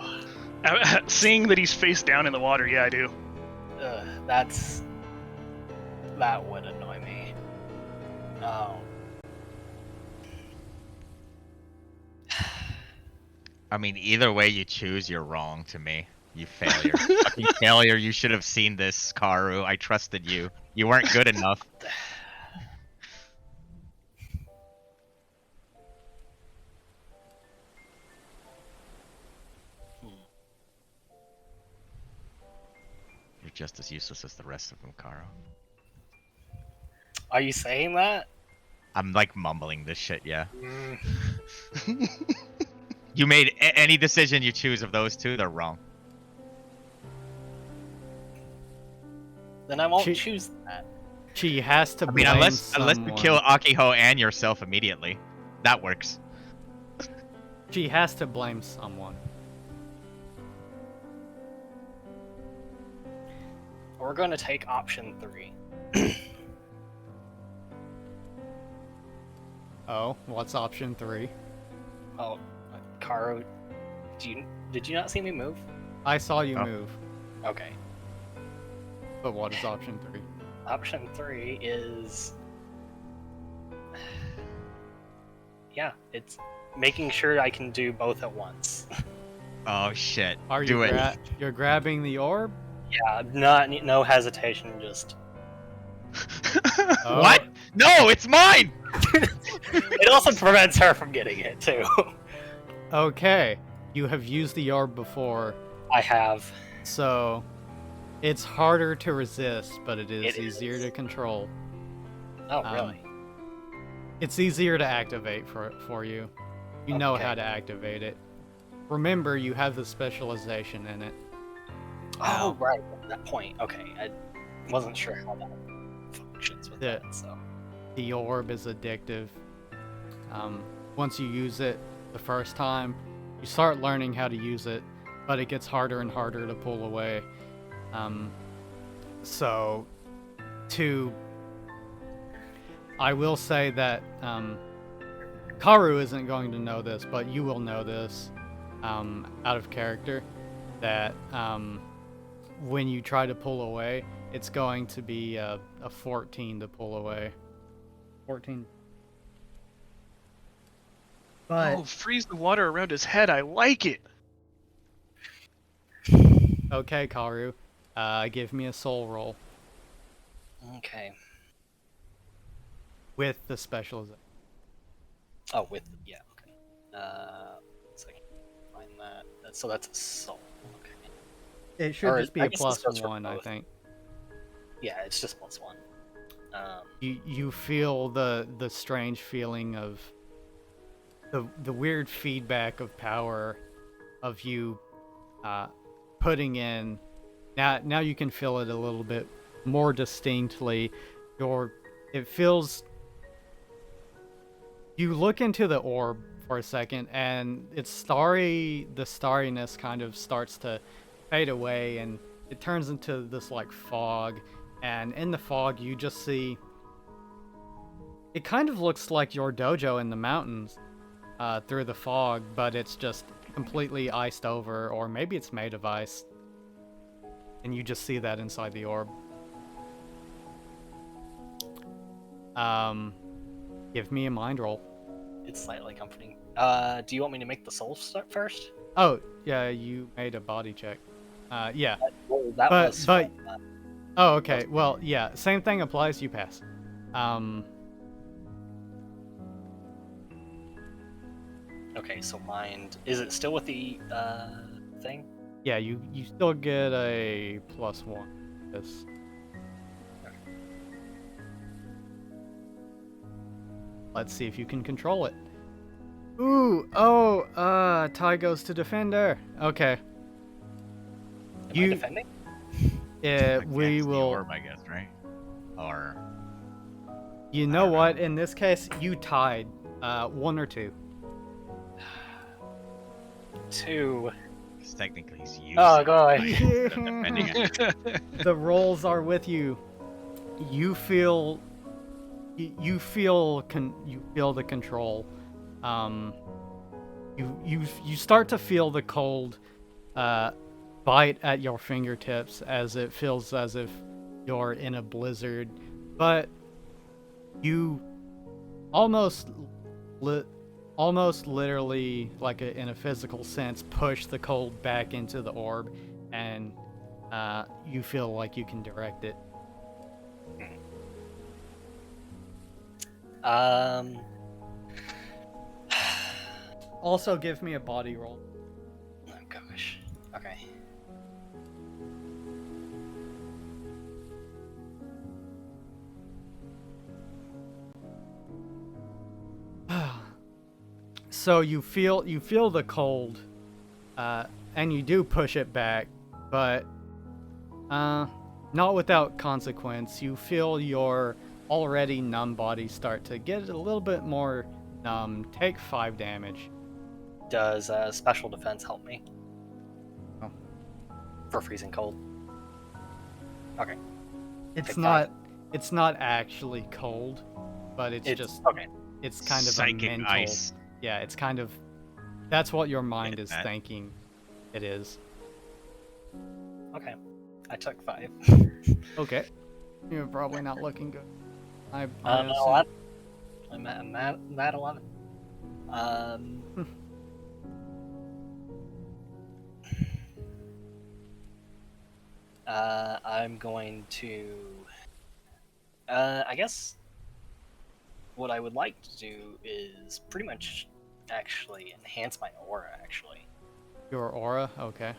Seeing that he's face down in the water, yeah, I do. That would annoy me. I mean, either way you choose, you're wrong to me. You failure. Fucking failure. You should have seen this, Karu. I trusted you. You weren't good enough. You're just as useless as the rest of them, Karu. Are you saying that? I'm like mumbling this shit, yeah. Mm, You made any decision you choose of those two, they're wrong. then I won't She- choose that. She has to I mean, blame unless you someone. kill Akiho and yourself immediately. That works. She has to blame someone. We're going to take option 3. Oh, what's option 3? Oh, Karo, did you not see me move? I saw you Oh. move, Okay. but what is option 3? Option 3 is... Yeah, it's making sure I can do both at once. Oh shit. Are Do you it. you're grabbing the orb? Yeah, no hesitation, just... Oh. What? No, it's mine! It also prevents her from getting it, too. Okay, you have used the orb before, I have. so it's harder to resist, but it is It easier is. to control. Oh, really? It's easier to activate for you. You know Okay. how to activate it. Remember, you have the specialization in it. Oh, right. That point. Okay. I wasn't sure how that functions with Yeah. that, so... The orb is addictive. Once you use it the first time, you start learning how to use it, but it gets harder and harder to pull away. I will say that Karu isn't going to know this, but you will know this out of character, that when you try to pull away, it's going to be a 14 to pull away. 14. But Oh, freeze the water around his head. I like it. okay, Karu, give me a soul roll Okay. with the specialization. Oh, yeah, okay. So I can find that. So that's a soul. Okay. It should Or just be I a guess plus this goes for 1, I both. think. Yeah, it's just +1. You feel the strange feeling of the weird feedback of power of you putting in. Now you can feel it a little bit more distinctly. It feels. You look into the orb for a second, and it's starry. The starriness kind of starts to fade away, and it turns into this like fog, and in the fog you just see. It kind of looks like your dojo in the mountains, through the fog, but it's just completely iced over, or maybe it's made of ice, and you just see that inside the orb. Give me a mind roll. It's slightly comforting. Do you want me to make the soul start first? Oh, yeah, you made a body check. Yeah. Well, that But- was but- from, Oh, okay. Well, yeah, same thing applies. You pass. okay, so mind. Is it still with the thing? Yeah, you still get a +1. This. Let's see if you can control it. Ooh, oh, tie goes to defender. Okay. Am I You- defending? We Against the will. orb, I guess, right? Or You know what? In this case, you tied. 1 or 2. 2. because technically he's using. Oh, go it, away. instead of defending it. The rolls are with you. You feel. You feel the control. You start to feel the cold bite at your fingertips as it feels as if you're in a blizzard, but you almost literally, like in a physical sense, push the cold back into the orb, and you feel like you can direct it. Also, give me a body roll. Oh gosh. Okay. So you feel the cold, and you do push it back, but not without consequence. You feel your already numb body start to get a little bit more numb. Take 5 damage. Does special defense help me? Oh. For freezing cold. Okay. It's Take not 5. it's not actually cold, but it's just okay. it's kind of Psychic a mental. ice. Yeah, it's kind of that's what your mind Get is that. thinking it is. Okay. I took 5. Okay. You're probably not looking good. I No, assume- I'm at 11. I'm going to. I guess what I would like to do is pretty much actually enhance my aura. Actually, Your aura? Okay.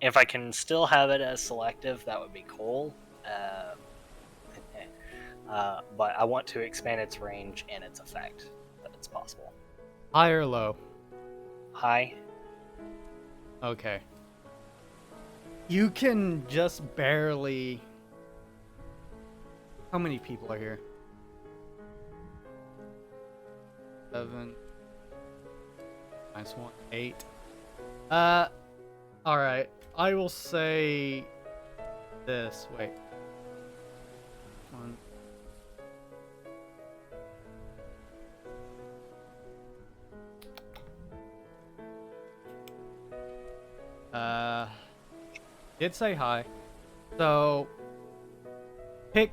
if I can still have it as selective, that would be cool. But I want to expand its range and its effect, if it's possible. High or low? High. Okay. You can just barely. How many people are here? 7. Nice one. 8. Alright. I will say this. Wait. 1. Did say hi. So, pick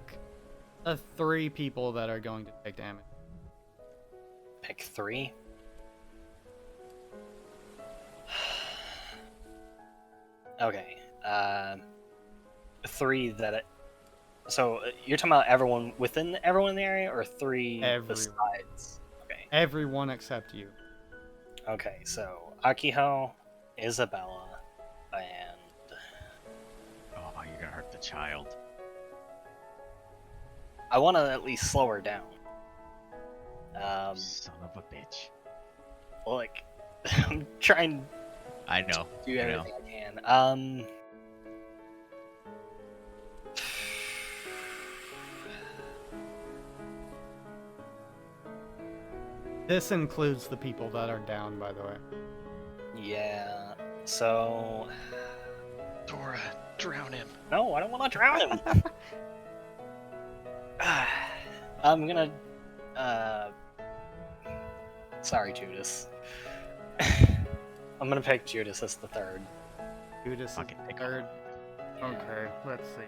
3 people that are going to take damage. Pick 3. Okay. 3 that it. So you're talking about everyone everyone in the area, or 3 Everyone. besides? Okay. Everyone except you. Okay. So Akiho, Isabella, and Oh, you're gonna hurt the child. I want to at least slow her down. Son of a bitch. Like I'm trying I know. to do I know. everything I can. This includes the people that are down, by the way. Yeah. So, Dora, drown him. no, I don't want to drown him. I'm gonna. Sorry, Judas. I'm gonna pick Judas as the third. Judas is Fucking pick third. Okay, let's see.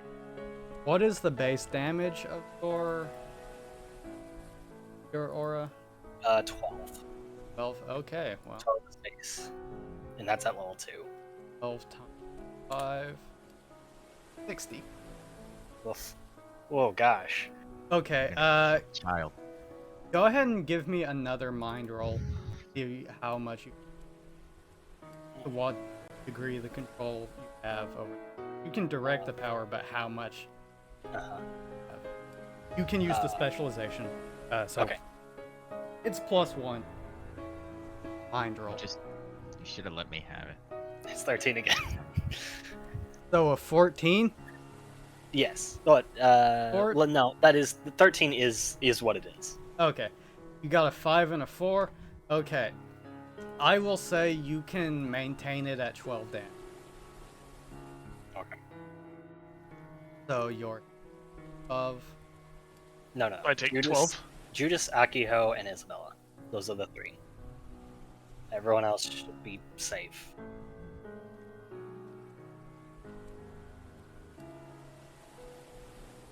What is the base damage of your aura? 12. 12. Okay, well, 12 is base, and that's at level 2. 12 times 5. 60. Oof. Whoa, gosh. Okay, Child. go ahead and give me another mind roll. See how much to what degree the control you have over. You can direct the power, but how much? Uh-huh. You can use the specialization. So Okay. it's +1. Mind roll. You should have let me have it. It's 13 again. So a 14. Yes, but well, no, that is the 13 is what it is. Okay, you got a 5 and a 4. Okay, I will say you can maintain it at 12 damage. Okay. So you're above. No. I take Judas, 12. Judas, Akiho, and Isabella. Those are the 3. Everyone else should be safe.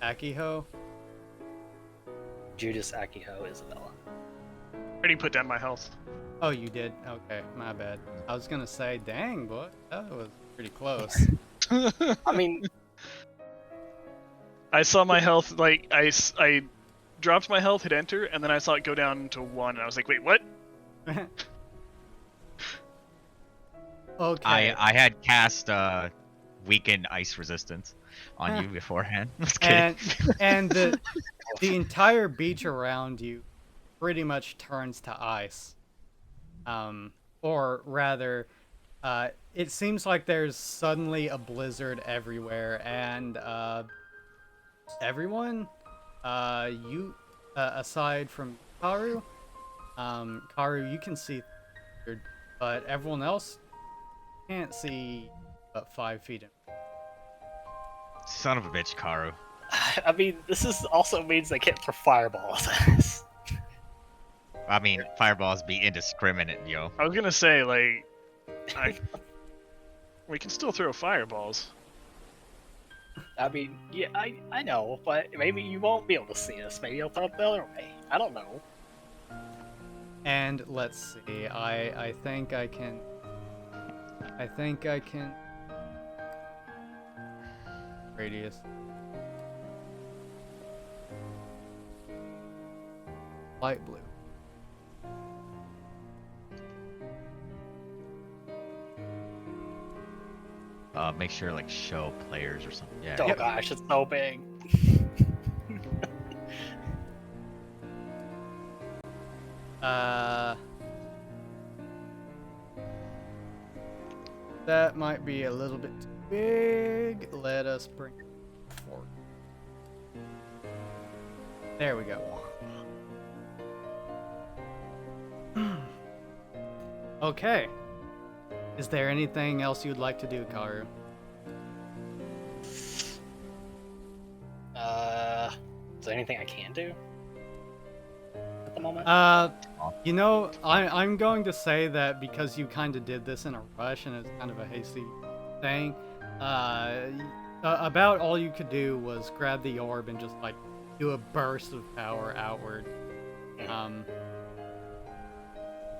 Akiho. Judas, Akiho, Isabella. Already put down my health. Oh, you did? Okay, my bad. I was gonna say, dang, boy, that was pretty close. I mean, I saw my health, like, I dropped my health, hit enter, and then I saw it go down to 1, and I was like, wait, what? Okay. I had cast weakened ice resistance on you beforehand. Just kidding. and the entire beach around you pretty much turns to ice. Or rather, it seems like there's suddenly a blizzard everywhere, and everyone, you, aside from Karu, Karu, you can see, but everyone else can't see but 5 feet in. Son of a bitch, Karu. I mean, this is also means they can't throw fireballs at us. I mean, fireballs be indiscriminate, yo. I was gonna say, like, we can still throw fireballs. I mean, yeah, I know, but maybe you won't be able to see us. Maybe you'll throw it the other way. I don't know. And let's see, I think I can radius. Light blue. Make sure like show players or something. Yeah. Oh gosh, it's so big. That might be a little bit too big. Let us bring it forward. There we go. Okay. Is there anything else you'd like to do, Karu? Is there anything I can do at the moment? You know, I'm going to say that because you kind of did this in a rush and it's kind of a hasty thing, about all you could do was grab the orb and just, like, do a burst of power outward.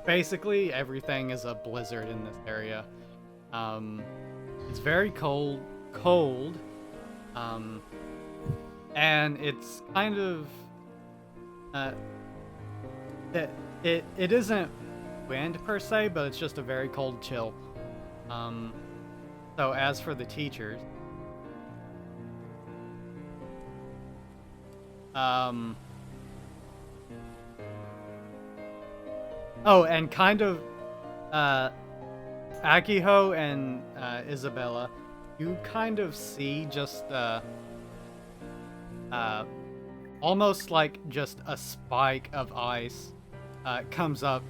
Basically, everything is a blizzard in this area. It's very cold, and it's kind of, it isn't wind per se, but it's just a very cold chill. So as for the teachers, oh, and kind of, Akiho and Isabella, you kind of see just, almost like just a spike of ice, comes up,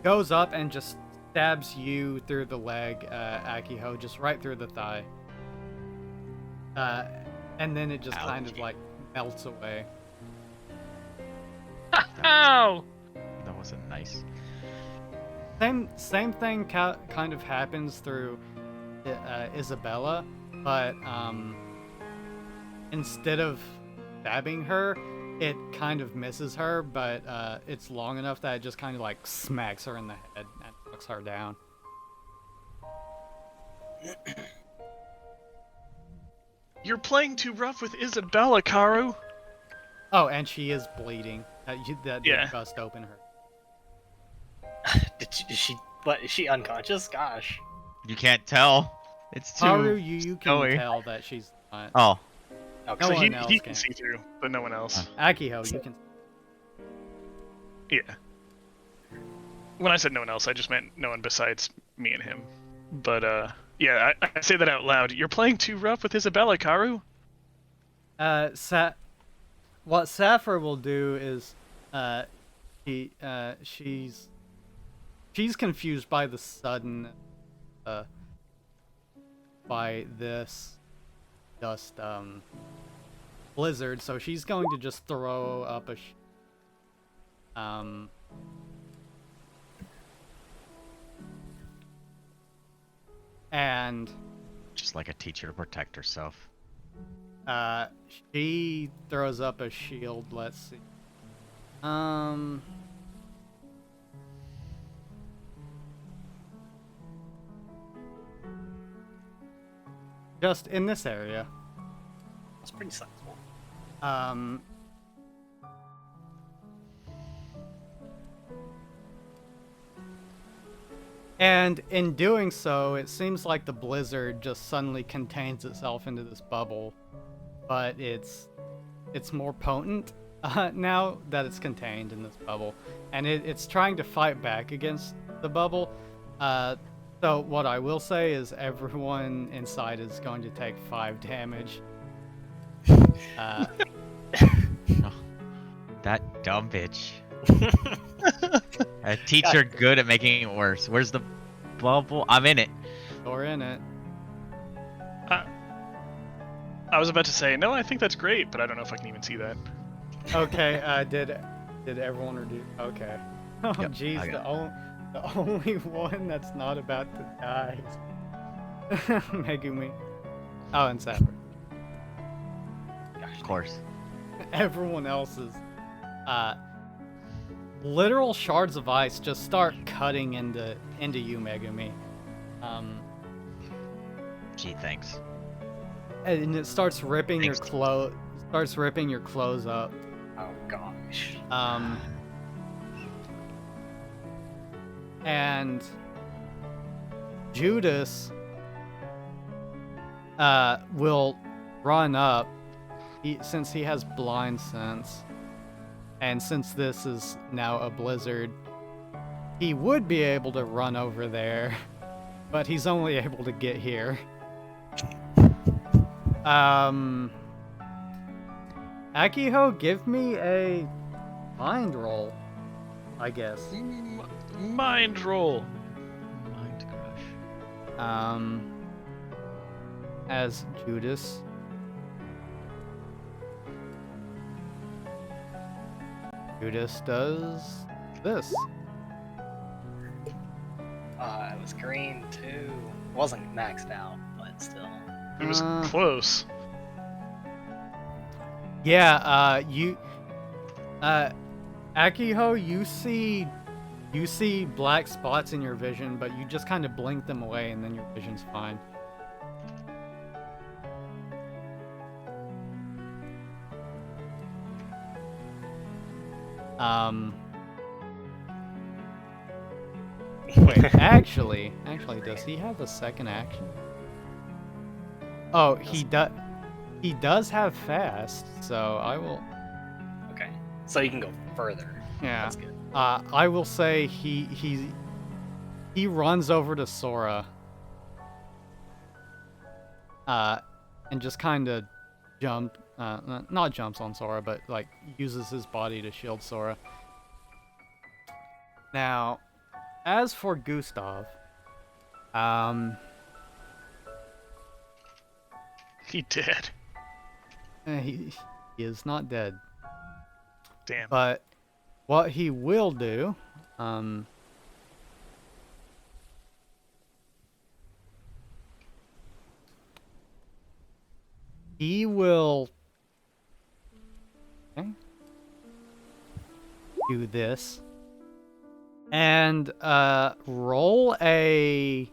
goes up and just stabs you through the leg, Akiho, just right through the thigh. And then it just kind of Ouchie. like melts away. Ow! That wasn't nice. Same thing kind of happens through Isabella, but instead of stabbing her, it kind of misses her, but it's long enough that it just kind of like smacks her in the head and knocks her down. You're playing too rough with Isabella, Karu. Oh, and she is bleeding. That did Yeah. bust open her. But is she unconscious? Gosh. You can't tell. It's too. Haru, you can snowy. tell that she's not. Oh, Okay. No So one he else can can. see through, but no one else. Akiho, you can. Yeah. When I said no one else, I just meant no one besides me and him. But yeah, I say that out loud. You're playing too rough with Isabella, Karu. What Sappher will do is, she's confused by the sudden, by this, just blizzard. So she's going to just throw up a, and just like a teacher to protect herself. she throws up a shield. Let's see. Just in this area. That's pretty sizable. And in doing so, it seems like the blizzard just suddenly contains itself into this bubble, but it's more potent now that it's contained in this bubble, and it's trying to fight back against the bubble. So what I will say is everyone inside is going to take 5 damage. That dumb bitch. A teacher good at making it worse. Where's the bubble? I'm in it. You're in it. I was about to say no. I think that's great, but I don't know if I can even see that. Okay. Did everyone reduce? Okay. Oh Yep, jeez, I got the only one that's not about to die is Megumi. Oh, and Sapper. Of course. Everyone else is literal shards of ice just start cutting into you, Megumi. Gee, thanks. And it starts ripping your Thanks. clothes up. Oh gosh. And Judas will run up since he has blind sense, and since this is now a blizzard, he would be able to run over there, but he's only able to get here. Akiho, give me a mind roll, I guess. Mind roll. Mind crush. As Judas. Judas does this. It was green too. Wasn't maxed out, but still. It was Uh, close. Yeah, Akiho, you see black spots in your vision, but you just kind of blink them away and then your vision's fine. Wait, actually, does he have a second action? Oh, he does have fast, so I will. Okay. So you can go further. Yeah. That's good. I will say he runs over to Sora. And just kind of not jumps on Sora, but like uses his body to shield Sora. Now, as for Gustav, He did. he is not dead. Damn. But what he will do, he will do this and roll a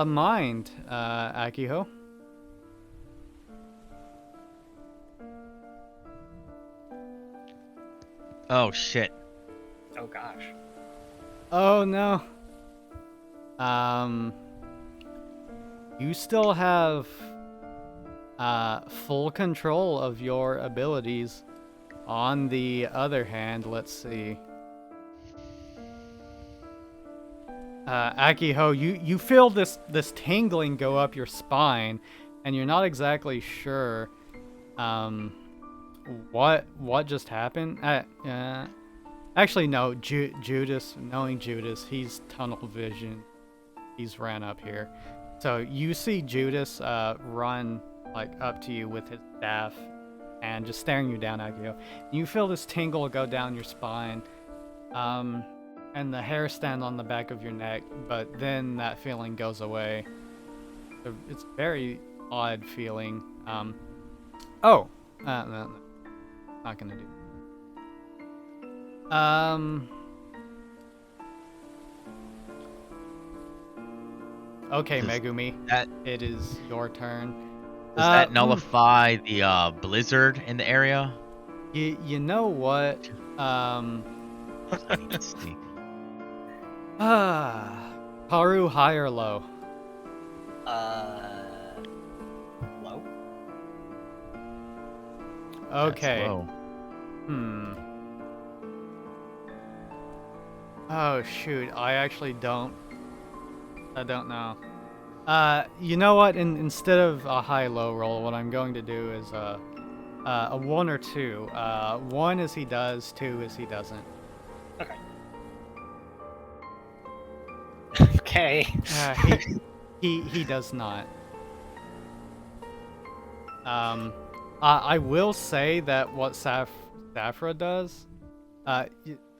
mind, Akiho. Oh shit. Oh gosh. Oh no. You still have full control of your abilities. On the other hand, let's see. Akiho, you feel this tingling go up your spine, and you're not exactly sure what just happened. Actually, no. Judas, knowing Judas, he's tunnel vision. He's ran up here, so you see Judas run like up to you with his staff and just staring you down, Akiho. You feel this tingle go down your spine, and the hair stand on the back of your neck, but then that feeling goes away. It's a very odd feeling. No, not gonna do. Okay, Megumi, it is your turn. Does that nullify the blizzard in the area? You know what? Let's see. Haru, high or low? Low. Okay. That's low. Oh shoot, I don't know. You know what? Instead of a high-low roll, what I'm going to do is a 1 or 2. 1 is he does, 2 is he doesn't. Okay. Okay. He does not. I will say that what Safra does.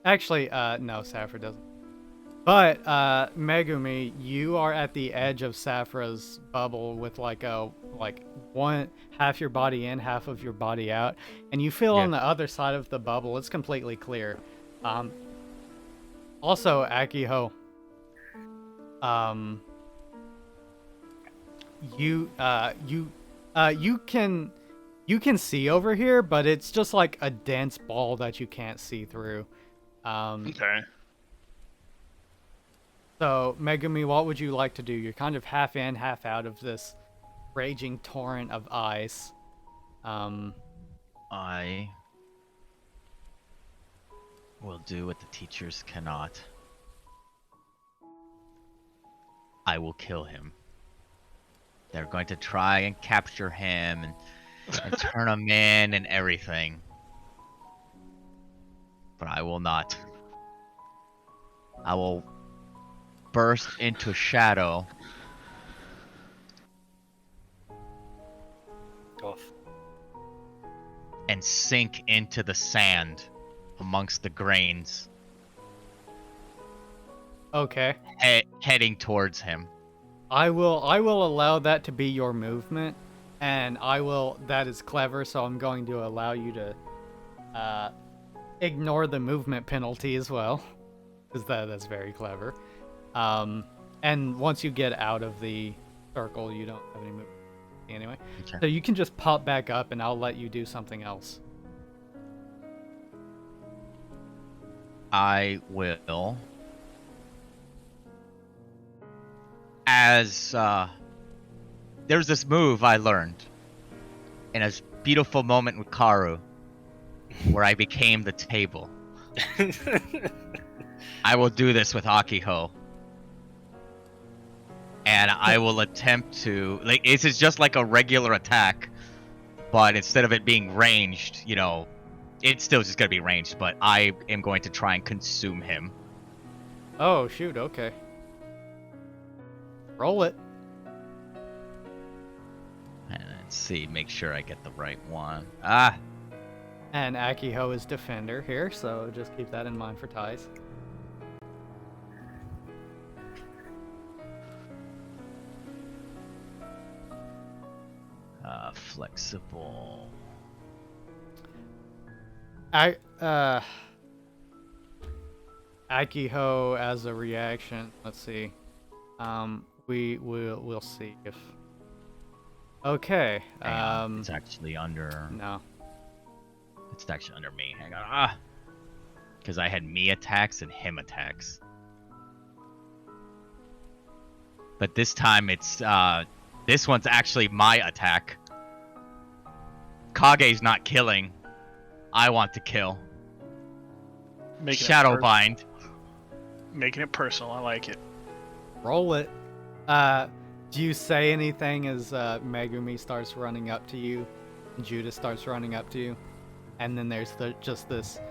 Actually, no, Safra doesn't. But Megumi, you are at the edge of Safra's bubble with like one half your body in, half of your body out, and you feel on the other side of the bubble it's completely clear. Also, Akiho, you can see over here, but it's just like a dense ball that you can't see through. Okay. So, Megumi, what would you like to do? You're kind of half in, half out of this raging torrent of ice. I will do what the teachers cannot. I will kill him. They're going to try and capture him and turn him in and everything. But I will not. I will burst into shadow. Oof. And sink into the sand amongst the grains. Okay. Heading towards him. I will allow that to be your movement, and that is clever, so I'm going to allow you to ignore the movement penalty as well, because that's very clever. And once you get out of the circle, you don't have any movement anyway. Okay. So you can just pop back up, and I'll let you do something else. I will. As there's this move I learned in a beautiful moment with Karu, where I became the table. I will do this with Akiho. And I will attempt to, like, this is just like a regular attack, but instead of it being ranged, it's still just gonna be ranged, but I am going to try and consume him. Oh, shoot, okay. Roll it. And let's see, make sure I get the right one. Ah, And Akiho is defender here, so just keep that in mind for ties. flexible. Akiho as a reaction. Let's see. We'll see if. Okay. Hang on, it's actually under. No. It's actually under me. Hang on. Because I had me attacks and him attacks. But this time it's this one's actually my attack. Kage's not killing. I want to kill. Making Shadowbind. Making it personal. I like it. Roll it. Do you say anything as Megumi starts running up to you, and Judas starts running up to you, and then there's just this.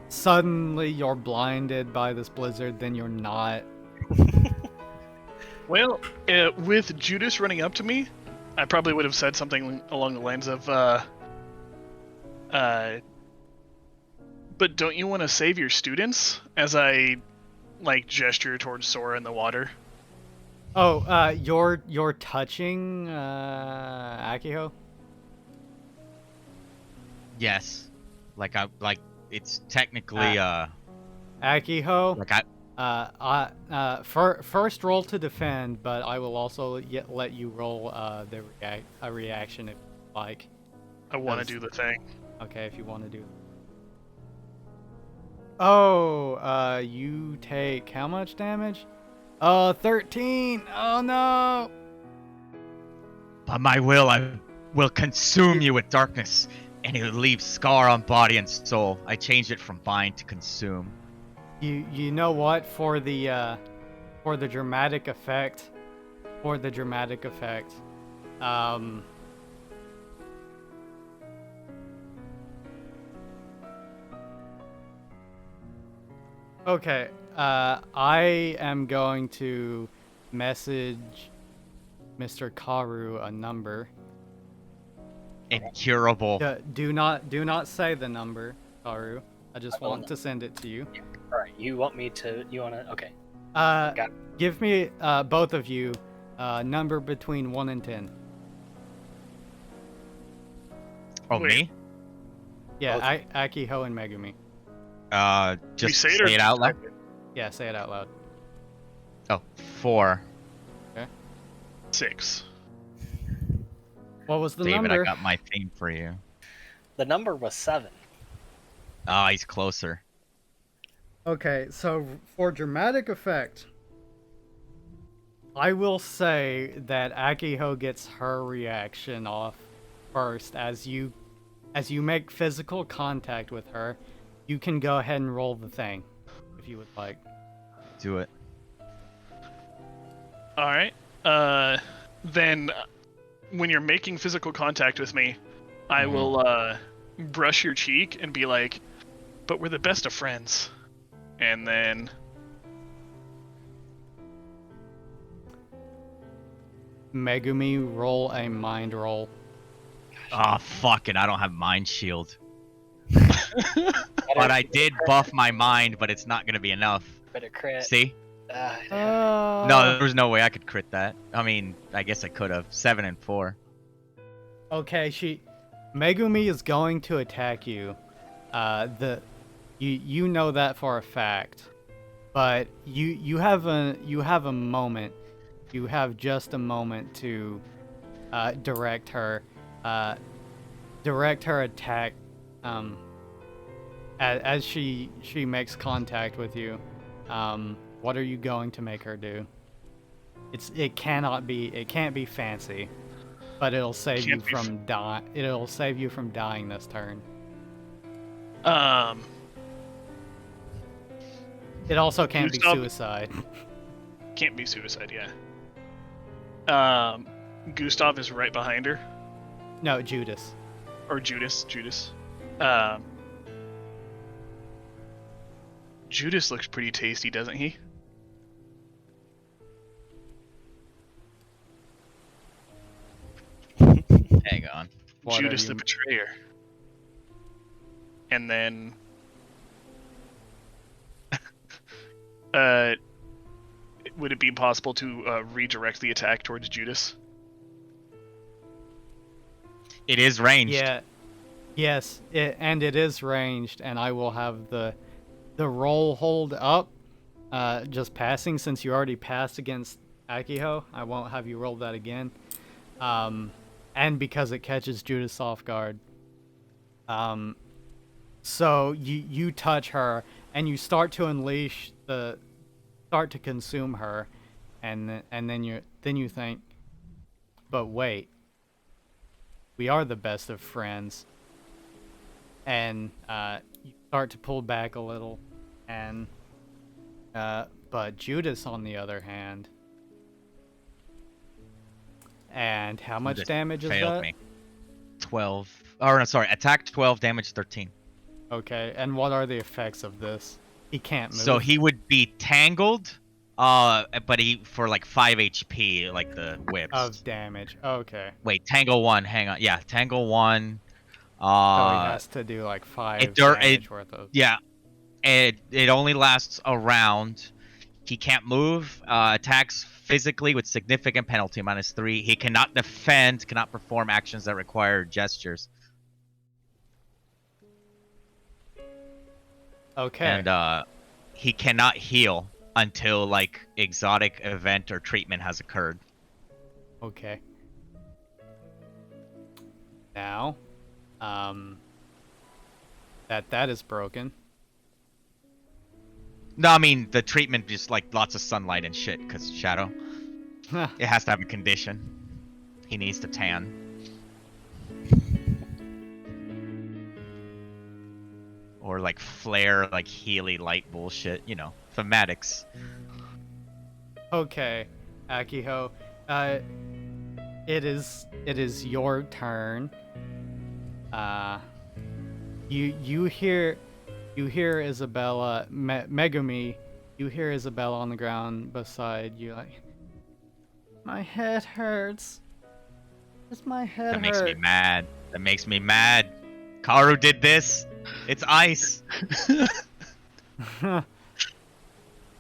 Suddenly you're blinded by this blizzard, then you're not. Well, with Judas running up to me, I probably would have said something along the lines of, but don't you want to save your students? As I, gesture towards Sora in the water. Oh, you're touching Akiho? Yes. It's technically Akiho. like I First roll to defend, but I will also let you roll a reaction if you like. I want to do the thing. Okay, if you want to do. Oh, you take how much damage? 13. Oh no. by my will I will consume you with darkness, and it will leave scar on body and soul. I changed it from bind to consume. You know what? For the dramatic effect, okay, I am going to message Mr. Karu a number. Incurable. Do not say the number, Karu. I just want to send it to you. All right, you want to? Okay. Give me both of you number between 1 and 10. Oh, Wait. me? Yeah, Akiho and Megumi. Just say say it or it out loud. Yeah, say it out loud. Oh, 4. 6. What was the David, number? I got my theme for you. The number was 7. Ah, he's closer. Okay, so for dramatic effect, I will say that Akiho gets her reaction off first as you make physical contact with her. You can go ahead and roll the thing if you would like. Do it. All right. Then when you're making physical contact with me, I will brush your cheek and be like, "But we're the best of friends." And then Megumi, roll a mind roll. Ah, fuck it. I don't have mind shield. But I did buff my mind, but it's not gonna be enough. Better crit. See? Yeah. No, there was no way I could crit that. I mean, I guess I could have. 7 and 4. Okay, Megumi is going to attack you. You know that for a fact, but you have a moment. You have just a moment to direct her attack as she makes contact with you. What are you going to make her do? It can't be fancy, but it'll save you from It'll save you from dying this turn. It also can't be suicide. Can't be suicide, yeah. Gustav is right behind her. No, Judas. Or Judas. Judas looks pretty tasty, doesn't he? Hang on. What are Judas you- the Betrayer. And then would it be possible to redirect the attack towards Judas? It is ranged. Yeah. Yes, and it is ranged, and I will have the roll hold up. Just passing, since you already passed against Akiho, I won't have you roll that again. And because it catches Judas off guard. So you touch her, and you start to unleash start to consume her, and then you think, but wait, we are the best of friends. And you start to pull back a little, and but Judas, on the other hand, and how much Judas damage is failed that? me. 12. Or no, sorry. Attack 12, damage 13. Okay, and what are the effects of this? He can't move. So he would be tangled, but he for like 5 HP, like the whips. of damage. Okay, Wait, tangle 1. Hang on. Yeah, tangle 1. so he has to do like 5 dur- damage worth of. Yeah, it only lasts a round. He can't move. Attacks physically with significant penalty, -3. He cannot defend, cannot perform actions that require gestures. Okay. And he cannot heal until like exotic event or treatment has occurred. Okay. Now, that is broken. No, I mean the treatment just like lots of sunlight and shit, cause shadow. It has to have a condition. He needs to tan. Or like flare, like Healy light bullshit, you know, thematics. Okay, Akiho. It is your turn. You hear Isabella, Megumi. You hear Isabella on the ground beside you, like, my head hurts. Just my head That makes me hurt. mad. That makes me mad. Karu did this. It's ice.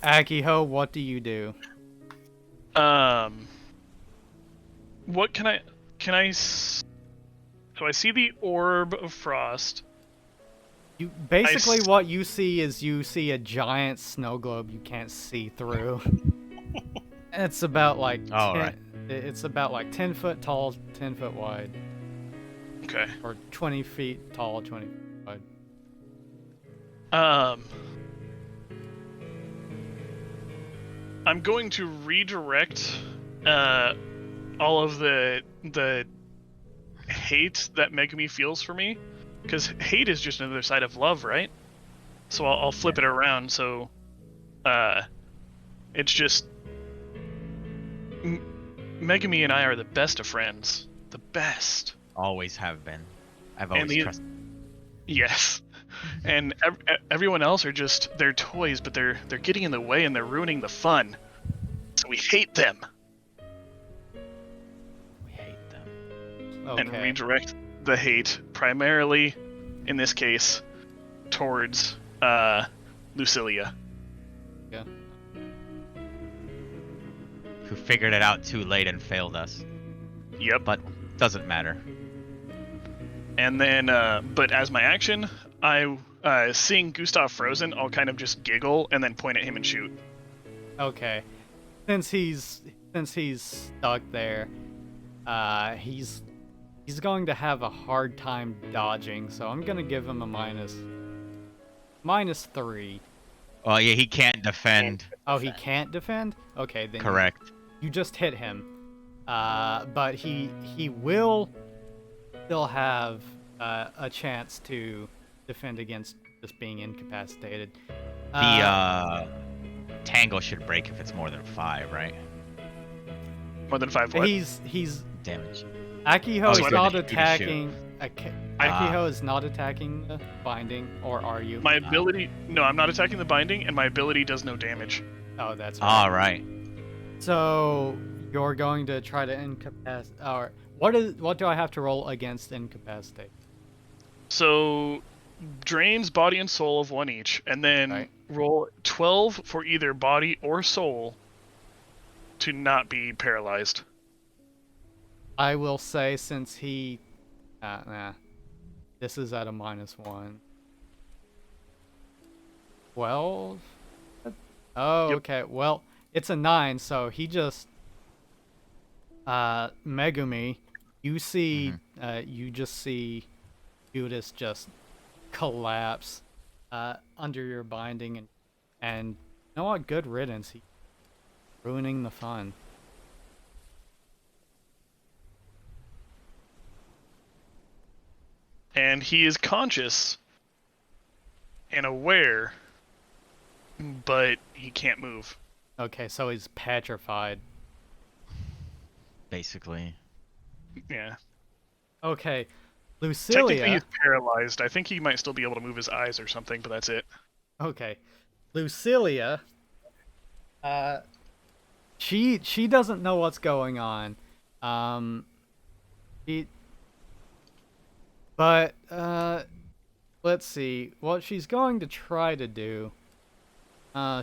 Akiho, what do you do? What can I so I see the orb of frost. You basically s- what you see is a giant snow globe you can't see through. It's about like All right. It's about like 10 foot tall, 10 foot wide, Okay. or 20 feet tall, 20 feet wide. I'm going to redirect all of the hate that Megumi feels for me, because hate is just another side of love, right? So I'll flip it around. So it's just Megumi and I are the best of friends, the best. Always have been. I've And always the- trusted. Yes. And everyone else are just they're toys, but they're getting in the way and they're ruining the fun. So we hate them We hate them. Okay. and redirect the hate primarily, in this case, towards Lucilia. Yeah. Who figured it out too late and failed us. Yep. But doesn't matter. And then, but as my action, I seeing Gustav frozen, I'll kind of just giggle and then point at him and shoot. Okay. Since he's stuck there, he's going to have a hard time dodging, so I'm gonna give him a -3. Oh yeah, he can't defend. Oh, he can't defend? Okay, then Correct. You just hit him. But he will still have a chance to defend against just being incapacitated. The tangle should break if it's more than 5, right? More than 5 what? He's Damage. Akiho Oh, is he's not gonna shoot. attacking. Akiho is not attacking the binding, or are you? My ability... No, I'm not attacking the binding, and my ability does no damage. Oh, that's right. All right. So You're going to try to incapacitate. Or what do I have to roll against incapacitate? So drains body and soul of 1 each, and then Right. roll 12 for either body or soul to not be paralyzed. I will say since he, nah, this is at a -1. 12. Oh, Yep. okay. Well, it's a 9, so he just Megumi, you see you just see Judas just collapse under your binding, and you know what? Good riddance. He's ruining the fun. And he is conscious and aware, but he can't move. Okay, so he's petrified. Basically. Yeah. Okay, Technically, Lucilia. he's paralyzed. I think he might still be able to move his eyes or something, but that's it. Okay, Lucilia. She doesn't know what's going on. She. But let's see what she's going to try to do.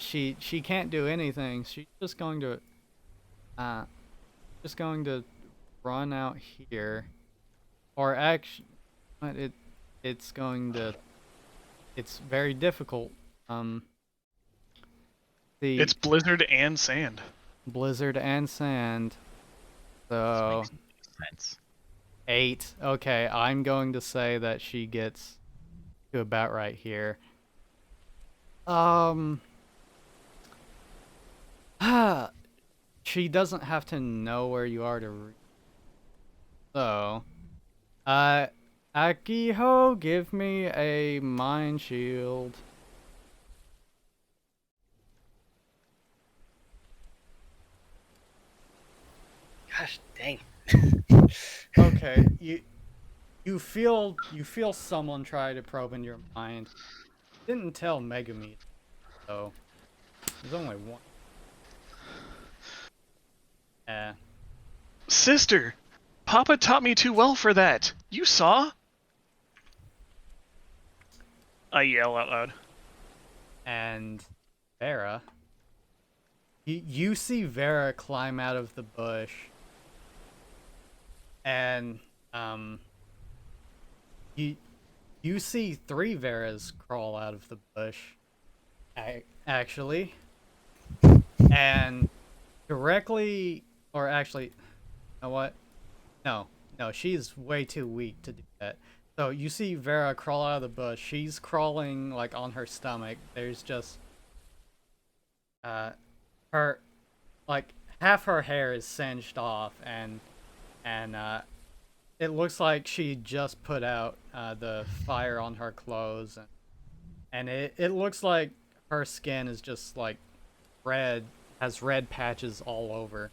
She can't do anything. She's just going to run out here, or actually, it's going to. It's very difficult. The It's blizzard and sand. blizzard and sand. So This makes sense. 8. Okay, I'm going to say that she gets to about right here. She doesn't have to know where you are to read. So, Akiho, give me a mind shield. Gosh dang. Okay, you feel someone try to probe in your mind. Didn't tell Megami, so there's only one. Sister! Papa taught me too well for that! You saw? I yell out loud. And Vera. You see Vera climb out of the bush, and you see 3 Veras crawl out of the bush, actually, and directly, or actually, you know what? No, she's way too weak to do that. So you see Vera crawl out of the bush. She's crawling like on her stomach. There's just her, like, half her hair is singed off, and it looks like she just put out the fire on her clothes, and it looks like her skin is just like red, has red patches all over.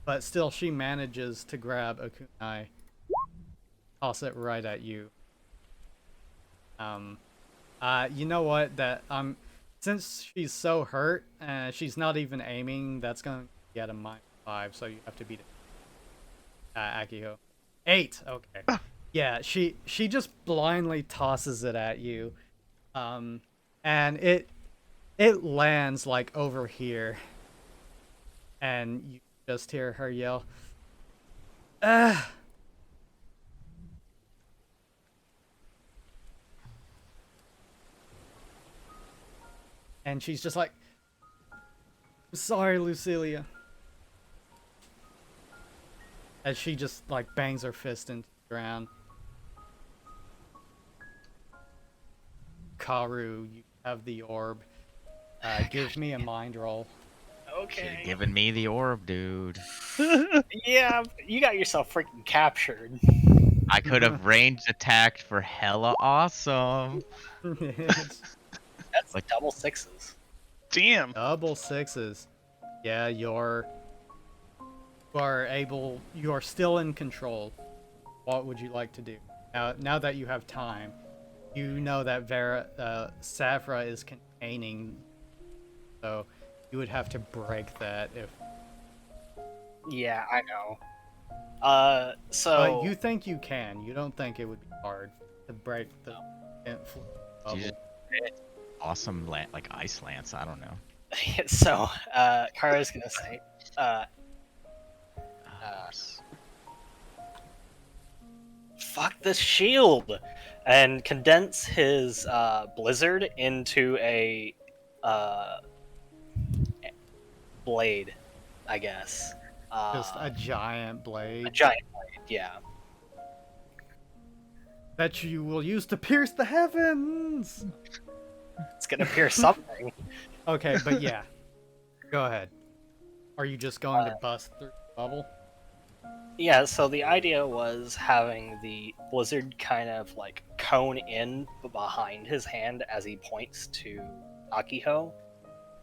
But still, she manages to grab a kunai, toss it right at you. You know what? Since she's so hurt, she's not even aiming. That's going to get a -5, so you have to beat it. Akiho. 8. Okay. Yeah, she just blindly tosses it at you, and it lands like over here, and you just hear her yell, "Ah!" And she's just like, "I'm sorry, Lucilia." As she just like bangs her fist into the ground. Karu, you have the orb. Give me a mind roll. Okay. Should've given me the orb, dude. Yeah, you got yourself freaking captured. I could have ranged attacked for hella awesome. That's Like- double 6s. Damn. Double 6s. Yeah, you are still in control. What would you like to do? Now that you have time, you know that Savra is containing, so you would have to break that if Yeah, I know. But So you think you can. You don't think it would be hard to break the influence Jesus, bubble. awesome like ice lance. I don't know. so Kara's gonna say, uh, Horse. "Fuck this shield," and condense his blizzard into a uh, blade, I guess. Just a giant A blade giant blade, yeah. that you will use to pierce the heavens. It's gonna pierce something. Okay, but yeah. Go ahead. Are you just going to bust through the bubble? Yeah, so the idea was having the blizzard kind of like cone in behind his hand as he points to Akiho,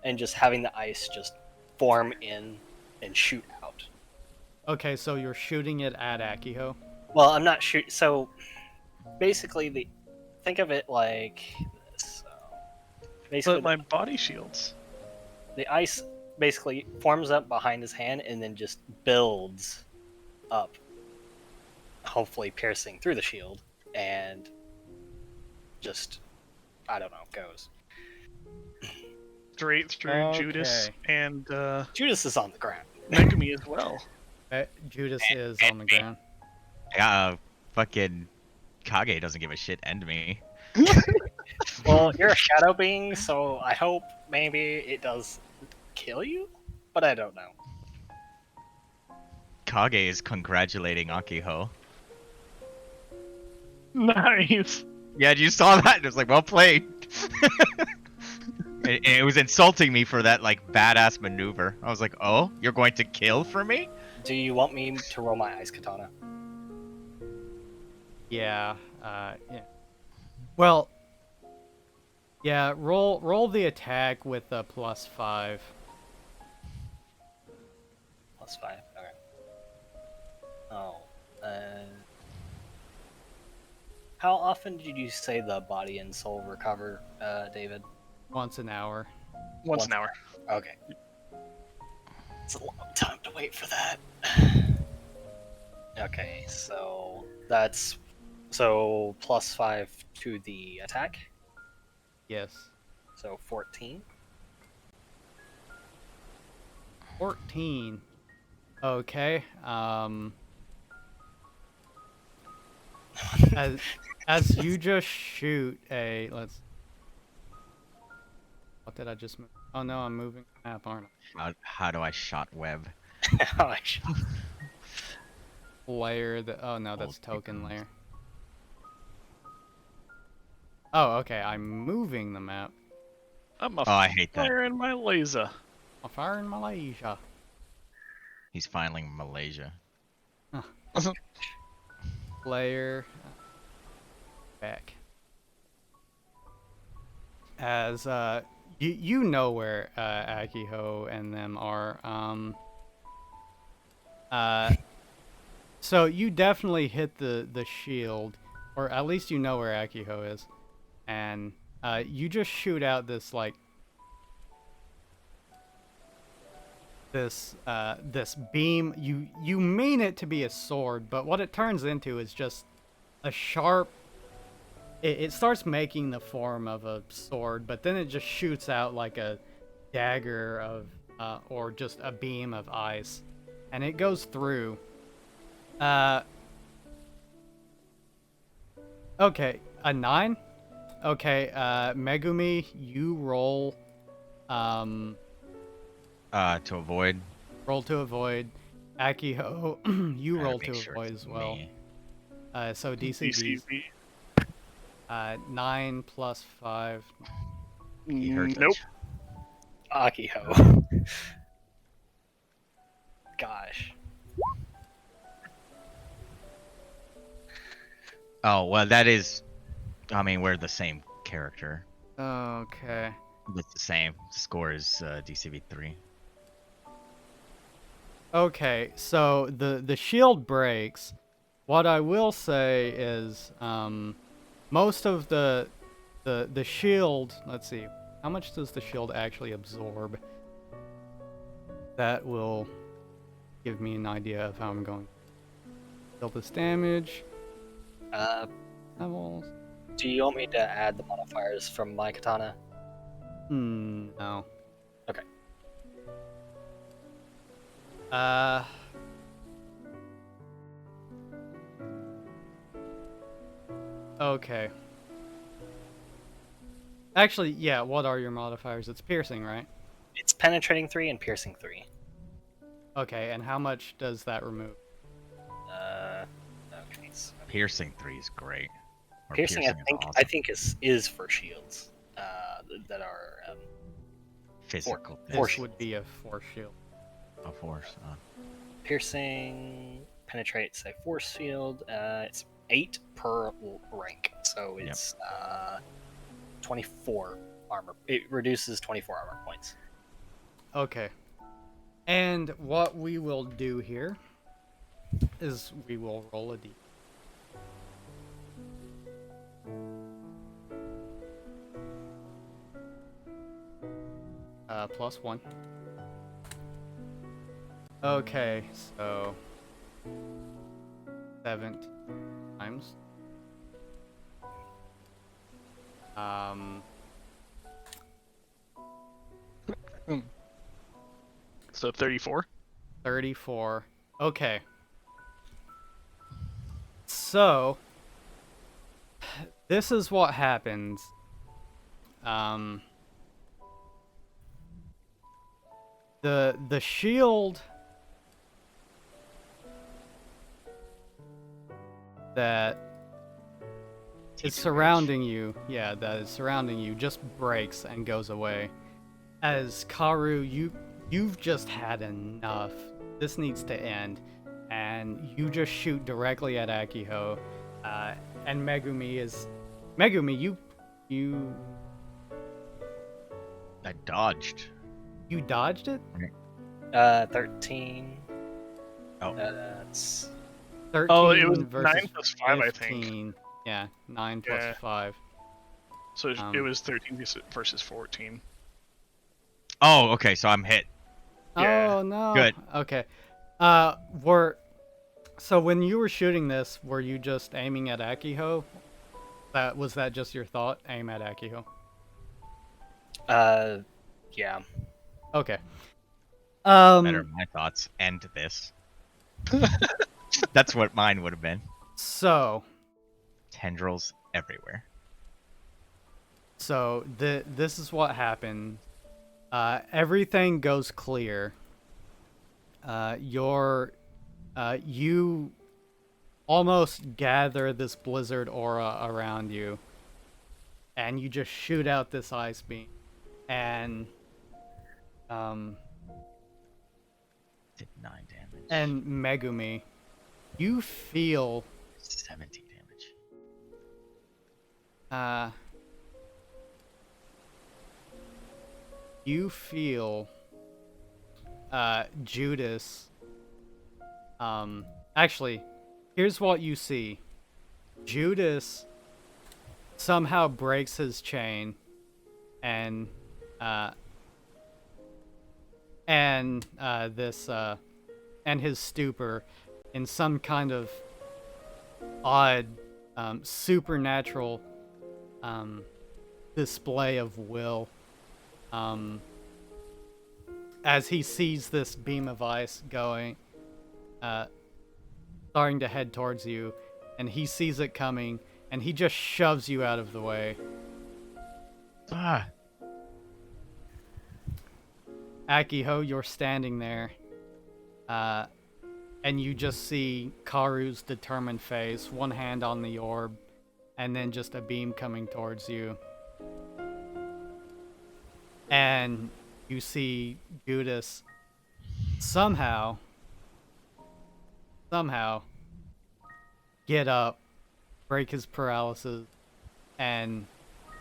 and just having the ice just form in and shoot out. Okay, so you're shooting it at Akiho. Well, I'm not shooting. So basically, think of it like this. Basically, But my body shields. the ice basically forms up behind his hand and then just builds up, hopefully piercing through the shield, and just, I don't know, goes. Straight through Judas and Judas is on the ground. Megumi as well. Judas is on the ground. Fucking Kage doesn't give a shit. End me. Well, you're a shadow being, so I hope maybe it does kill you, but I don't know. Kage is congratulating Akiho. Nice. Yeah, you saw that? It was like, well played. And it was insulting me for that like badass maneuver. I was like, oh, you're going to kill for me? Do you want me to roll my ice katana? Yeah. Yeah. Well. Yeah. Roll the attack with a +5. +5. Okay. Oh. How often did you say the body and soul recover, David? Once an hour. Once an hour. Okay. It's a long time to wait for that. Okay, so that's +5 to the attack. Yes. So 14. 14. Okay. As you just shoot a what did I just move? Oh no, I'm moving the map, aren't How do I shot web? Oh, I? Layer the oh no, that's Old token icons. layer. Oh, okay, I'm moving the map. I'm a I hate that. fire in my laser. A fire in Malaysia. He's filing Malaysia. Layer back. As you know where Akiho and them are. So you definitely hit the shield, or at least you know where Akiho is, and you just shoot out this like this beam. You mean it to be a sword, but what it turns into is just a sharp. It starts making the form of a sword, but then it just shoots out like a dagger of, or just a beam of ice, and it goes through. Okay, a 9. Okay, Megumi, you roll. To avoid. Roll to avoid. Akiho, you Gotta roll make to sure avoid it's as well. me. So DCB. DCV. 9 plus 5. He hurt Nope. us. Akiho. Gosh. Oh, well, that is. I mean, we're the same character. Okay. It's the same. Score is DCV 3. Okay, so the shield breaks. What I will say is, most of the shield. Let's see, how much does the shield actually absorb? That will give me an idea of how I'm going to deal this damage. Levels. Do you want me to add the modifiers from my katana? No. Okay. Okay. Actually, yeah, what are your modifiers? It's piercing, right? It's penetrating 3 and piercing 3. Okay, and how much does that remove? Okay. So Piercing 3 is great. Or piercing, is I think is for shields. That are physical. This would be a force shield. A force. piercing, penetrates a force field. It's 8 per rank, so it's 24 armor. It reduces 24 armor points. Okay. And what we will do here is we will roll a d. +1. Okay, so 7 times. So 34. 34. Okay. So this is what happens. The shield that is surrounding you, that is surrounding you, just breaks and goes away. As Karu, you've just had enough. This needs to end, and you just shoot directly at Akiho, and Megumi. You I dodged. You dodged it? 13. Oh. That's 13 Oh, it was versus 9 plus 5, 15. I think. Yeah, 9 plus Yeah. 5. So it was 13 versus 14. Oh, okay, so I'm hit. Yeah. Oh no. Good. Okay. So when you were shooting this, were you just aiming at Akiho? Was that just your thought? Aim at Akiho. yeah. Okay. Better my thoughts. End this. That's what mine would have been. So Tendrils everywhere. So this is what happened. Everything goes clear. You almost gather this blizzard aura around you, and you just shoot out this ice beam, and Did 9 damage. and Megumi, you feel 17 damage. you feel Judas. Actually, here's what you see. Judas somehow breaks his chain, and his stupor in some kind of odd supernatural display of will. As he sees this beam of ice going, starting to head towards you, and he sees it coming, and he just shoves you out of the way. Akiho, you're standing there, and you just see Karu's determined face, one hand on the orb, and then just a beam coming towards you. And you see Judas somehow get up, break his paralysis, and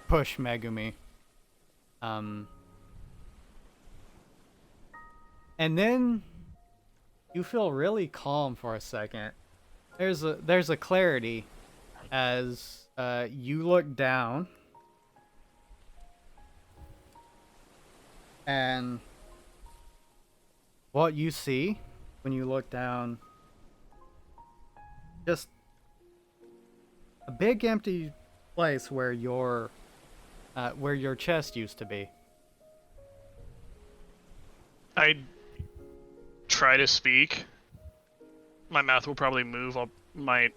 push Megumi. And then you feel really calm for a second. There's a clarity as you look down, and what you see when you look down, just a big empty place where your chest used to be. I try to speak. My mouth will probably move. I might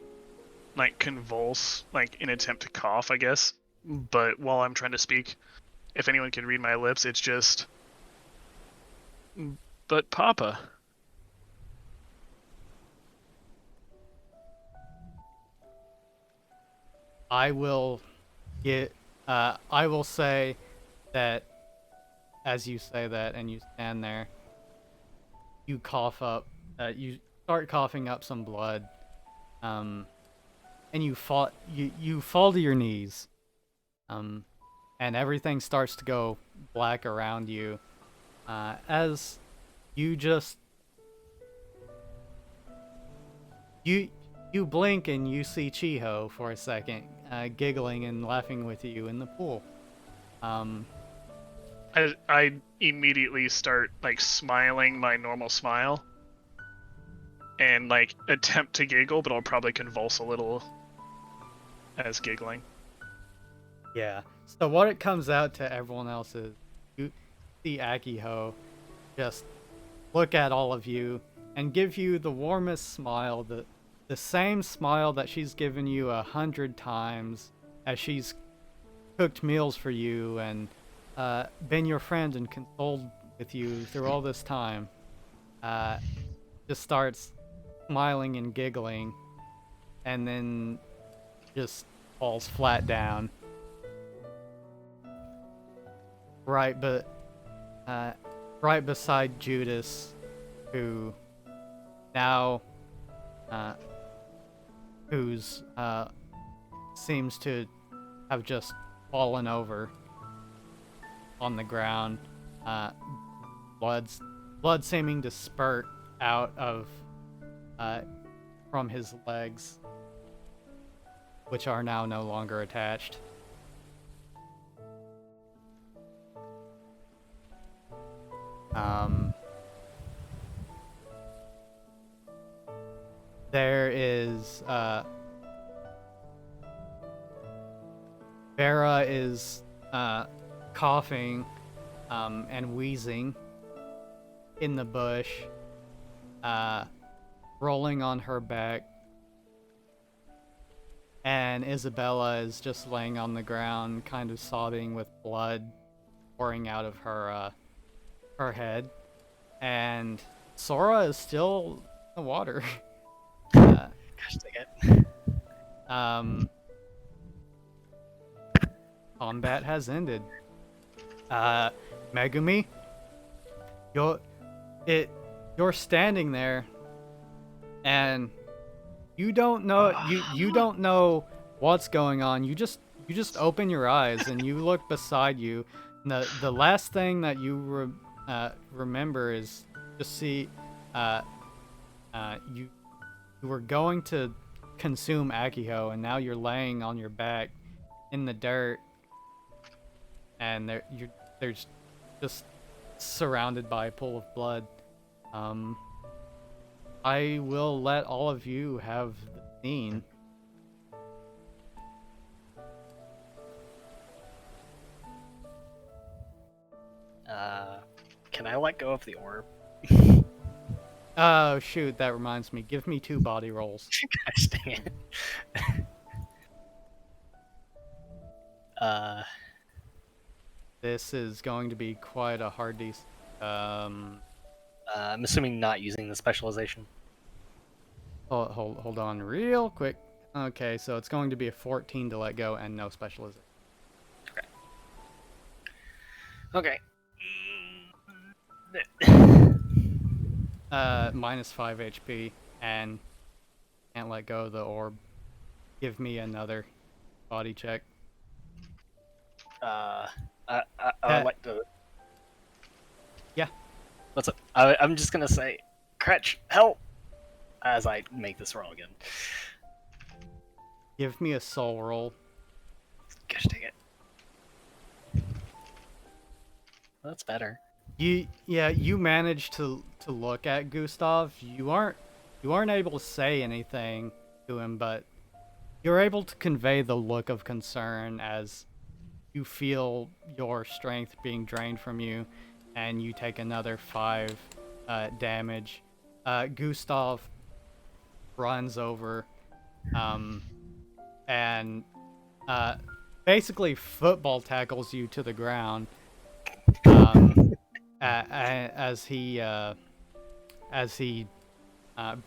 like convulse, like in an attempt to cough, I guess. But while I'm trying to speak, if anyone can read my lips, it's just. But Papa. I will say that as you say that and you stand there, you cough up, you start coughing up some blood, and you fall to your knees, and everything starts to go black around you, as you just you blink and you see Chiho for a second, giggling and laughing with you in the pool. I immediately start like smiling my normal smile and like attempt to giggle, but I'll probably convulse a little as giggling. Yeah. So what it comes out to everyone else is you see Akiho just look at all of you and give you the warmest smile, the same smile that she's given you 100 times as she's cooked meals for you and been your friend and consoled with you through all this time. Just starts smiling and giggling and then just falls flat down. Right beside Judas, who now seems to have just fallen over on the ground, blood seeming to spurt out of from his legs, which are now no longer attached. There is Vera is coughing and wheezing in the bush, rolling on her back, and Isabella is just laying on the ground, kind of sobbing with blood pouring out of her head, and Sora is still in the water. Gosh dang it. Combat has ended. Megumi, you're standing there, and you don't know you don't know what's going on. You just open your eyes and you look beside you. And the last thing that you remember is just see you were going to consume Akiho, and now you're laying on your back in the dirt, and there's just surrounded by a pool of blood. I will let all of you have the scene. Can I let go of the orb? Oh shoot, that reminds me. Give me 2 body rolls. Gosh dang it. This is going to be quite a hard DC. I'm assuming not using the specialization. Hold on real quick. Okay, so it's going to be a 14 to let go and no specialization. Okay. Minus 5 HP and can't let go of the orb. Give me another body check. I would like to. Yeah. What's up? I'm just gonna say, Kretch, help! As I make this roll again. Give me a soul roll. Gosh dang it. That's better. You manage to to look at Gustav. You aren't able to say anything to him, but you're able to convey the look of concern as you feel your strength being drained from you, and you take another 5 damage. Gustav runs over, and basically football tackles you to the ground, as he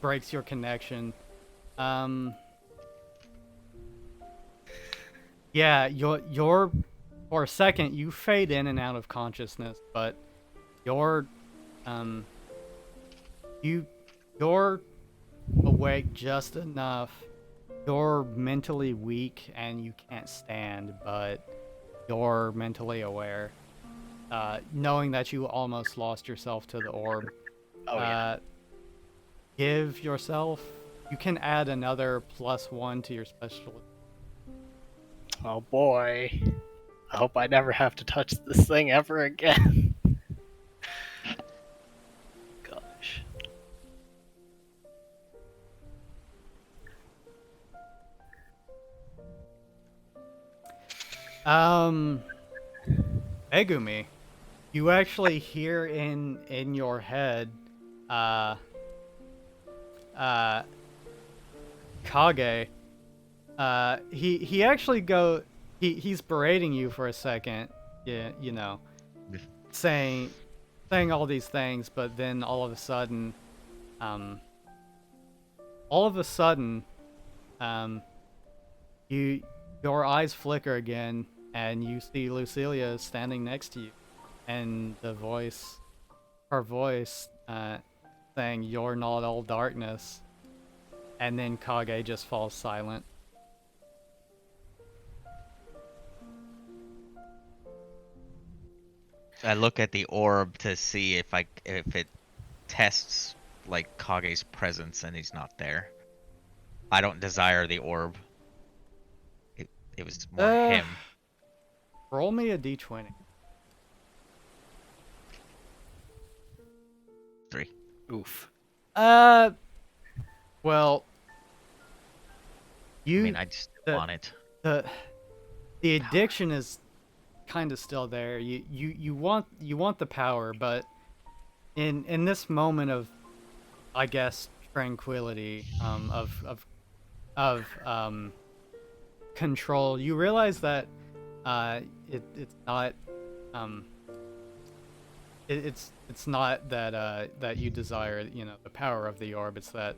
breaks your connection. Yeah, your for a second you fade in and out of consciousness, but you're you're awake just enough. You're mentally weak and you can't stand, but you're mentally aware. Knowing that you almost lost yourself to the orb. Oh yeah. Give yourself. You can add another +1 to your special. Oh boy. I hope I never have to touch this thing ever again. Gosh. Megumi, you actually hear in your head, Kage. He actually he's berating you for a second. Yeah, you know, saying all these things, but then all of a sudden, your eyes flicker again, and you see Lucilia standing next to you, and her voice, saying, "You're not all darkness," and then Kage just falls silent. I look at the orb to see if it tests like Kage's presence, and he's not there. I don't desire the orb. It was more him. Roll me a d20. 3. Oof. Well, I mean, I just want it. The addiction is kind of still there. You want the power, but in this moment of, I guess, tranquility, of control, you realize that it's not it's not that that you desire, you know, the power of the orb. It's that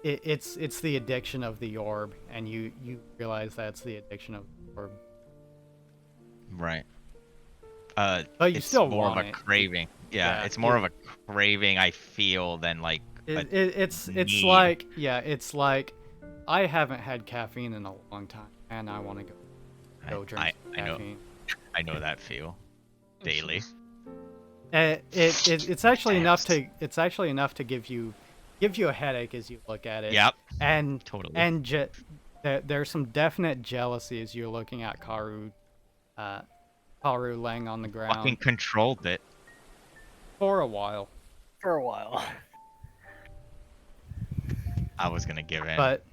it's the addiction of the orb, and you realize that's the addiction of the orb. Right. But you it's still more want of a it. craving. Yeah, it's more of a craving I feel than like It's need. like, yeah, it's like, I haven't had caffeine in a long time, and I want to go drink some caffeine. I know that feel daily. It's actually enough to give you a headache as you look at it. Yep. And Totally. there's some definite jealousy as you're looking at Karu laying on the ground. Fucking controlled it. For a while. For a while. I was gonna give in. But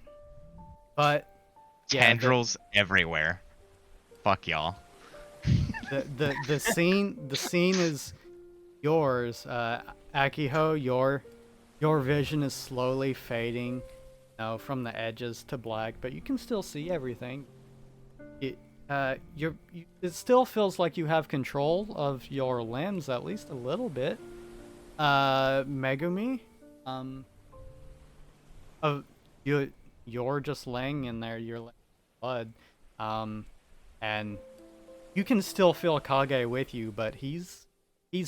yeah, tendrils everywhere. Fuck y'all. the scene is yours, Akiho. Your vision is slowly fading, you know, from the edges to black, but you can still see everything. It still feels like you have control of your limbs, at least a little bit. Megumi, you're just laying in there. You're laying in blood, and you can still feel Kage with you, but he's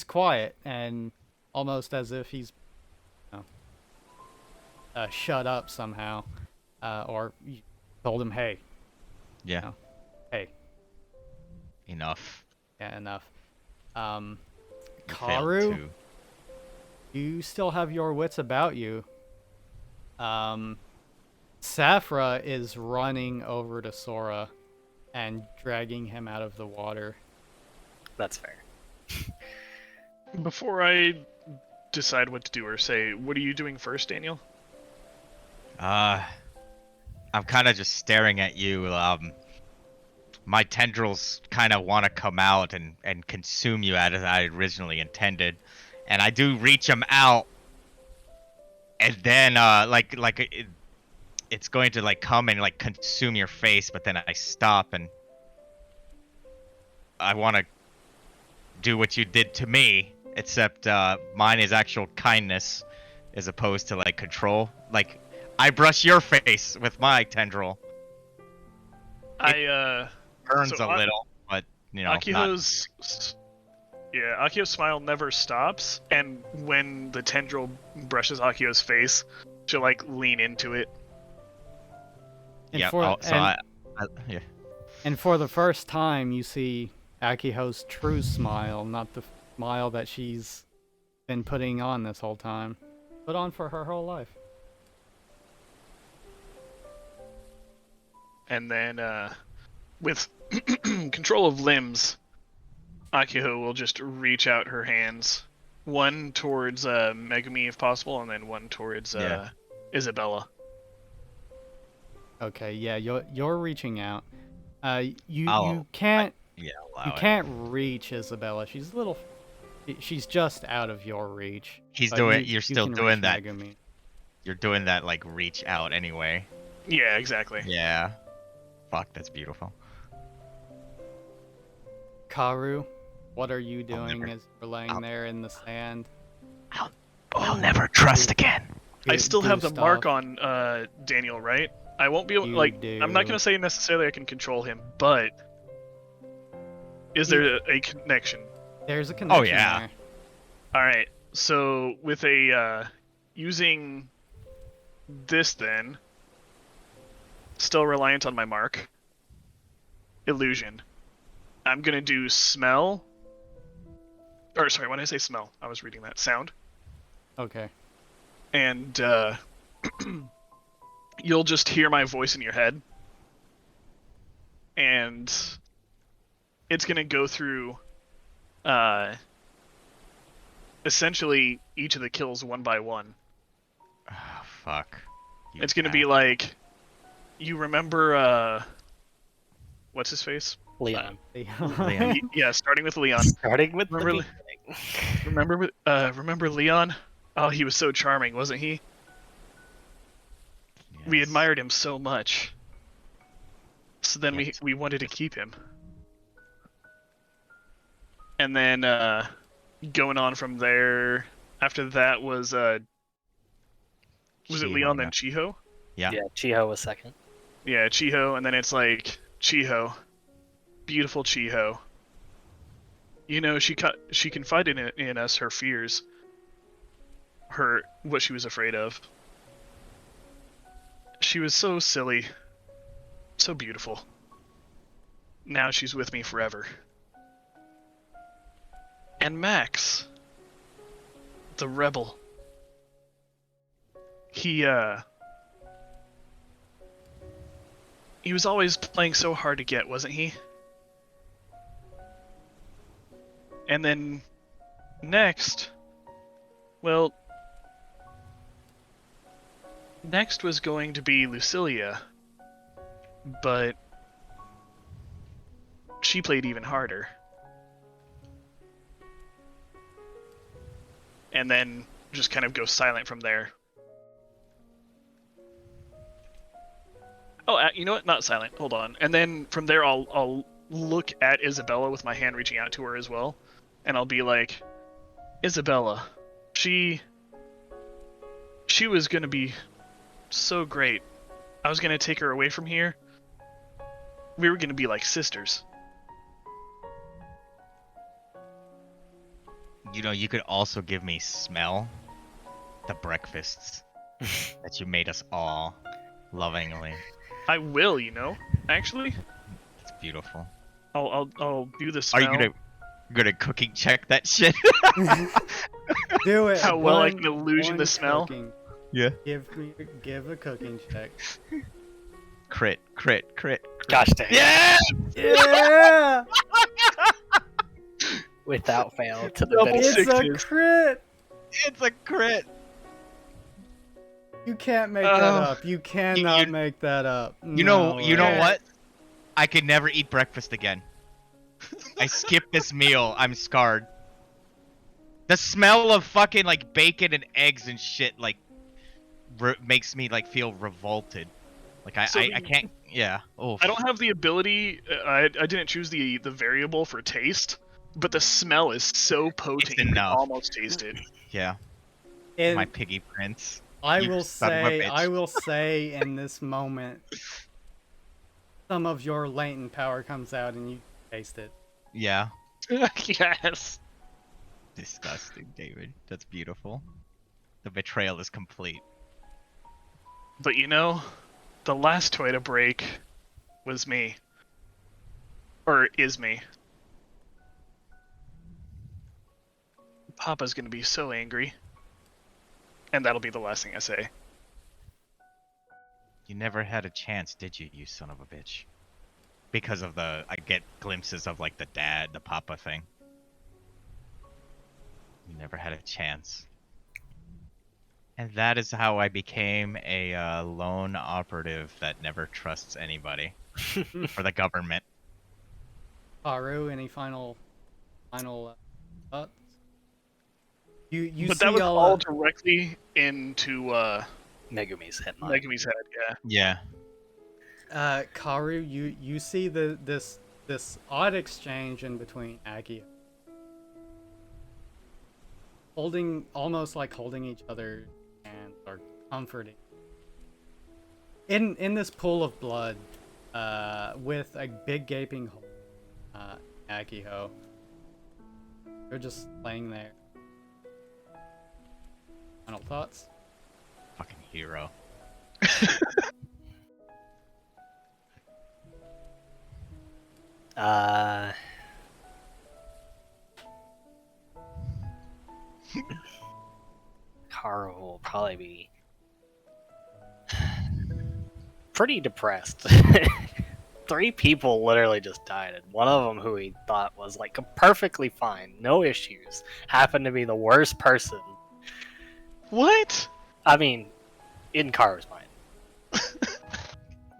quiet and almost as if he's, you know, shut up somehow, or you told him, hey. Yeah. You know, hey. Enough. Yeah, enough. You failed Karu, too. you still have your wits about you. Safra is running over to Sora and dragging him out of the water. That's fair. Before I decide what to do or say, what are you doing first, Daniel? I'm kind of just staring at you. My tendrils kind of want to come out and consume you as I originally intended, and I do reach them out, and then it's going to like come and like consume your face, but then I stop and I want to do what you did to me, except mine is actual kindness as opposed to like control. Like I brush your face with my tendril. Burns So a little, but you know, not. Akio's smile never stops, and when the tendril brushes Akio's face, she'll like lean into it. And Yeah. for, Yeah. and for the first time, you see Akiho's true smile, not the smile that she's been putting on this whole time. Put on for her whole life. And then, with control of limbs, Akiho will just reach out her hands, one towards Megumi if possible, and then one towards Isabella. Okay, yeah, you're reaching out. You I'll- can't allow you it. can't reach Isabella. She's a little. She's just out of your reach. He's but doing. you You're still can doing reach that. Megumi. You're doing that like reach out anyway. Yeah, exactly. Yeah. Fuck, that's beautiful. Karu, what are you I'll doing never- as you're laying there in the sand? I'll never trust again. I still have the stuff. mark on Daniel, right? I won't be able, You like, do. I'm not going to say necessarily I can control him, but is there a connection? There's a connection yeah. there. Alright, so with a, using this then, still reliant on my mark, illusion, I'm going to do smell, or sorry, when I say smell, I was reading that, sound, Okay. and you'll just hear my voice in your head, and it's going to go through essentially each of the kills one by one. Oh, fuck. You It's going to be ass. like, you remember what's his face? Leon. Leon. Yeah, starting with Leon. Starting with Remember, the remember Leon? Oh, he was so charming, wasn't he? We Yes. admired him so much. So then Yes. we wanted to keep him. And then going on from there, after that was it Chiho, Leon yeah. then Chiho? Yeah. Yeah, Chiho was second. Yeah, Chiho, and then it's like Chiho, beautiful Chiho. You know, she confided in us her fears, what she was afraid of. She was so silly, so beautiful. Now she's with me forever. And Max, the rebel. He was always playing so hard to get, wasn't he? And then next, well, next was going to be Lucilia, but she played even harder. And then just kind of go silent from there. Oh, you know what? Not silent. Hold on. And then from there, I'll look at Isabella with my hand reaching out to her as well, and I'll be like, Isabella, she was gonna be so great. I was gonna take her away from here. We were gonna be like sisters. You know, you could also give me smell. The breakfasts that you made us all lovingly. I will, you know. Actually, It's beautiful. I'll do the Are smell. you gonna cooking check that shit? Do it. How well I can illusion the smell? Cooking. Yeah. Give a cooking check. Crit. Gosh dang. Yeah! Yeah. without fail to the Double bit. It's a sixes. crit. It's a crit. You can't make that up. You cannot make that up. You know way. what? I could never eat breakfast again. I skipped this meal. I'm scarred. The smell of fucking like bacon and eggs and shit like makes me like feel revolted. Like I can't. Yeah. Oh. I don't have the ability. I didn't choose the variable for taste, but the smell is so potent you can enough. almost taste it. Yeah. And My piggy prince. I You will son of a say, bitch. I will say, in this moment, some of your latent power comes out, and you taste it. Yeah. Yes. Disgusting, David. That's beautiful. The betrayal is complete. But you know, the last toy to break was me. Or is me. Papa's gonna be so angry. And that'll be the last thing I say. You never had a chance, did you, you son of a bitch? Because of I get glimpses of like the dad, the papa thing. You never had a chance. And that is how I became a lone operative that never trusts anybody. For the government. Haru, any final thoughts? You But see that was all all directly into Megumi's headline. Megumi's head, yeah. Yeah. Karu, you see this odd exchange in between Aki, almost like holding each other and or comforting. In this pool of blood, with a big gaping hole, Akiho, they're just laying there. Final thoughts? Fucking hero. Karo will probably be pretty depressed. 3 people literally just died, and one of them, who he thought was like perfectly fine, no issues, happened to be the worst person. What? I mean, in Karo's mind.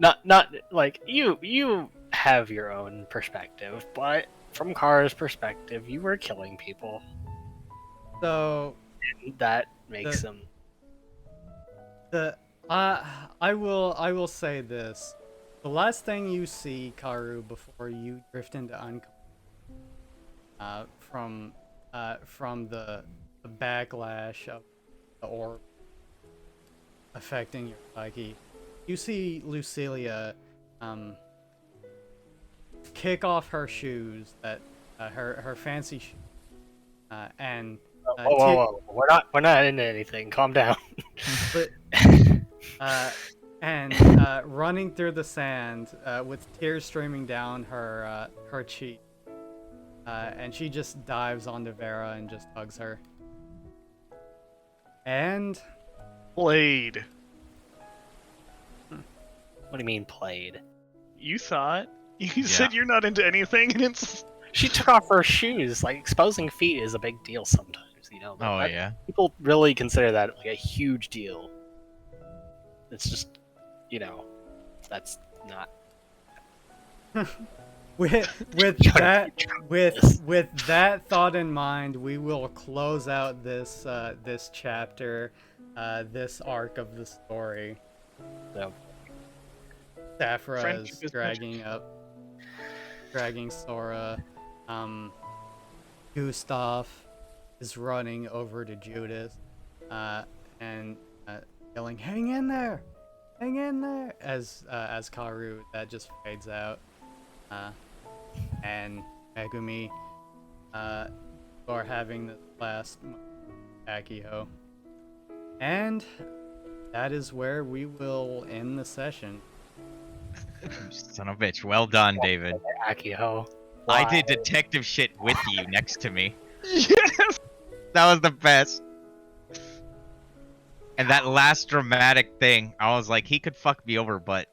not like you have your own perspective, but from Karo's perspective, you were killing people. So That makes him. I will say this. The last thing you see, Karu, before you drift into unconsciousness, from the backlash of the orb affecting your psyche, you see Lucilia kick off her shoes, that her fancy shoes, and Whoa! We're not into anything. Calm down. but and running through the sand with tears streaming down her cheek, and she just dives onto Vera and just hugs her. And Blade. What do you mean played? You thought? You said you're not into anything, and it's... She took off her shoes. Like, exposing feet is a big deal sometimes, you know. Oh, yeah. People really consider that like a huge deal. It's just, you know, that's not. with that thought in mind, we will close out this this chapter, this arc of the story. No. Saphira Friendship is dragging Sora. Gustav is running over to Judith, and yelling, "Hang in there! Hang in there!" As Karu, that just fades out. And Megumi are having the last Akiho. And that is where we will end the session. Son of a bitch. Well done, David. Akiho. I did detective shit with you next to me. Yes! That was the best. And that last dramatic thing, I was like, he could fuck me over, but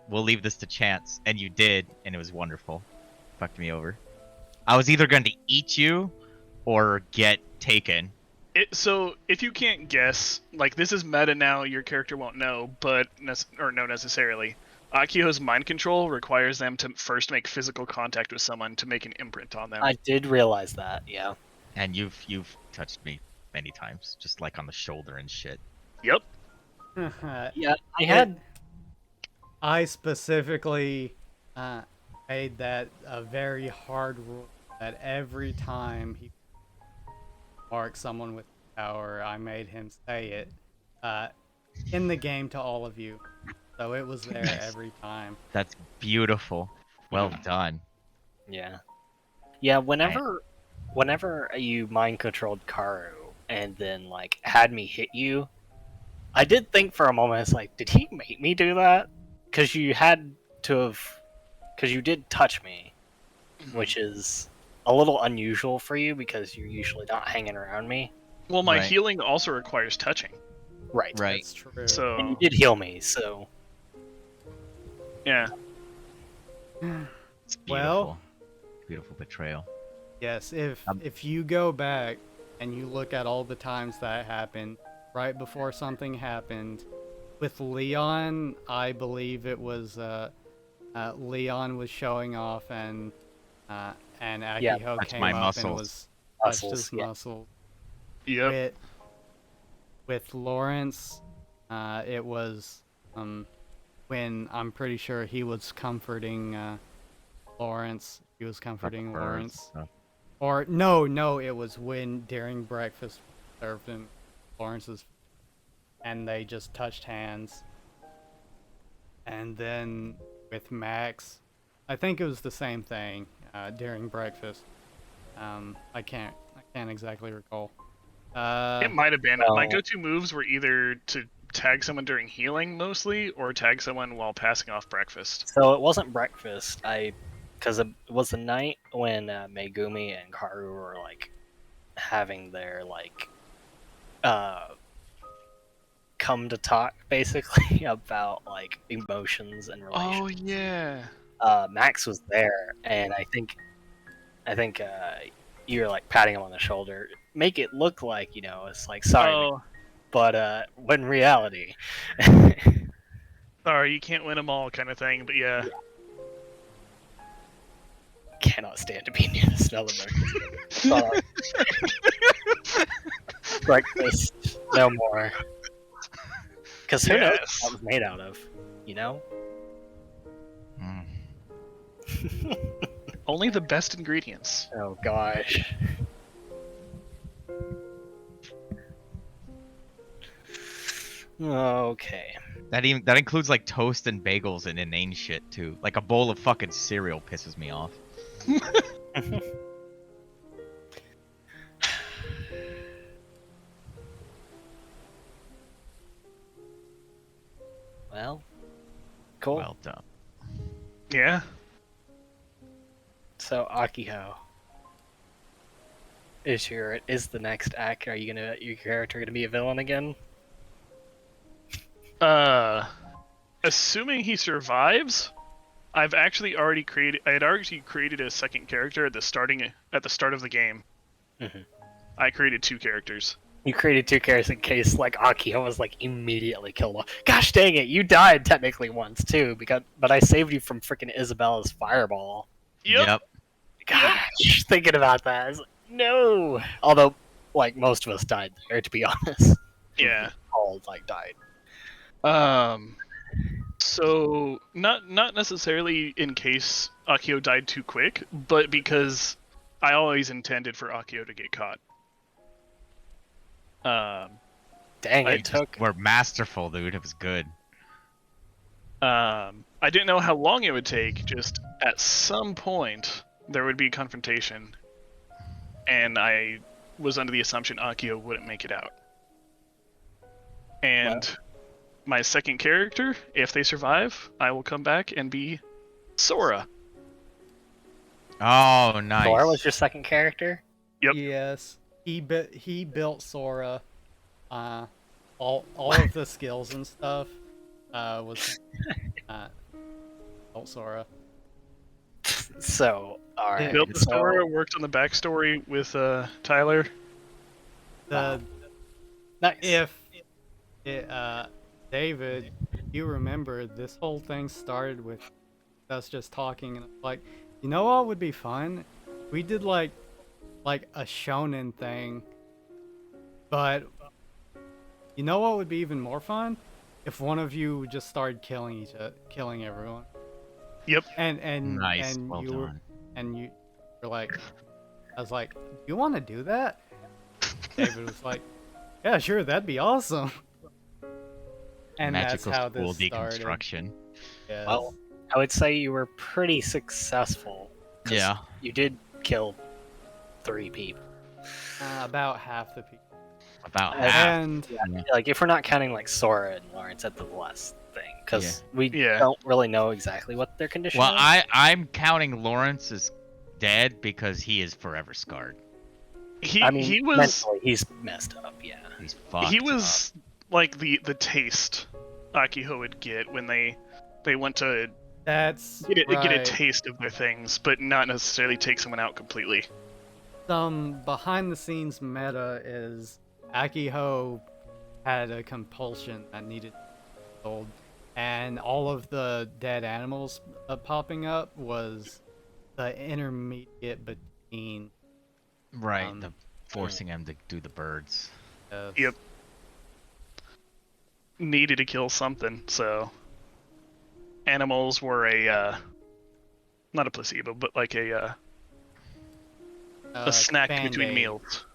we'll leave this to chance. And you did, and it was wonderful. Fucked me over. I was either going to eat you or get taken. So if you can't guess, like this is meta now, your character won't know, but know necessarily. Akio's mind control requires them to first make physical contact with someone to make an imprint on them. I did realize that. Yeah. And you've touched me many times, just like on the shoulder and shit. Yep. Yeah. I specifically made that a very hard rule that every time he marks someone with power, I made him say it in the game to all of you. So it was there Nice. every time. That's beautiful. Well done. Yeah. Yeah. Whenever you mind controlled Karu and then like had me hit you, I did think for a moment, it's like, did he make me do that? Because you had to have, because you did touch me, which is a little unusual for you because you're usually not hanging around me. Well, my Right. healing also requires touching. Right. Right. That's true. So And you did heal me, so yeah. It's beautiful. Well, Beautiful betrayal. yes, if you go back and you look at all the times that happened, right before something happened, with Leon, I believe it was Leon was showing off and Akiho Touch came my up muscles. and was touched muscles. his Yeah. muscle. Yep. With Lawrence, it was when I'm pretty sure he was comforting Lawrence. He was comforting Birds Lawrence. stuff. Or no, it was when during breakfast served him Lawrence's, and they just touched hands. And then with Max, I think it was the same thing during breakfast. I can't exactly recall. It might have been. well- My go-to moves were either to tag someone during healing mostly, or tag someone while passing off breakfast. So it wasn't breakfast. Because it was the night when Megumi and Karu were like having their like come to talk basically about like emotions and relations. Oh yeah. Max was there, and I think you were like patting him on the shoulder, make it look like it's like sorry, Oh, but when in reality, sorry, you can't win them all, kind of thing. But yeah. cannot stand to be near the smell of breakfast. Sorry. Breakfast, no more. Because who knows Yes. what that was made out of, you know? Mm. Only the best ingredients. Oh gosh. Okay. That includes like toast and bagels and inane shit too. Like a bowl of fucking cereal pisses me off. Well, cool. Well done. Yeah. So Akiho is the next act. Are you your character gonna be a villain again? Assuming he survives, I had already created a second character at the start of the game. Mhm. I created two characters. You created two characters in case like Akiho was like immediately killed off. Gosh dang it, you died technically once too, but I saved you from freaking Isabella's fireball. Yep. Gosh, thinking about that, I was like, no. Although, like most of us died there, to be honest. Yeah. All like died. So not necessarily in case Akio died too quick, but because I always intended for Akio to get caught. Dang, I it took. We're masterful, dude. It was good. I didn't know how long it would take. Just at some point there would be confrontation, and I was under the assumption Akio wouldn't make it out. And my second character, if they survive, I will come back and be Sora. Oh, nice. Thor was your second character. Yep. Yes, he built Sora. All of the skills and stuff was built Sora. So, all right. Built the So, story, worked on the backstory with Tyler. The nice. if it, David, you remember this whole thing started with us just talking and like, you know what would be fun? We did like a shonen thing, but you know what would be even more fun? If one of you just started killing everyone. Yep. Nice. And Well you were done. and you were like, I was like, do you want to do that? David was like, yeah, sure, that'd be awesome. And Magical that's how school this started. deconstruction. Yes. Well, I would say you were pretty successful. 'cause Yeah. You did kill 3 people. About half the people. About half. And Yeah. Like, if we're not counting, like, Sora and Lawrence at the last thing. Because we Yeah. don't really know exactly what their condition Well, is. I'm counting Lawrence as dead because he is forever scarred. He I mean, he was mentally, he's messed up, yeah. He's fucked. he was like the taste Akiho would get when they went to that's get a right. taste of their things, but not necessarily take someone out completely. Some behind the scenes meta is Akiho had a compulsion that needed to be sold, and all of the dead animals popping up was the intermediate between right. The forcing him to do the birds. Yep. Needed to kill something, so animals were a not a placebo, but like a snack between Band-Aid. meals.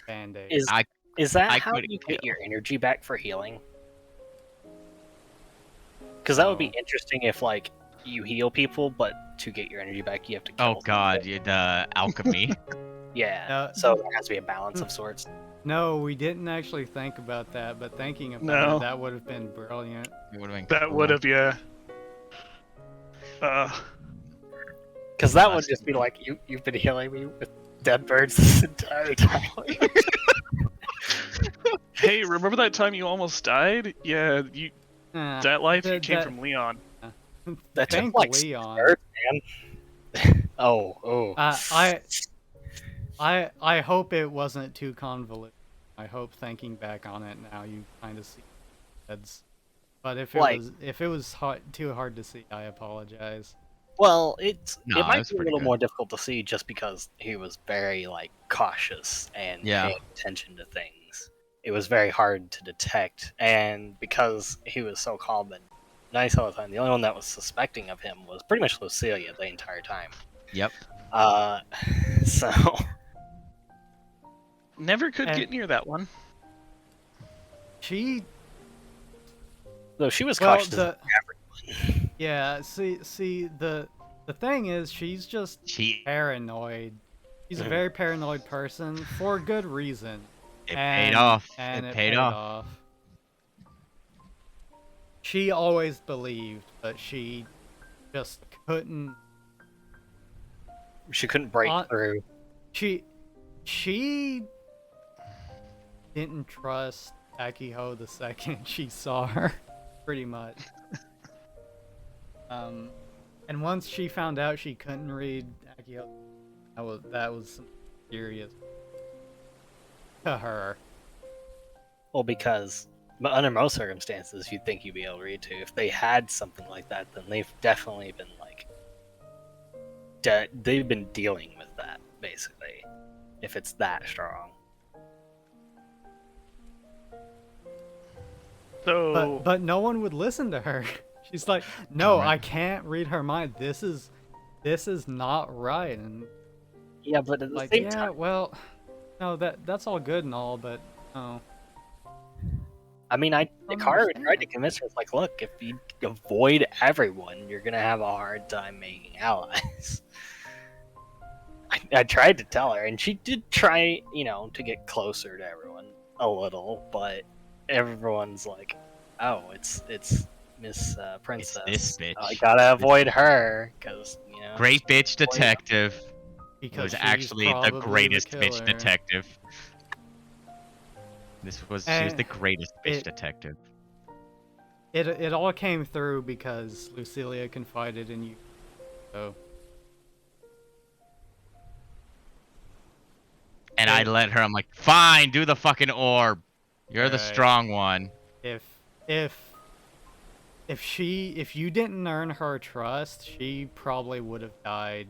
Band-Aid. Is that I how could you kill. get your energy back for healing? Because that would be No. interesting if, like, you heal people, but to get your energy back, you have to kill Oh god, something. the alchemy. Yeah. So there has to be a balance of sorts. No, we didn't actually think about that, but thinking about No. it, that would have been brilliant. It would have been That cool. would have, yeah. Because that would Must just be be. like, you've been healing me with dead birds this entire time. Hey, remember that time you almost died? Yeah, that life you came from Leon. That took Thank like Leon. Earth, man. oh. I hope it wasn't too convoluted. I hope thinking back on it now, you kind of see heads. But if it was too hard to see, I apologize. Well, No, it might it's be a pretty little good. more difficult to see just because he was very like cautious and Yeah. paying attention to things. It was very hard to detect, and because he was so calm and nice all the time, the only one that was suspecting of him was pretty much Lucilia the entire time. Yep. So Never could And- get near that one. She though she was well cautious of everyone. yeah. See the thing is, she's just She paranoid. She's a very paranoid person for good reason. it paid off. And It it paid off. She always believed, but she just couldn't. She couldn't break through. She didn't trust Akiho the second she saw her, pretty much. And once she found out she couldn't read Akiho, that was some serious to her. Well, because under most circumstances, you'd think you'd be able to read too. If they had something like that, then they've definitely been like, they've been dealing with that basically. If it's that strong. So, But no one would listen to her. She's like, no, I can't read her mind. This is not right. And Yeah, but at the like, same yeah, time, well, no, that's all good and all, but no. I mean, don't Hikaru tried to understand. convince her, it's like, look, if you avoid everyone, you're gonna have a hard time making allies. I tried to tell her, and she did try, to get closer to everyone a little, but everyone's like, oh, it's Miss Princess. this bitch. I gotta avoid her, because, Great bitch detective. Because Was she's actually the probably greatest bitch killer. detective. She was the greatest bitch detective. It all came through because Lucilia confided in you. So And I let her. I'm like, fine, do the fucking orb. You're the Alright. strong one. If if you didn't earn her trust, she probably would have died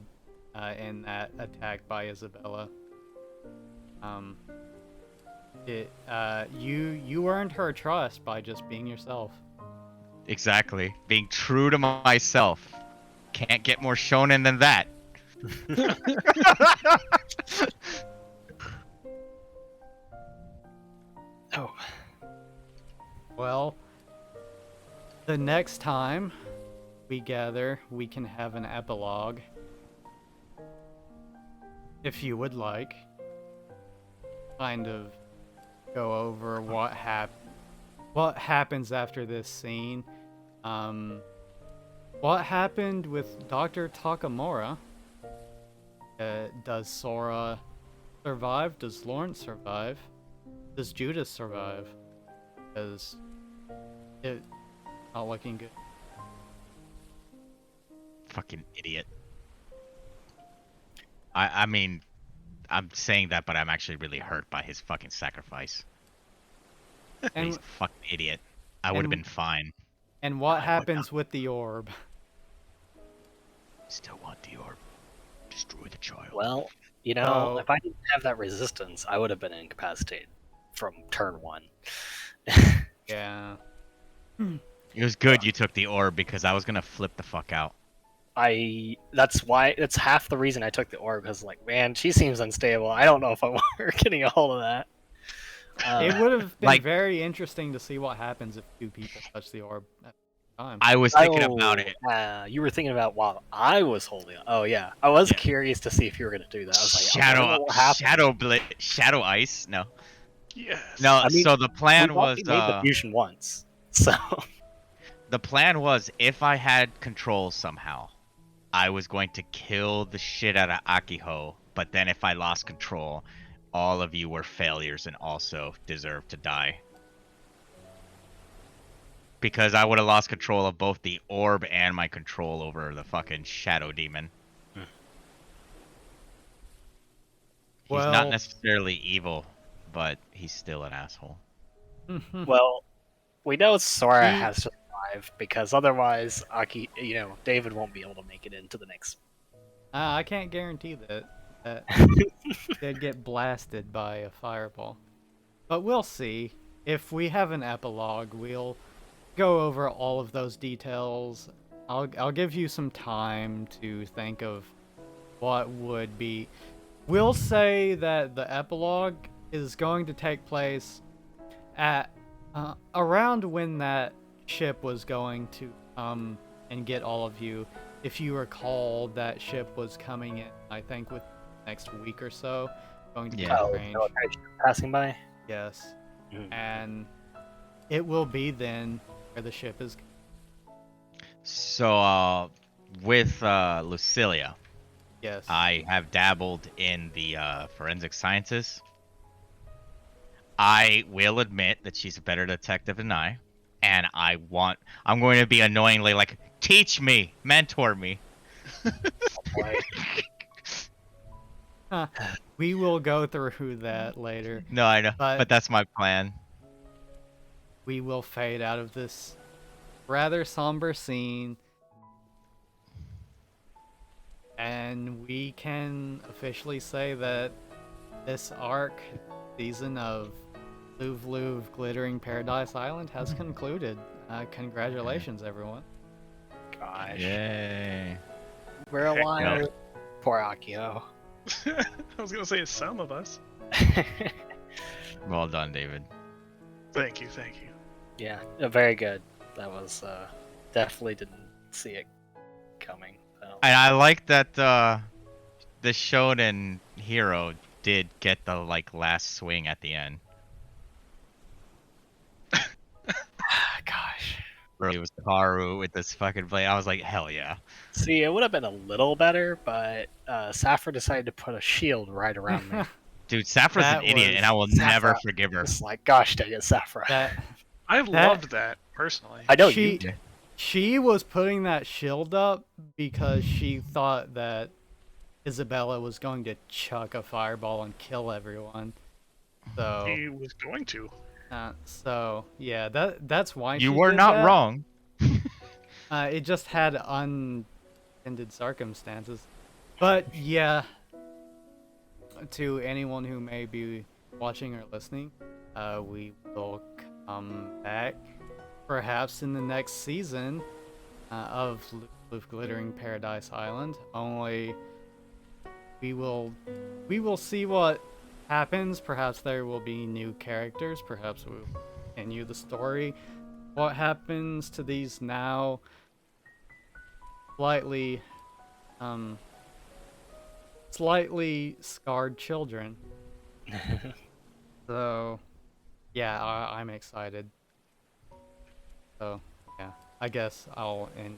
in that attack by Isabella. You earned her trust by just being yourself. Exactly. Being true to myself. Can't get more shonen than that. Oh. Well, the next time we gather, we can have an epilogue. If you would like. Kind of go over what happens after this scene. What happened with Dr. Takamura? Does Sora survive? Does Lawrence survive? Does Judas survive? Because it's not looking good. Fucking idiot. I mean, I'm saying that, but I'm actually really hurt by his fucking sacrifice. And, He's a fucking idiot. I would have been fine. and what happens with the orb? Still want the orb. Destroy the child. Well, you know, if I didn't have that resistance, I would have been incapacitated from turn 1. Yeah. It was good you took the orb because I was gonna flip the fuck out. That's half the reason I took the orb, because like, man, she seems unstable. I don't know if I want her getting a hold of that. It would have been like- very interesting to see what happens if 2 people touch the orb at the time. I was thinking about it. You were thinking about while I was holding it. Oh yeah, I was Yeah. curious to see if you were gonna do that. I was like, I don't know what happened. Shadow ice. No, Yes. no. I mean, So the plan We've was already made the fusion once, so the plan was if I had control somehow, I was going to kill the shit out of Akiho. But then if I lost control, all of you were failures and also deserved to die. Because I would have lost control of both the orb and my control over the fucking shadow demon. He's not Well- necessarily evil, but he's still an asshole. well, we know Sora He- has to survive, because otherwise, David won't be able to make it into the next. I can't guarantee that they'd get blasted by a fireball. But we'll see. If we have an epilogue, we'll go over all of those details. I'll give you some time to think of what would be. We'll say that the epilogue is going to take place at around when that ship was going to come and get all of you. If you recall, that ship was coming in, I think, with next week or so. Going to be Yeah. range. Passing by. Yes. Mhm. And it will be then where the ship is. So, with Lucilia, Yes. I have dabbled in the forensic sciences. I will admit that she's a better detective than I, and I'm going to be annoyingly like, teach me, mentor me. We will go through that later. No, I know, But- but that's my plan. We will fade out of this rather somber scene. And we can officially say that this season of Luv-Luv Glittering Paradise Island has concluded. Congratulations, everyone. Gosh, Yay. we're alive. Poor Akio. I was gonna say some of us. Well done, David. Thank you, thank you. Yeah, very good. That was definitely didn't see it coming. So. And I like that the shonen hero did get the last swing at the end. Gosh. It was Karu with this fucking blade. I was like, hell yeah. See, it would have been a little better, but Saffron decided to put a shield right around me. Dude, Saffron's That an idiot, was and I will Saffron. never forgive her. It's like, gosh dang it, Saffron. I loved that personally. I know she, you. She was putting that shield up because she thought that Isabella was going to chuck a fireball and kill everyone. So, He was going to. yeah, that's why You she were did not that. wrong. It just had unintended circumstances. But yeah, to anyone who may be watching or listening, we will come back perhaps in the next season of Luv Glittering Paradise Island. Only we will see what happens. Perhaps there will be new characters. Perhaps we'll continue the story. What happens to these now slightly um slightly scarred children? So yeah, I'm excited. So yeah, I guess I'll end